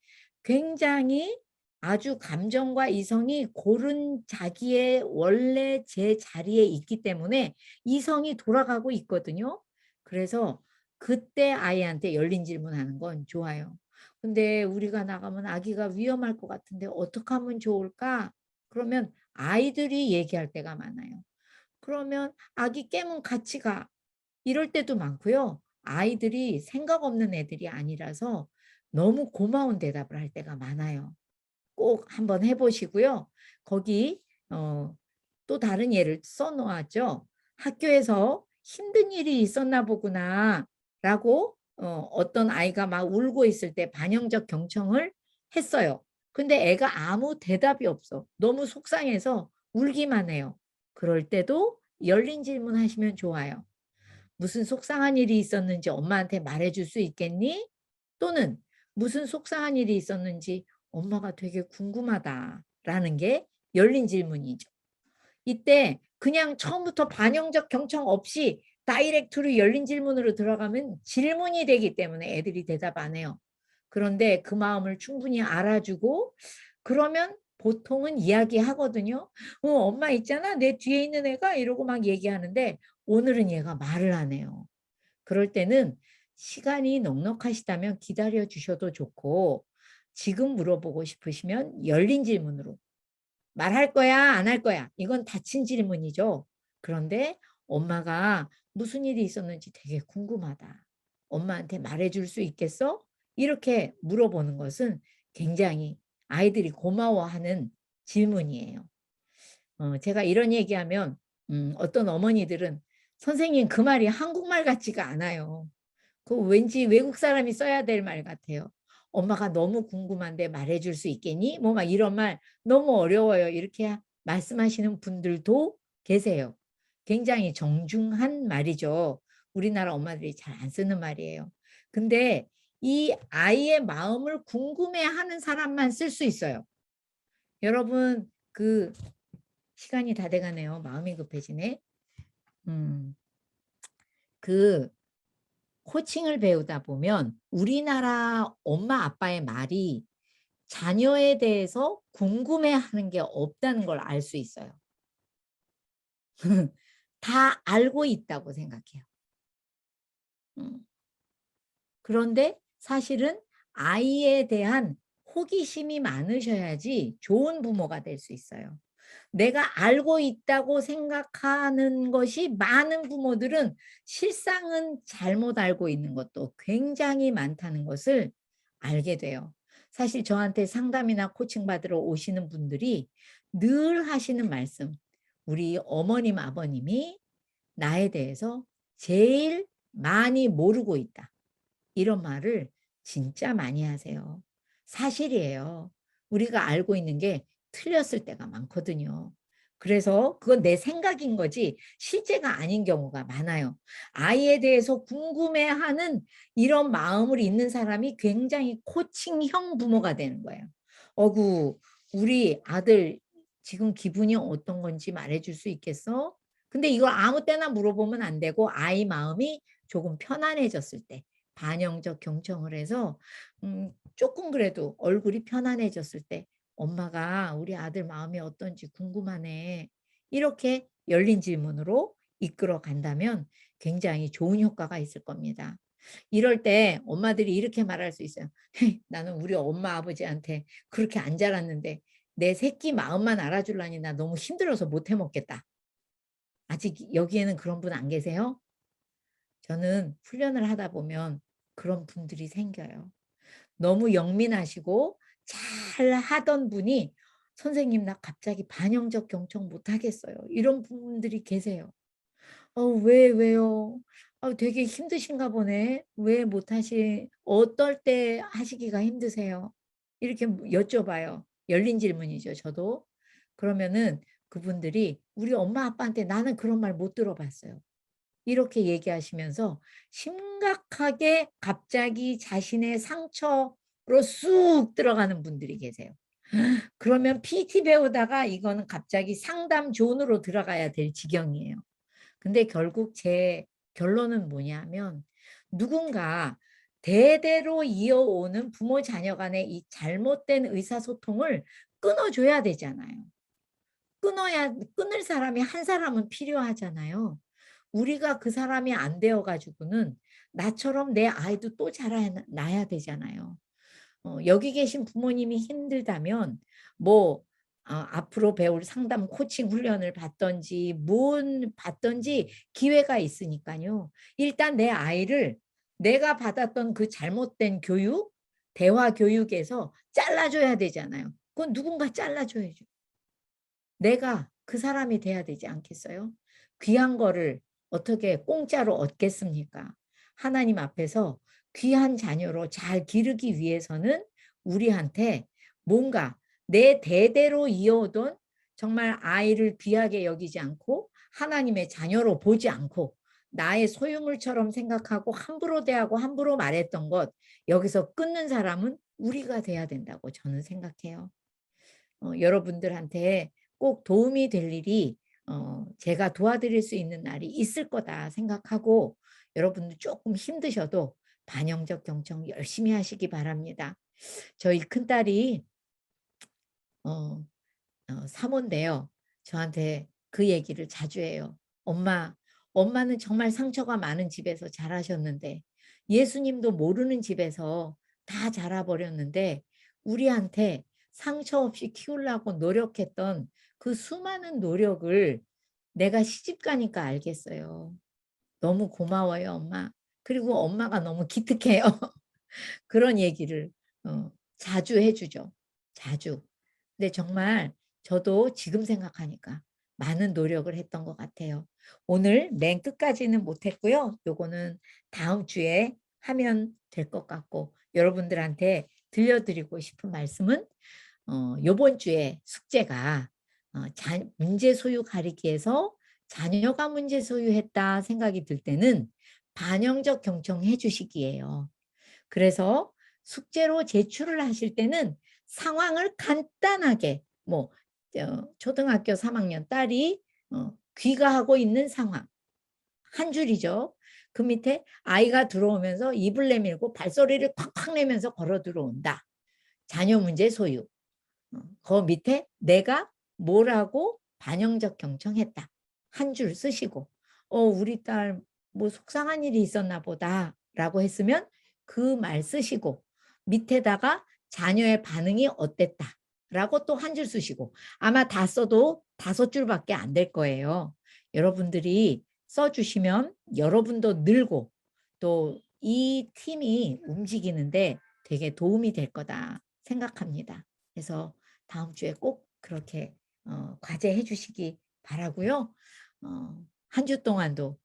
굉장히 아주 감정과 이성이 고른 자기의 원래 제 자리에 있기 때문에 이성이 돌아가고 있거든요. 그래서 그때 아이한테 열린 질문하는 건 좋아요. 근데 우리가 나가면 아기가 위험할 것 같은데 어떻게 하면 좋을까? 그러면 아이들이 얘기할 때가 많아요. 그러면 아기 깨면 같이 가. 이럴 때도 많고요. 아이들이 생각 없는 애들이 아니라서 너무 고마운 대답을 할 때가 많아요. 꼭 한번 해보시고요. 거기 또 다른 예를 써놓았죠. 학교에서 힘든 일이 있었나 보구나 라고 어떤 아이가 막 울고 있을 때 반영적 경청을 했어요. 근데 애가 아무 대답이 없어. 너무 속상해서 울기만 해요. 그럴 때도 열린 질문 하시면 좋아요. 무슨 속상한 일이 있었는지 엄마한테 말해줄 수 있겠니? 또는 무슨 속상한 일이 있었는지 엄마가 되게 궁금하다라는 게 열린 질문이죠. 이때 그냥 처음부터 반영적 경청 없이 다이렉트로 열린 질문으로 들어가면 질문이 되기 때문에 애들이 대답 안 해요. 그런데 그 마음을 충분히 알아주고 그러면 보통은 이야기하거든요. 엄마 있잖아. 내 뒤에 있는 애가 이러고 막 얘기하는데 오늘은 얘가 말을 안 해요. 그럴 때는 시간이 넉넉하시다면 기다려 주셔도 좋고 지금 물어보고 싶으시면 열린 질문으로 말할 거야 안 할 거야 이건 닫힌 질문이죠. 그런데 엄마가 무슨 일이 있었는지 되게 궁금하다. 엄마한테 말해줄 수 있겠어? 이렇게 물어보는 것은 굉장히 아이들이 고마워하는 질문이에요. 제가 이런 얘기하면 어떤 어머니들은 선생님 그 말이 한국말 같지가 않아요. 그 왠지 외국 사람이 써야 될 말 같아요. 엄마가 너무 궁금한데 말해줄 수 있겠니? 뭐 막 이런 말 너무 어려워요. 이렇게 말씀하시는 분들도 계세요. 굉장히 정중한 말이죠. 우리나라 엄마들이 잘 안 쓰는 말이에요. 근데 이 아이의 마음을 궁금해하는 사람만 쓸 수 있어요. 여러분 그 시간이 다 돼가네요. 마음이 급해지네. 그 코칭을 배우다 보면 우리나라 엄마 아빠의 말이 자녀에 대해서 궁금해하는 게 없다는 걸 알 수 있어요. 다 알고 있다고 생각해요. 그런데 사실은 아이에 대한 호기심이 많으셔야지 좋은 부모가 될 수 있어요. 내가 알고 있다고 생각하는 것이 많은 부모들은 실상은 잘못 알고 있는 것도 굉장히 많다는 것을 알게 돼요. 사실 저한테 상담이나 코칭 받으러 오시는 분들이 늘 하시는 말씀, 우리 어머님, 아버님이 나에 대해서 제일 많이 모르고 있다. 이런 말을 진짜 많이 하세요. 사실이에요. 우리가 알고 있는 게 틀렸을 때가 많거든요. 그래서 그건 내 생각인 거지 실제가 아닌 경우가 많아요. 아이에 대해서 궁금해하는 이런 마음을 있는 사람이 굉장히 코칭형 부모가 되는 거예요. 어구, 우리 아들 지금 기분이 어떤 건지 말해줄 수 있겠어? 근데 이걸 아무 때나 물어보면 안 되고 아이 마음이 조금 편안해졌을 때 반영적 경청을 해서 조금 그래도 얼굴이 편안해졌을 때 엄마가 우리 아들 마음이 어떤지 궁금하네. 이렇게 열린 질문으로 이끌어 간다면 굉장히 좋은 효과가 있을 겁니다. 이럴 때 엄마들이 이렇게 말할 수 있어요. 나는 우리 엄마 아버지한테 그렇게 안 자랐는데 내 새끼 마음만 알아주려니 나 너무 힘들어서 못 해먹겠다. 아직 여기에는 그런 분 안 계세요? 저는 훈련을 하다 보면 그런 분들이 생겨요. 너무 영민하시고 잘 하던 분이 선생님 나 갑자기 반영적 경청 못 하겠어요. 이런 분들이 계세요. 왜요? 되게 힘드신가 보네. 왜 못하시, 어떨 때 하시기가 힘드세요? 이렇게 여쭤봐요. 열린 질문이죠, 저도. 그러면은 그분들이 우리 엄마 아빠한테 나는 그런 말 못 들어봤어요. 이렇게 얘기하시면서 심각하게 갑자기 자신의 상처로 쑥 들어가는 분들이 계세요. 그러면 PT 배우다가 이거는 갑자기 상담 존으로 들어가야 될 지경이에요. 근데 결국 제 결론은 뭐냐면 누군가 대대로 이어오는 부모 자녀 간의 이 잘못된 의사소통을 끊어줘야 되잖아요. 끊을 사람이 한 사람은 필요하잖아요. 우리가 그 사람이 안 되어가지고는 나처럼 내 아이도 또 자라나야 되잖아요. 여기 계신 부모님이 힘들다면 뭐 앞으로 배울 상담 코칭 훈련을 받던지 뭔 받던지 기회가 있으니까요. 일단 내 아이를 내가 받았던 그 잘못된 교육, 대화 교육에서 잘라줘야 되잖아요. 그건 누군가 잘라줘야죠. 내가 그 사람이 돼야 되지 않겠어요? 귀한 거를 어떻게 공짜로 얻겠습니까? 하나님 앞에서 귀한 자녀로 잘 기르기 위해서는 우리한테 뭔가 내 대대로 이어오던 정말 아이를 귀하게 여기지 않고 하나님의 자녀로 보지 않고 나의 소유물처럼 생각하고 함부로 대하고 함부로 말했던 것 여기서 끊는 사람은 우리가 돼야 된다고 저는 생각해요. 여러분들한테 꼭 도움이 될 일이 제가 도와드릴 수 있는 날이 있을 거다 생각하고 여러분들 조금 힘드셔도 반영적 경청 열심히 하시기 바랍니다. 저희 큰딸이 사모인데요. 저한테 그 얘기를 자주 해요. 엄마는 정말 상처가 많은 집에서 자라셨는데 예수님도 모르는 집에서 다 자라버렸는데 우리한테 상처 없이 키우려고 노력했던 그 수많은 노력을 내가 시집 가니까 알겠어요. 너무 고마워요, 엄마. 그리고 엄마가 너무 기특해요. 그런 얘기를 자주 해주죠. 자주. 근데 정말 저도 지금 생각하니까 많은 노력을 했던 것 같아요. 오늘 맨 끝까지는 못했고요. 요거는 다음 주에 하면 될 것 같고 여러분들한테 들려드리고 싶은 말씀은 요번 주에 숙제가 문제 소유 가리기에서 자녀가 문제 소유했다 생각이 들 때는 반영적 경청해 주시기예요. 그래서 숙제로 제출을 하실 때는 상황을 간단하게 뭐 초등학교 3학년 딸이 귀가하고 있는 상황 한 줄이죠. 그 밑에 아이가 들어오면서 입을 내밀고 발소리를 콱콱 내면서 걸어 들어온다. 자녀 문제 소유. 그 밑에 내가 뭐라고 반영적 경청했다. 한 줄 쓰시고 우리 딸 뭐 속상한 일이 있었나 보다 라고 했으면 그 말 쓰시고 밑에다가 자녀의 반응이 어땠다 라고 또 한 줄 쓰시고 아마 다 써도 5줄밖에 안 될 거예요. 여러분들이 써주시면 여러분도 늘고 또 이 팀이 움직이는데 되게 도움이 될 거다 생각합니다. 그래서 다음 주에 꼭 그렇게 과제해 주시기 바라고요. 한 주 동안도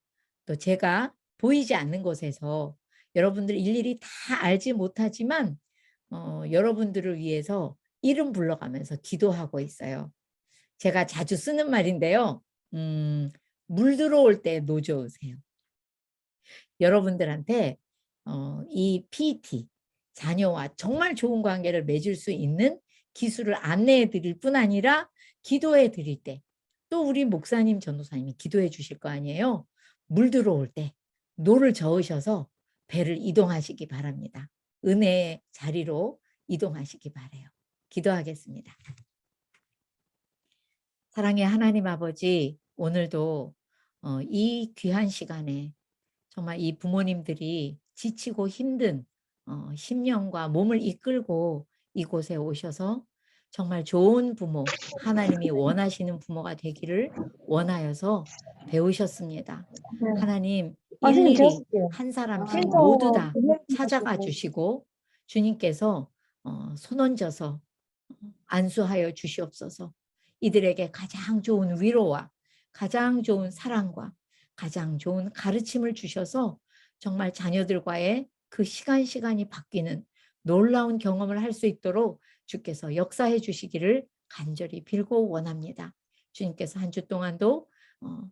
또 제가 보이지 않는 곳에서 여러분들 일일이 다 알지 못하지만 여러분들을 위해서 이름 불러가면서 기도하고 있어요. 제가 자주 쓰는 말인데요. 물 들어올 때 노저으세요. 여러분들한테 이 PT, 자녀와 정말 좋은 관계를 맺을 수 있는 기술을 안내해 드릴 뿐 아니라 기도해 드릴 때 또 우리 목사님, 전도사님이 기도해 주실 거 아니에요. 물 들어올 때 노를 저으셔서 배를 이동하시기 바랍니다. 은혜의 자리로 이동하시기 바라요. 기도하겠습니다. 사랑의 하나님 아버지, 오늘도 이 귀한 시간에 정말 이 부모님들이 지치고 힘든 심령과 몸을 이끌고 이곳에 오셔서 정말 좋은 부모, 하나님이 원하시는 부모가 되기를 원하여서 배우셨습니다. 하나님, 일일이 한 사람씩 모두 다 찾아가 주시고 주님께서 손 얹어서 안수하여 주시옵소서. 이들에게 가장 좋은 위로와 가장 좋은 사랑과 가장 좋은 가르침을 주셔서 정말 자녀들과의 그 시간이 바뀌는 놀라운 경험을 할 수 있도록 주께서 역사해 주시기를 간절히 빌고 원합니다. 주님께서 한 주 동안도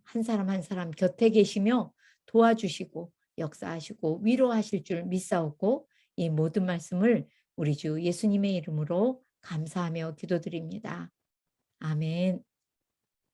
한 사람 한 사람 곁에 계시며 도와주시고 역사하시고 위로하실 줄 믿사옵고 이 모든 말씀을 우리 주 예수님의 이름으로 감사하며 기도드립니다. 아멘.